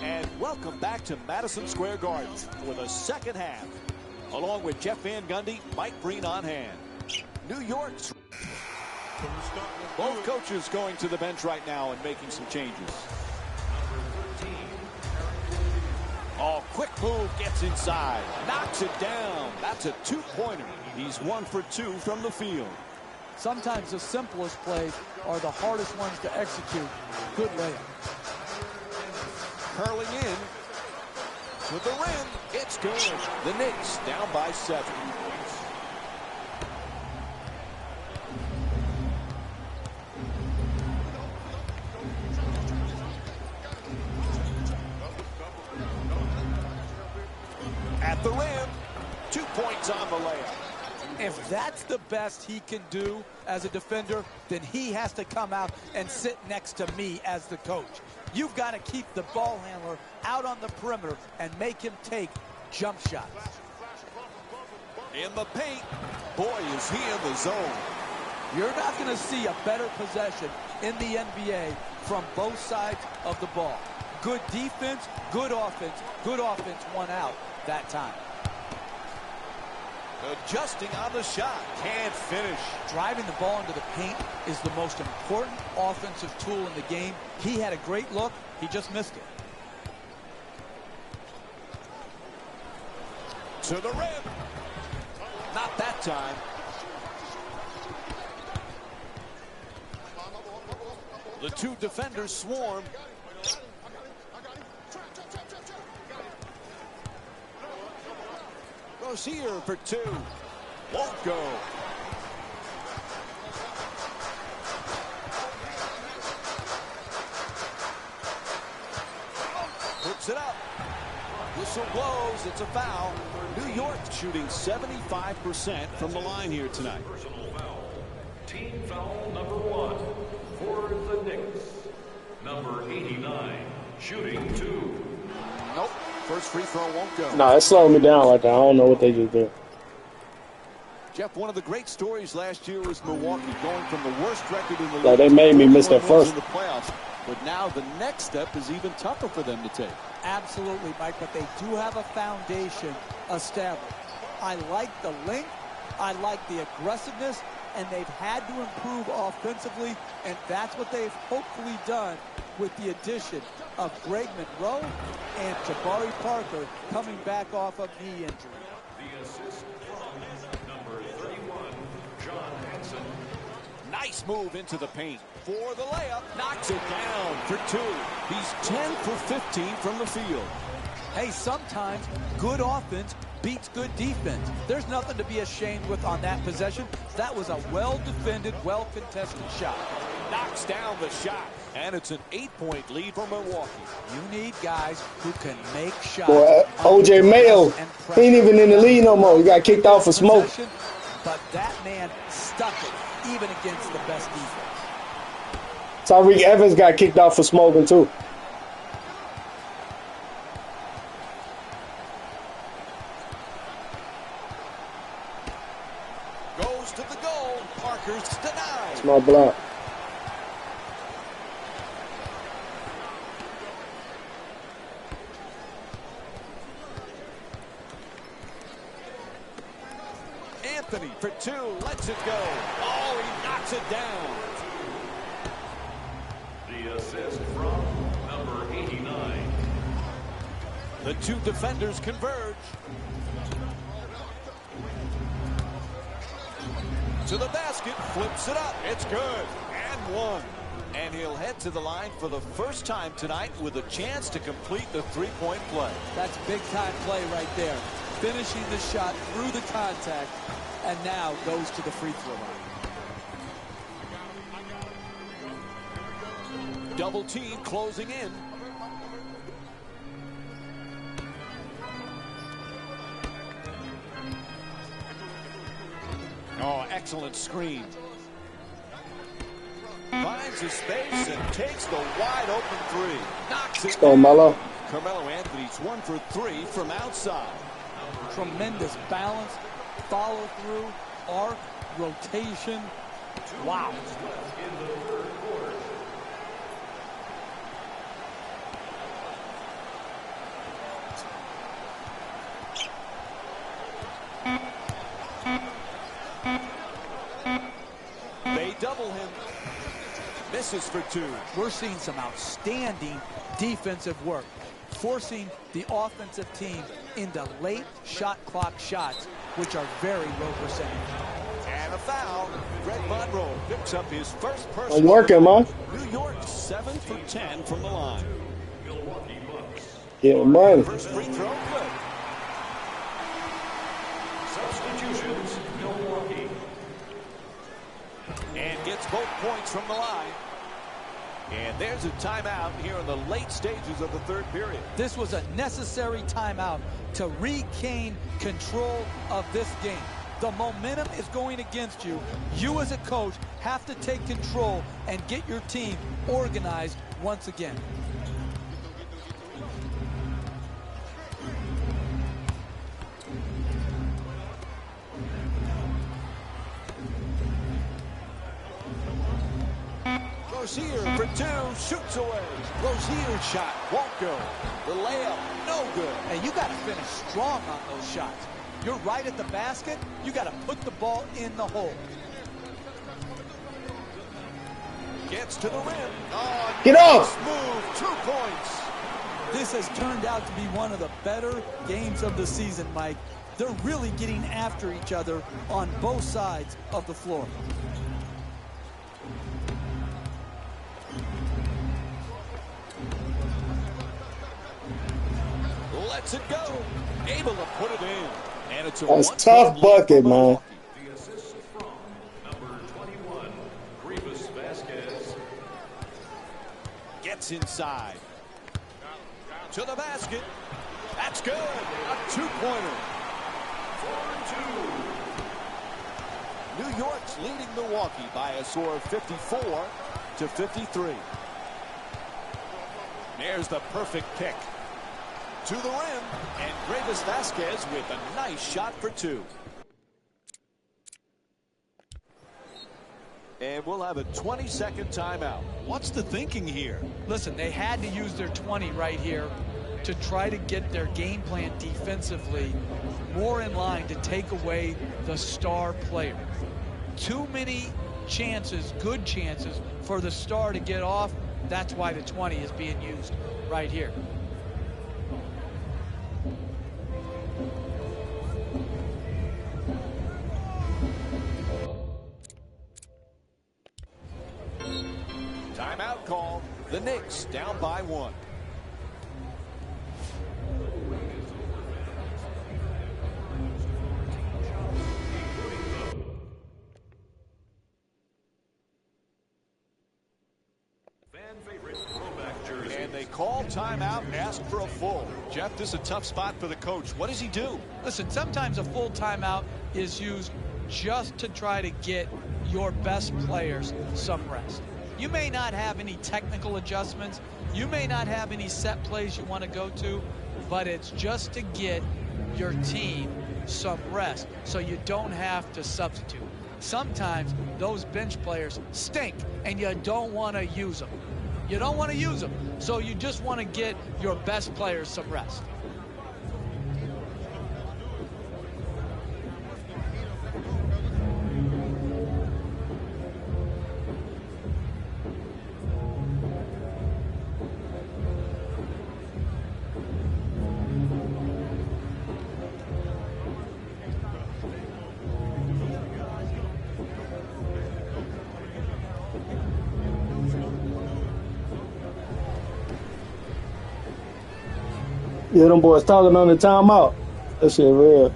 And welcome back to Madison Square Garden for the second half. Along with Jeff Van Gundy, Mike Breen on hand. New York's both coaches going to the bench right now and making some changes. Oh, quick move, gets inside, knocks it down. That's a two-pointer. He's 1 for 2 from the field. Sometimes the simplest plays are the hardest ones to execute. Good layup. Curling in to the rim. It's good. The Knicks down by 7. At the rim, 2 points on the layup. If that's the best he can do as a defender, then he has to come out and sit next to me as the coach. You've got to keep the ball handler out on the perimeter and make him take jump shots. In the paint, boy, is he in the zone. You're not going to see a better possession in the NBA from both sides of the ball. Good defense, good offense won out that time. Adjusting on the shot, can't finish. Driving the ball into the paint is the most important offensive tool in the game. He had a great look, he just missed it. To the rim. Not that time. The two defenders swarm. Rozier for 2. Won't go. Puts it up. Whistle blows. It's a foul. New York shooting 75% from the line here tonight. Personal foul. Team foul number 1. For the Knicks, number 89, shooting 2. Nope. First free throw won't go. Nah, it slowed me down like that. I don't know what they just did. Jeff, one of the great stories last year was Milwaukee going from the worst record in the league. Like, they made me miss that first. In the playoffs. But now the next step is even tougher for them to take. Absolutely, Mike, but they do have a foundation established. I like the length, I like the aggressiveness, and they've had to improve offensively, and that's what they've hopefully done with the addition of Greg Monroe and Jabari Parker coming back off of knee injury. The assist from number 31, John Henson. Nice move into the paint for the layup. Knocks it down for 2. He's 10 for 15 from the field. Hey, sometimes good offense beats good defense. There's nothing to be ashamed with on that possession. That was a well-defended, well-contested shot. Knocks down the shot, and it's an 8-point lead for Milwaukee. You need guys who can make shots. Boy, O.J. Mayo, he ain't even in the league no more. He got kicked off for smoke. But that man stuck it, even against the best defense. Tyreke Evans got kicked off for smoking, too. Goes to the goal. Parker's denied. It's my block. Anthony for 2. Lets it go. Oh, he knocks it down. The assist from number 89. The two defenders converge. To the basket, flips it up. It's good. And 1. And he'll head to the line for the first time tonight with a chance to complete the three-point play. That's big-time play right there. Finishing the shot through the contact, and now goes to the free throw line. Double team closing in. Oh, excellent screen. Finds his space and takes the wide open 3. Knocks it Go, Melo. Carmelo Anthony's 1 for 3 from outside. Tremendous balance, follow through, arc, rotation. Wow. They double him. Misses for 2. We're seeing some outstanding defensive work, forcing the offensive team into late shot clock shots, which are very low percentage. And a foul. Greg Monroe picks up his first personal. I'm working, man. New York 7 for 10 from the line. Milwaukee Bucks. Getting money. First free throw, good. Substitutions, Milwaukee. And gets both points from the line. And there's a timeout here in the late stages of the third period. This was a necessary timeout to regain control of this game. The momentum is going against you. You as a coach have to take control and get your team organized once again. Rozier for 2, shoots away. Rozier's shot won't go. The layup, no good. And you got to finish strong on those shots. You're right at the basket. You got to put the ball in the hole. Gets to the rim. Oh, Get nice off! move, 2 points. This has turned out to be one of the better games of the season, Mike. They're really getting after each other on both sides of the floor. Lets it go. Able to put it in. And it's a That's one tough point lead bucket, for man. Milwaukee. The assist from number 21, Rivas Vasquez. Gets inside. To the basket. That's good. A 2-pointer. 4-2. New York's leading Milwaukee by a score of 54-42. to 53. There's the perfect pick. To the rim, and Gravis Vasquez with a nice shot for two. And we'll have a 20-second timeout. What's the thinking here? Listen, they had to use their 20 right here to try to get their game plan defensively more in line to take away the star player. Too many chances, good chances, for the star to get off. That's why the 20 is being used right here. Timeout call. The Knicks down by 1. And they call timeout and ask for a full. Jeff, this is a tough spot for the coach. What does he do? Listen, sometimes a full timeout is used just to try to get your best players some rest. You may not have any technical adjustments. You may not have any set plays you want to go to, but it's just to get your team some rest so you don't have to substitute. Sometimes those bench players stink and you don't want to use them. You don't want to use them, so you just want to get your best players some rest. Yeah, them boys talking on the timeout. That shit real.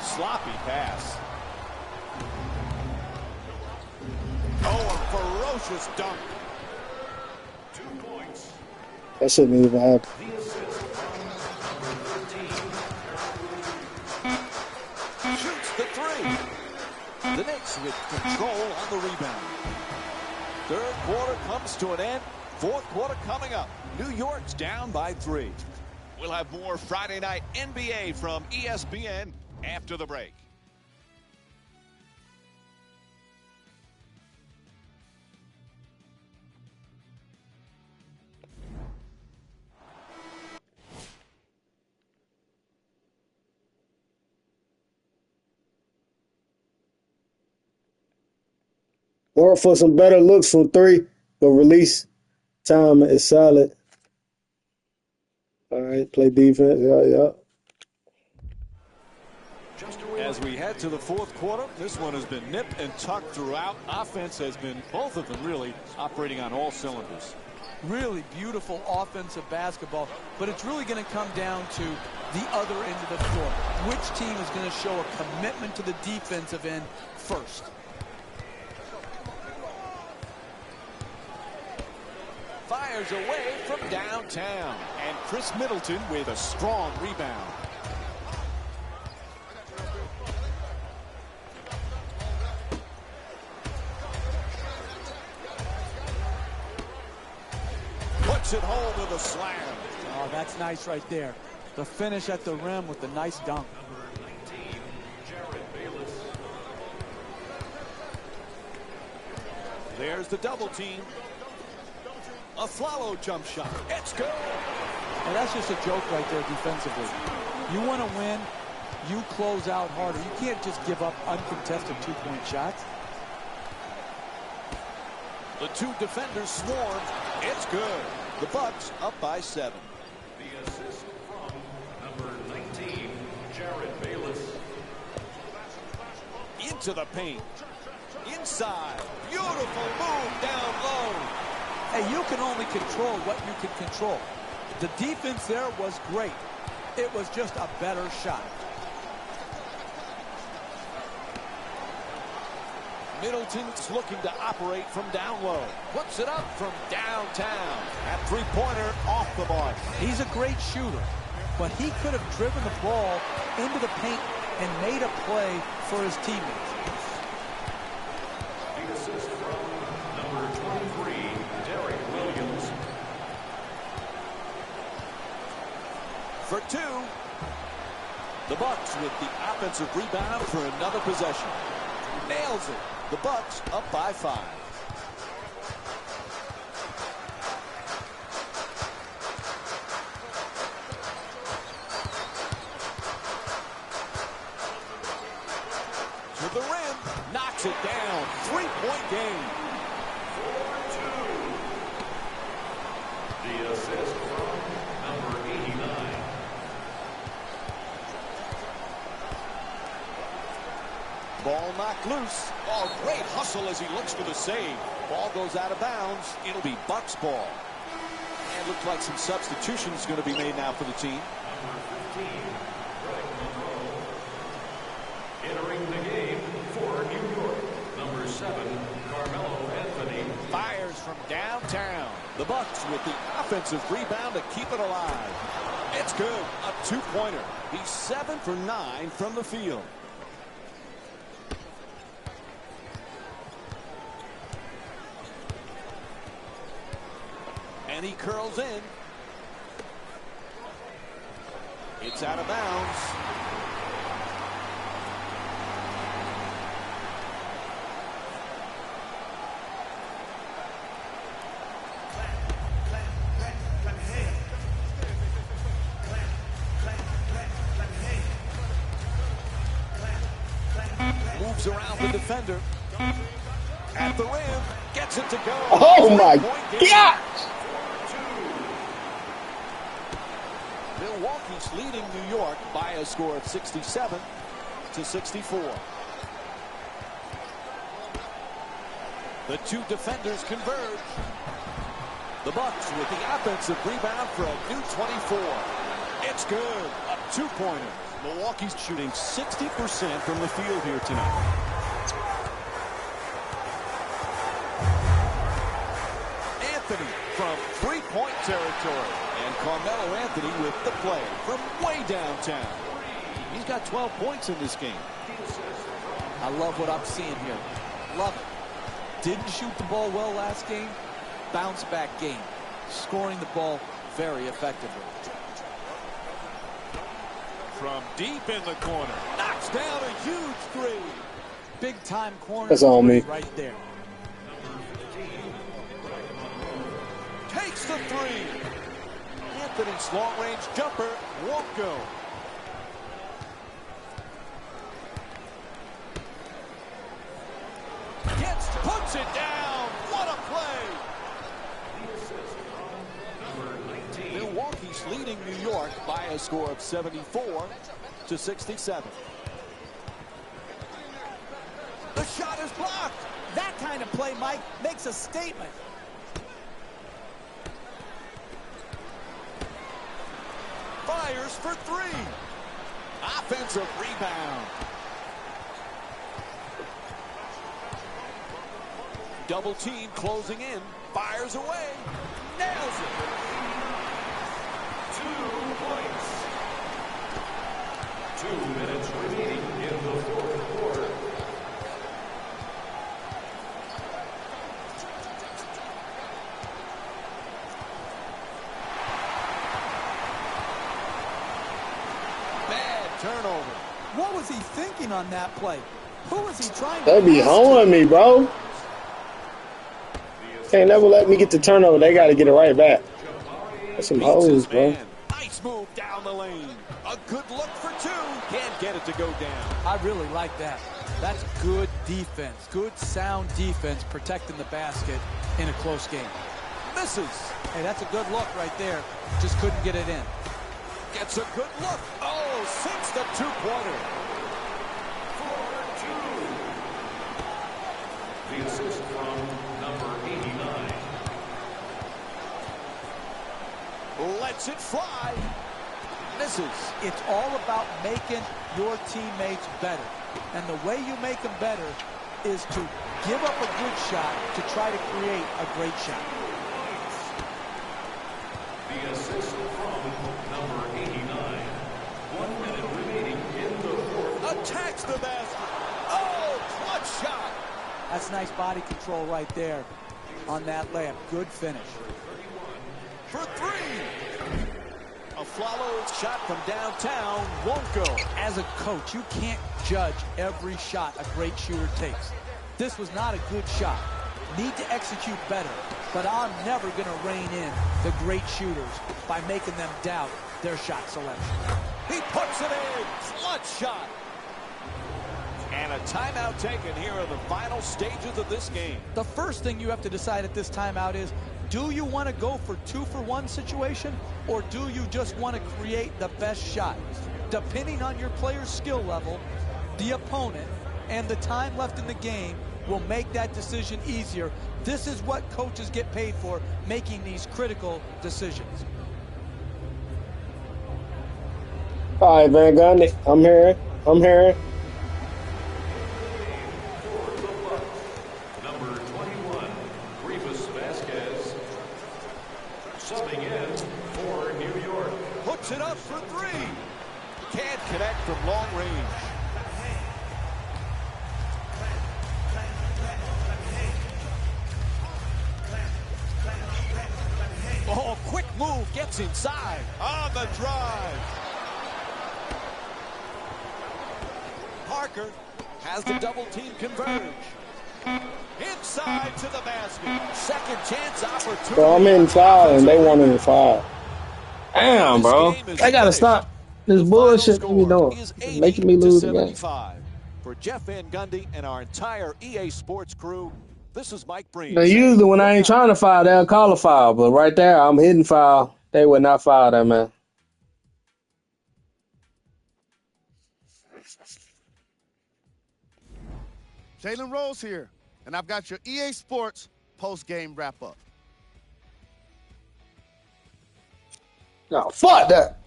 Sloppy pass. Oh, a ferocious dunk. 2 points. That shouldn't even happen. The assist. Shoots the three. The Knicks with control on the rebound. Third quarter comes to an end. Fourth quarter coming up. New York's down by 3. We'll have more Friday night NBA from ESPN after the break. Work for some better looks from 3, but release time is solid. All right, play defense. Yeah. As we head to the fourth quarter, this one has been nip and tuck throughout. Offense has been, both of them really, operating on all cylinders. Really beautiful offensive basketball, but it's really going to come down to the other end of the floor. Which team is going to show a commitment to the defensive end first? Fires away from downtown. And Chris Middleton with a strong rebound. Puts it home with a slam. Oh, that's nice right there. The finish at the rim with the nice dunk. There's the double team. A Flalo jump shot. It's good. And that's just a joke right there defensively. You want to win, you close out harder. You can't just give up uncontested two-point shots. The two defenders swarm. It's good. The Bucks up by 7. The assist from number 19, Jared Bayless. Into the paint. Inside. Beautiful move down low. Hey, you can only control what you can control. The defense there was great. It was just a better shot. Middleton's looking to operate from down low. Puts it up from downtown. That three-pointer off the mark. He's a great shooter, but he could have driven the ball into the paint and made a play for his teammates. The assist from number 23, Derek Williams. For two. The Bucks with the offensive rebound for another possession. Nails it. The Bucks up by 5. To the rim. Knocks it down. 3-point game. 4-2. The assist from number 89. Ball knocked loose. Oh, great hustle as he looks for the save. Ball goes out of bounds. It'll be Bucks ball. And looks like some substitutions going to be made now for the team. Number 15, Greg Monroe. Entering the game for New York, number 7, Carmelo Anthony. Fires from downtown. The Bucks with the offensive rebound to keep it alive. It's good. A 2-pointer. He's 7 for 9 from the field. And he curls in. It's out of bounds. Moves around the defender. At the rim. Gets it to go. Oh my God! Milwaukee's leading New York by a score of 67-64. The two defenders converge. The Bucks with the offensive rebound for a new 24. It's good. A 2-pointer. Milwaukee's shooting 60% from the field here tonight. Anthony from three-point territory. And Carmelo Anthony with the play from way downtown. He's got 12 points in this game. I love what I'm seeing here. Love it. Didn't shoot the ball well last game. Bounce back game. Scoring the ball very effectively. From deep in the corner. Knocks down a huge three. Big time corner. That's on me. Right there. Takes the three. Anthony's long-range jumper won't go. Puts it down. What a play. Milwaukee's leading New York by a score of 74-67. The shot is blocked. That kind of play, Mike, makes a statement. Fires for three. Offensive rebound. Double team closing in. Fires away. Nails it. 2 points. 2 minutes remaining in the fourth quarter. Bad turnover. What was he thinking on that play? Who was he trying to They be pass to? hoeing me, bro. Can't never let me get the turnover. They got to get it right back. That's some hoes, bro. Nice move down the lane. A good look for two. Can't get it to go down. I really like that. That's good defense. Good, sound defense protecting the basket in a close game. Misses. Hey, that's a good look right there. Just couldn't get it in. Gets a good look. Oh, sinks the two-pointer. 4-2. The assist from number 89. Lets it fly. Misses. It's all about making your teammates better. And the way you make them better is to give up a good shot to try to create a great shot. The assist from number 89. 1 minute remaining in the fourth. Attacks the basket. Oh, clutch shot. That's nice body control right there on that layup. Good finish. For three. A follow shot from downtown won't go. As a coach, you can't judge every shot a great shooter takes. This was not a good shot. Need to execute better, but I'm never going to rein in the great shooters by making them doubt their shot selection. He puts it in. Clutch shot. And a timeout taken here in the final stages of this game. The first thing you have to decide at this timeout is, do you want to go for 2-for-1 situation, or do you just want to create the best shot? Depending on your player's skill level, the opponent, and the time left in the game will make that decision easier. This is what coaches get paid for, making these critical decisions. All right, Van Gundy, I'm here. Number 21, Rivas Vasquez. Subbing in for New York. Puts it up for three. Can't connect from long range. Oh, quick move, gets inside on the drive. Parker has the double team converge. Inside to the basket. Second chance opportunity. Bro, I'm in foul and they wanted to foul. Damn, bro. They gotta stop this bullshit that we doing. It's making me lose the game. For Jeff Van Gundy and our entire EA Sports crew, this is Mike Breen. Now, usually when I ain't trying to foul, they'll call a foul. But right there, I'm hitting foul. They would not foul that, man. Jalen Rose here, and I've got your EA Sports post-game wrap-up. No, fuck that.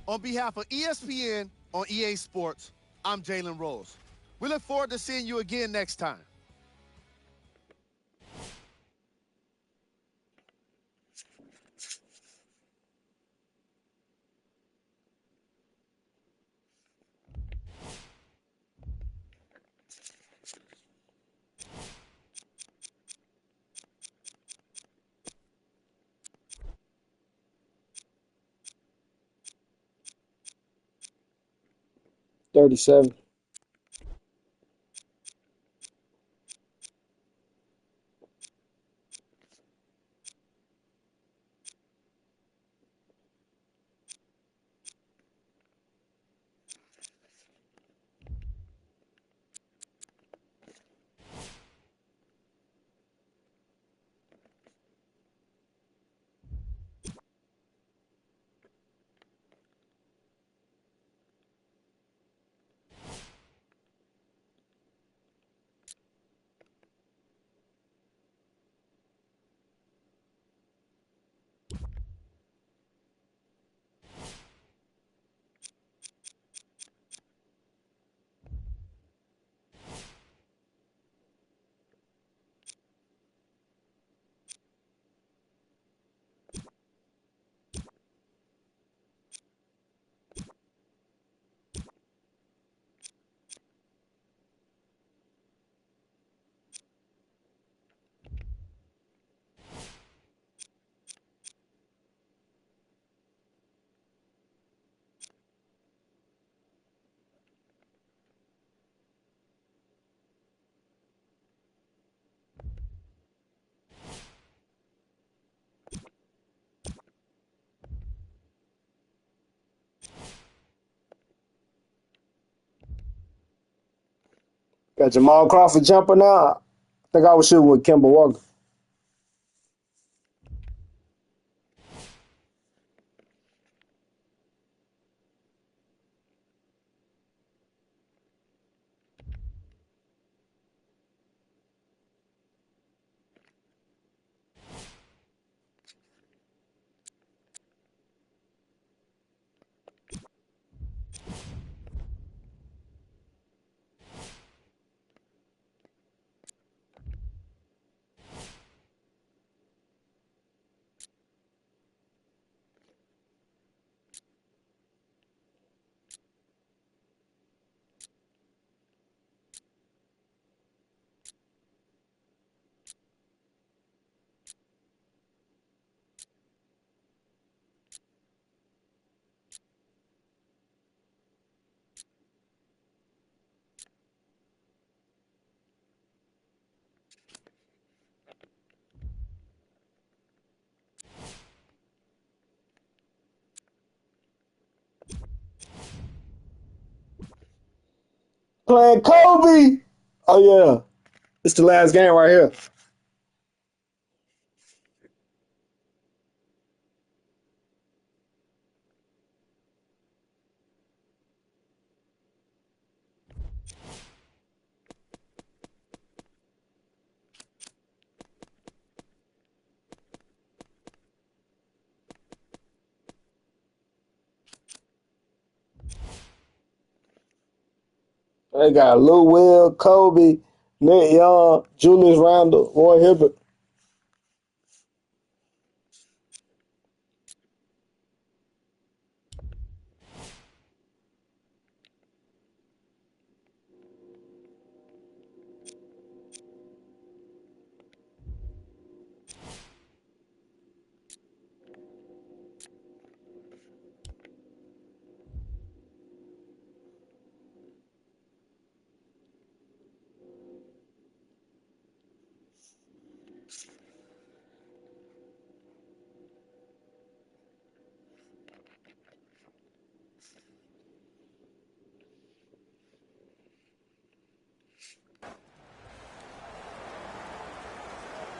On behalf of ESPN on EA Sports, I'm Jalen Rose. We look forward to seeing you again next time. $37. Got Jamal Crawford jumping out. I think I was shooting with Kemba Walker. Playing Kobe. Oh, yeah. It's the last game right here. They got Lou Will, Kobe, Nick Young, Julius Randle, Roy Hibbert.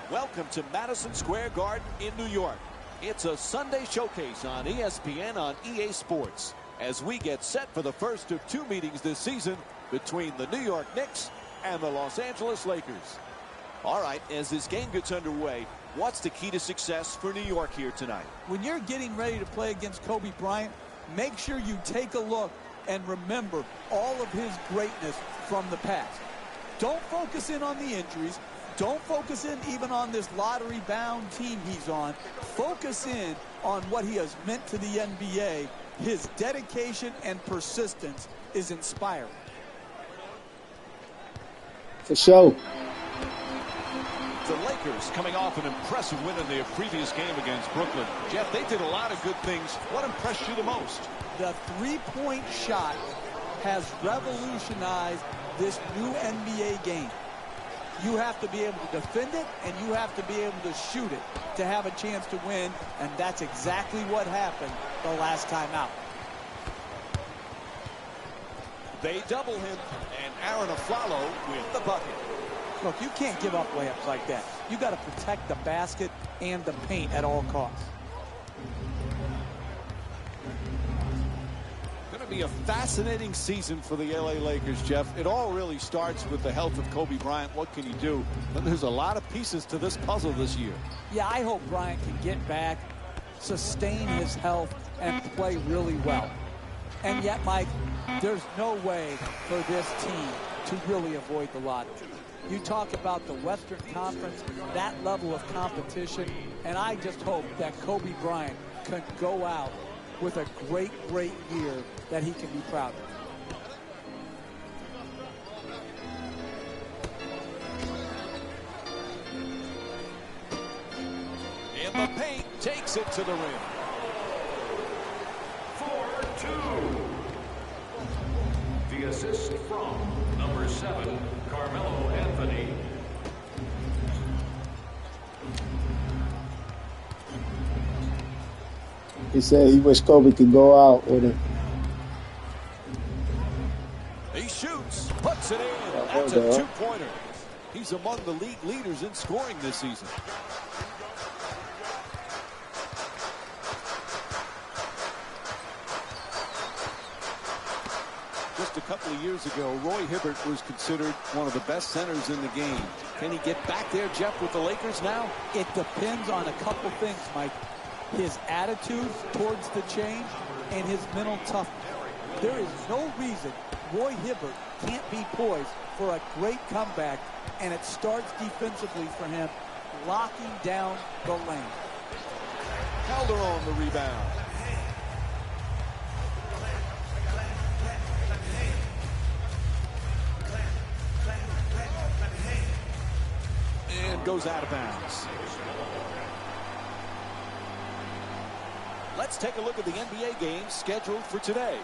Welcome to Madison Square Garden in New York. It's a Sunday showcase on ESPN on EA Sports as we get set for the first of two meetings this season between the New York Knicks and the Los Angeles Lakers. All right, as this game gets underway, what's the key to success for New York here tonight? When you're getting ready to play against Kobe Bryant, make sure you take a look and remember all of his greatness from the past. Don't focus in on the injuries. Don't focus in even on this lottery-bound team he's on. Focus in on what he has meant to the NBA. His dedication and persistence is inspiring. For sure. The Lakers coming off an impressive win in their previous game against Brooklyn. Jeff, they did a lot of good things. What impressed you the most? The three-point shot has revolutionized this new NBA game. You have to be able to defend it, and you have to be able to shoot it to have a chance to win, and that's exactly what happened the last time out. They double him, and Aaron Aflalo with the bucket. Look, you can't give up layups like that. You got to protect the basket and the paint at all costs. Going to be a fascinating season for the LA Lakers, Jeff. It all really starts with the health of Kobe Bryant. What can he do? But there's a lot of pieces to this puzzle this year. Yeah, I hope Bryant can get back, sustain his health, and play really well. And yet, Mike, there's no way for this team to really avoid the lottery. You talk about the Western Conference, that level of competition, and I just hope that Kobe Bryant can go out with a great, great year that he can be proud of. In the paint, takes it to the rim. 4-2. The assist from number 7, Carmelo Anthony. He said he wished Kobe could go out with him. He shoots, puts it in. That's a two-pointer. He's among the league leaders in scoring this season. Just a couple of years ago, Roy Hibbert was considered one of the best centers in the game. Can he get back there, Jeff, with the Lakers now? It depends on a couple things, Mike. His attitude towards the change and his mental toughness. There is no reason Roy Hibbert can't be poised for a great comeback, and it starts defensively for him, locking down the lane. Calderon the rebound. And goes out of bounds. Let's take a look at the NBA games scheduled for today.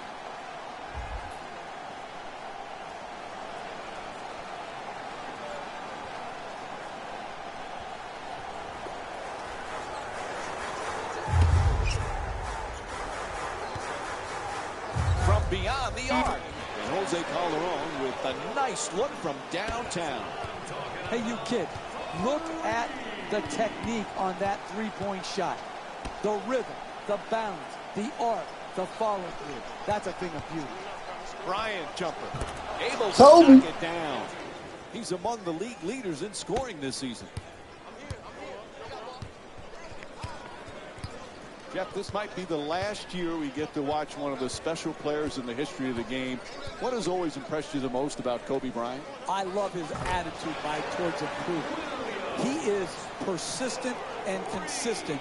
From beyond the arc, it holds Jose Calderon with a nice look from downtown. Hey, you kid, look at the technique on that three-point shot. The rhythm, the balance, the arc, the follow-through. That's a thing of beauty. Bryant jumper. Able to Kobe. knock it down. He's among the league leaders in scoring this season. Jeff, this might be the last year we get to watch one of the special players in the history of the game. What has always impressed you the most about Kobe Bryant? I love his attitude, Mike, towards improvement. He is persistent and consistent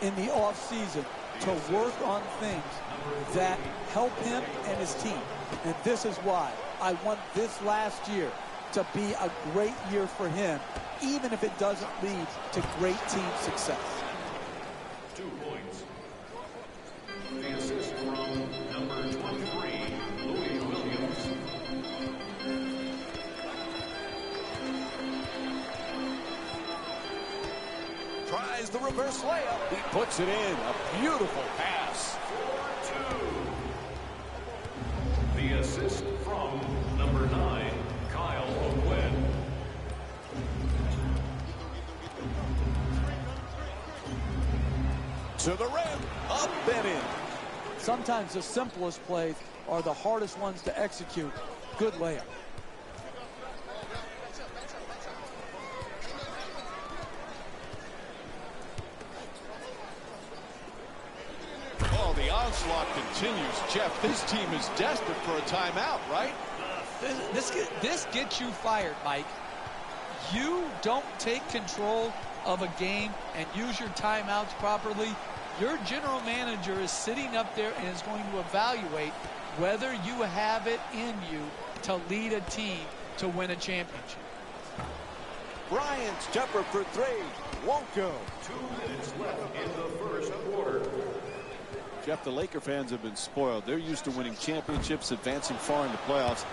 in the offseason to work on things that help him and his team. And this is why I want this last year to be a great year for him, even if it doesn't lead to great team success. 2 points. The assist from number 23, Louis Williams. Tries the reverse layup. He puts it in. A beautiful pass. 4-2. The assist from number 9, Kyle O'Quinn. To the rim. Up and in. Sometimes the simplest plays are the hardest ones to execute. Good layup. Oh, the onslaught continues. Jeff, this team is desperate for a timeout, right? This gets you fired, Mike. You don't take control of a game and use your timeouts properly. Your general manager is sitting up there and is going to evaluate whether you have it in you to lead a team to win a championship. Bryant's jumper for three. Won't go. 2 minutes left in the first quarter. Jeff, the Laker fans have been spoiled. They're used to winning championships, advancing far in the playoffs.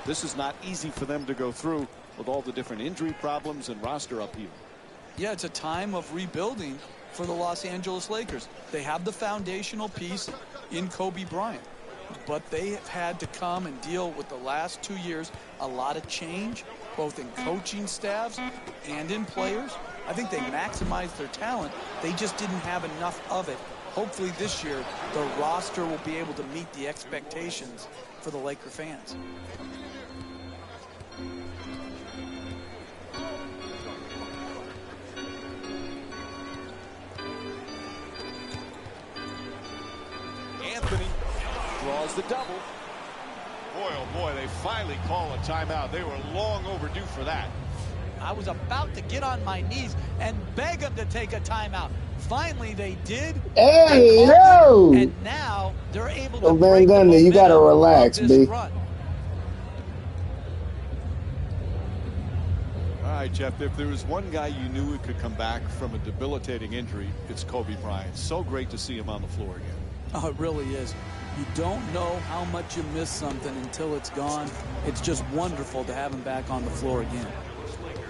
This is not easy for them to go through with all the different injury problems and roster upheaval. Yeah, it's a time of rebuilding for the Los Angeles Lakers. They have the foundational piece in Kobe Bryant, but they have had to come and deal with the last 2 years, a lot of change, both in coaching staffs and in players. I think they maximized their talent. They just didn't have enough of it. Hopefully this year, the roster will be able to meet the expectations for the Laker fans. Anthony draws the double. Boy, oh boy, they finally call a timeout. They were long overdue for that. I was about to get on my knees and beg them to take a timeout. Finally, they did. Hey, yo! And now they're able to Oh, Van break the Gundy, you gotta momentum relax, of this B. run. All right, Jeff, if there was one guy you knew could come back from a debilitating injury, it's Kobe Bryant. So great to see him on the floor again. Oh, it really is. You don't know how much you miss something until it's gone. It's just wonderful to have him back on the floor again. Lakers,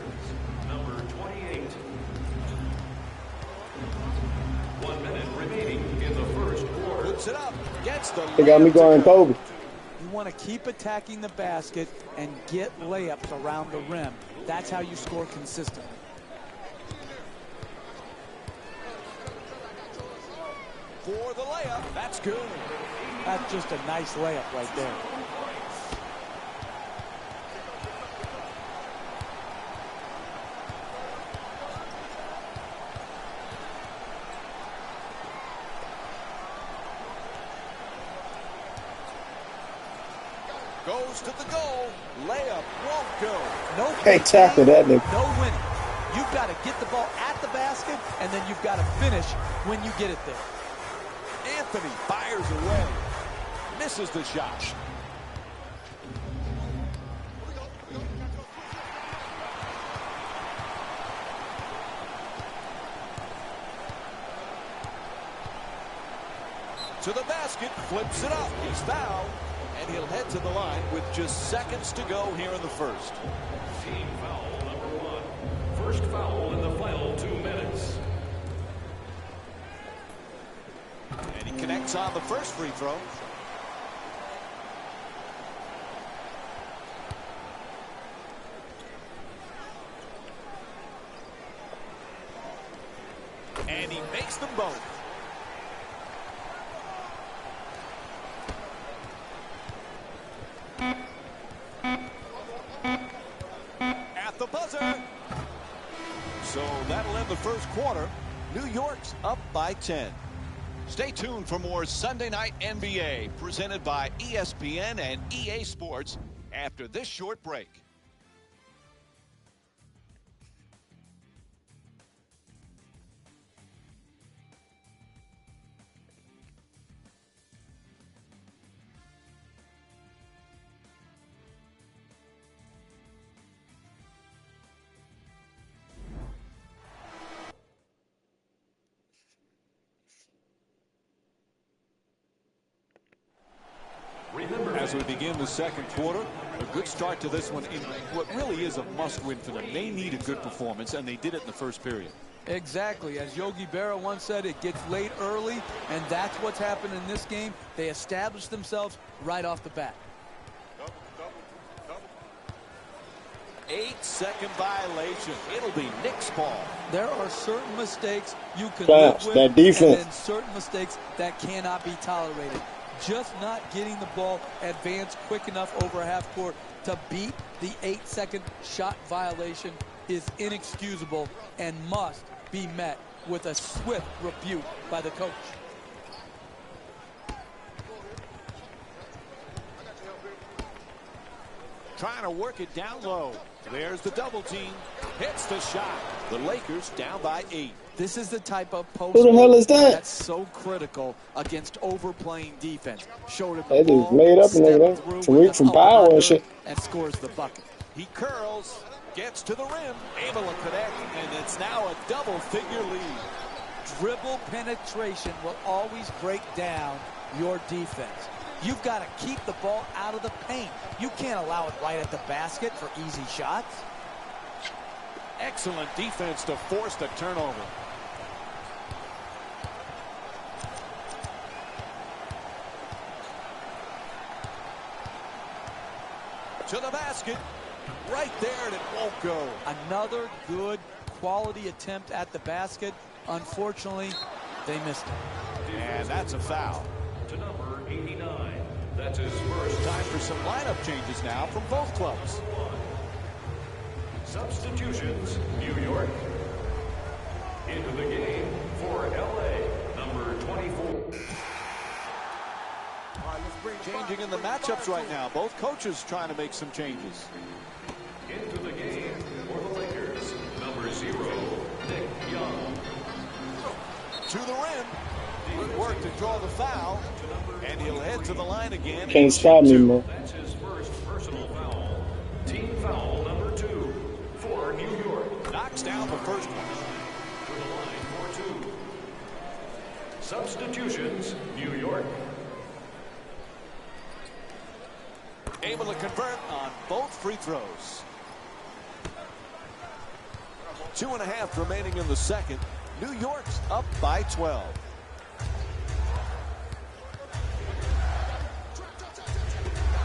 number 28. 1 minute remaining in the first quarter. Puts it up. Gets the They got me layup to going go. Kobe. You want to keep attacking the basket and get layups around the rim. That's how you score consistently. For the layup. That's good. That's just a nice layup right there. Goes to the goal. Layup won't go. No Can't tackle that nigga. no winning. You've got to get the ball at the basket, and then you've got to finish when you get it there. Anthony fires away. Misses the shot. To the basket, flips it up. He's fouled, and he'll head to the line with just seconds to go here in the first. Team foul number 1. First foul in the final 2 minutes. And he connects on the first free throw. And he makes them both. At the buzzer. So that'll end the first quarter. New York's up by 10. Stay tuned for more Sunday Night NBA presented by ESPN and EA Sports after this short break. As we begin the second quarter, a good start to this one in what really is a must-win for them. They need a good performance, and they did it in the first period. Exactly. As Yogi Berra once said, it gets late early, and that's what's happened in this game. They established themselves right off the bat. 8-second violation. It'll be Knicks ball. There are certain mistakes you can Facts, live with, that defense. and then certain mistakes that cannot be tolerated. Just not getting the ball advanced quick enough over half court to beat the 8-second shot violation is inexcusable and must be met with a swift rebuke by the coach. Trying to work it down low. There's the double team. Hits the shot. The Lakers down by 8. This is the type of post Who the hell is that? that's so critical against overplaying defense. Showed him They the just ball, made up and stepped everything. through Tariq with from an Power and up-and-under shit. and scores the bucket. He curls, gets to the rim, able to connect, and it's now a double-figure lead. Dribble penetration will always break down your defense. You've got to keep the ball out of the paint. You can't allow it right at the basket for easy shots. Excellent defense to force the turnover. To the basket. Right there, and it won't go. Another good quality attempt at the basket. Unfortunately, they missed it. And that's a foul. To number 89. That's his first. Time for some lineup changes now from both clubs. Substitutions, New York. Into the game for LA, number 24. Changing in the matchups right now. Both coaches trying to make some changes. Into the game for the Lakers, number 0, Nick Young. To the rim. Good work to draw the foul. And he'll head to the line again. Can't stop me, man. That's his first personal foul. Team foul number 2 for New York. Knocks down the first one. To the line for 2. Substitutions, New York. Able to convert on both free throws. 2.5 remaining in the second. New York's up by 12.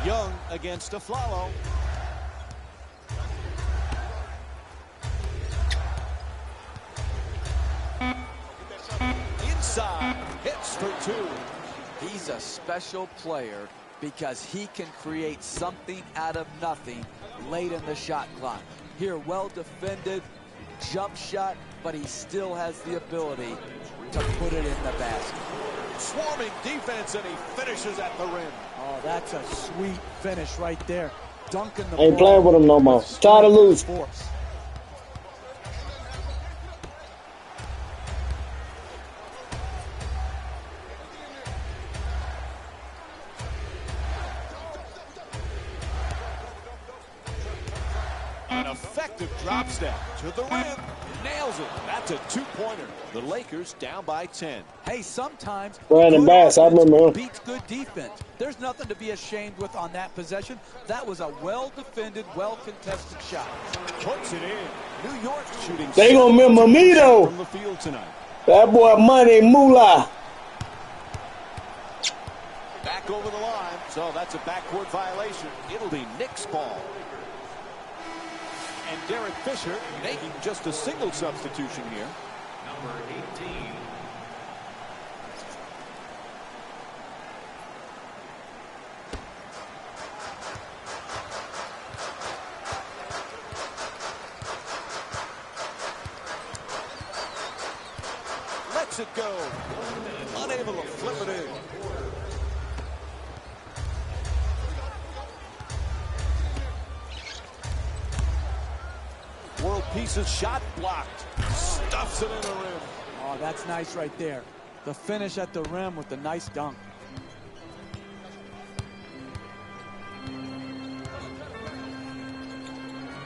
Young against Aflalo. Inside, hits for 2. He's a special player because he can create something out of nothing late in the shot clock. Here, well defended, jump shot, but he still has the ability to put it in the basket. Swarming defense, and he finishes at the rim. Oh, that's a sweet finish right there. Dunking the Ain't ball playing with him no more. with Tired of losing. force. An effective drop step to the rim. Nails it. That's a 2-pointer. The Lakers down by 10. Hey, sometimes Brandon good Bass, I offense remember him. beats good defense. There's nothing to be ashamed with on that possession. That was a well-defended, well-contested shot. Puts it in. New York shooting. They gonna remember me, though. From the field tonight. That boy Money Moolah. Back over the line. So that's a backcourt violation. It'll be Knicks ball. And Derek Fisher making just a single substitution here. Number 18. Lets it go. Unable to flip it in. World Peace's shot blocked. Stuffs it in the rim. Oh, that's nice right there. The finish at the rim with the nice dunk.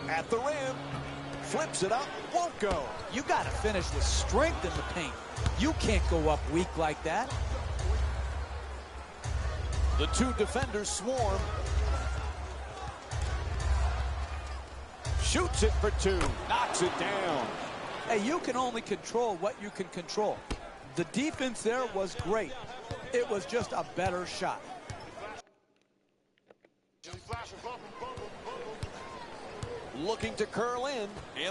At the rim. Flips it up. Won't go. You got to finish with strength in the paint. You can't go up weak like that. The two defenders swarm. Shoots it for two. Knocks it down. Hey, you can only control what you can control. The defense there was great. It was just a better shot. Looking to curl in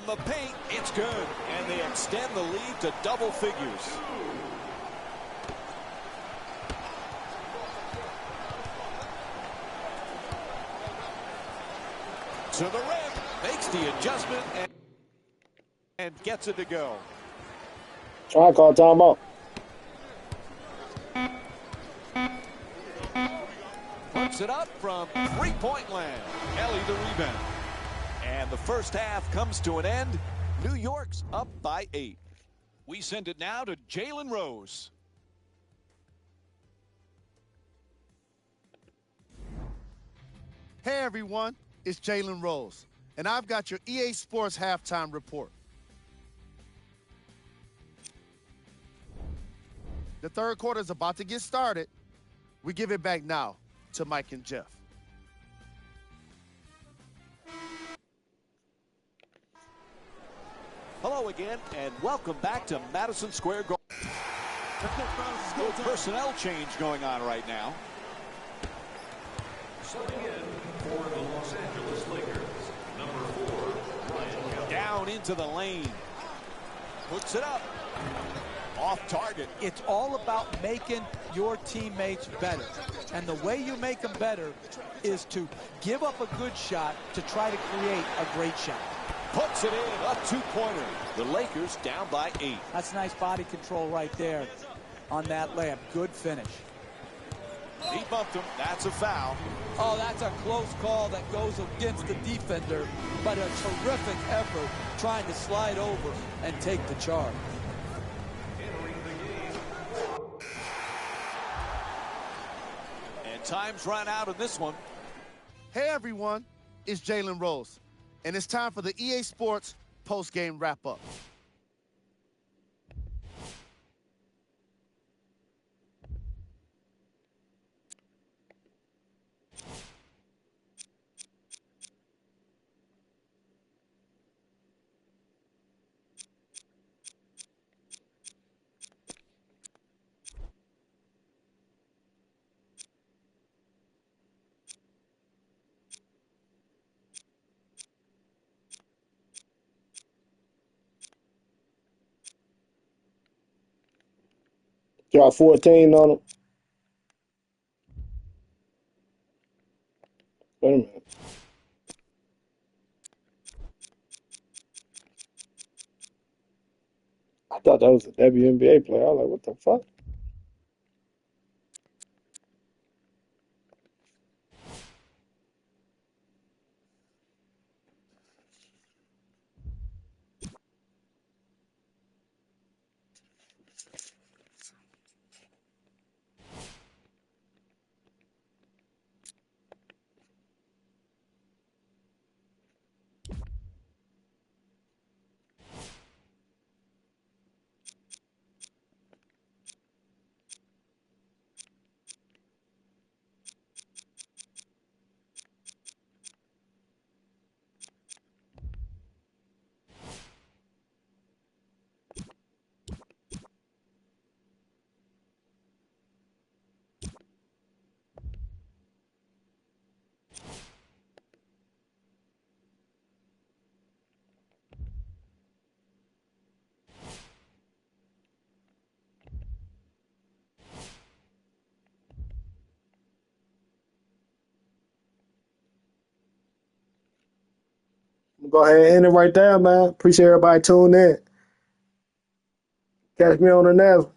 the paint. It's good. And they extend the lead to double figures. To the rim. Makes the adjustment and gets it to go. I call timeout. Puts it up from three-point land. Kelly the rebound. And the first half comes to an end. New York's up by 8. We send it now to Jalen Rose. Hey everyone, it's Jalen Rose, and I've got your EA Sports halftime report. The third quarter is about to get started. We give it back now to Mike and Jeff. Hello again, and welcome back to Madison Square Garden. Good personnel change going on right now. Subbing in for the Los Angeles Lakers, number 4, Ryan Kelly. Down into the lane. Puts it up. Off target. It's all about making your teammates better. And the way you make them better is to give up a good shot to try to create a great shot. Puts it in. A two-pointer. The Lakers down by 8. That's nice body control right there on that layup. Good finish. He bumped him. That's a foul. Oh, that's a close call that goes against the defender, but a terrific effort trying to slide over and take the charge. And time's run out of this one. Hey everyone, it's Jalen Rose, and it's time for the EA Sports post-game wrap-up. Drop 14 on them. Wait a minute. I thought that was a WNBA player. I was like, what the fuck? Go ahead and end it right there, man. Appreciate everybody tuning in. Catch me on the next one.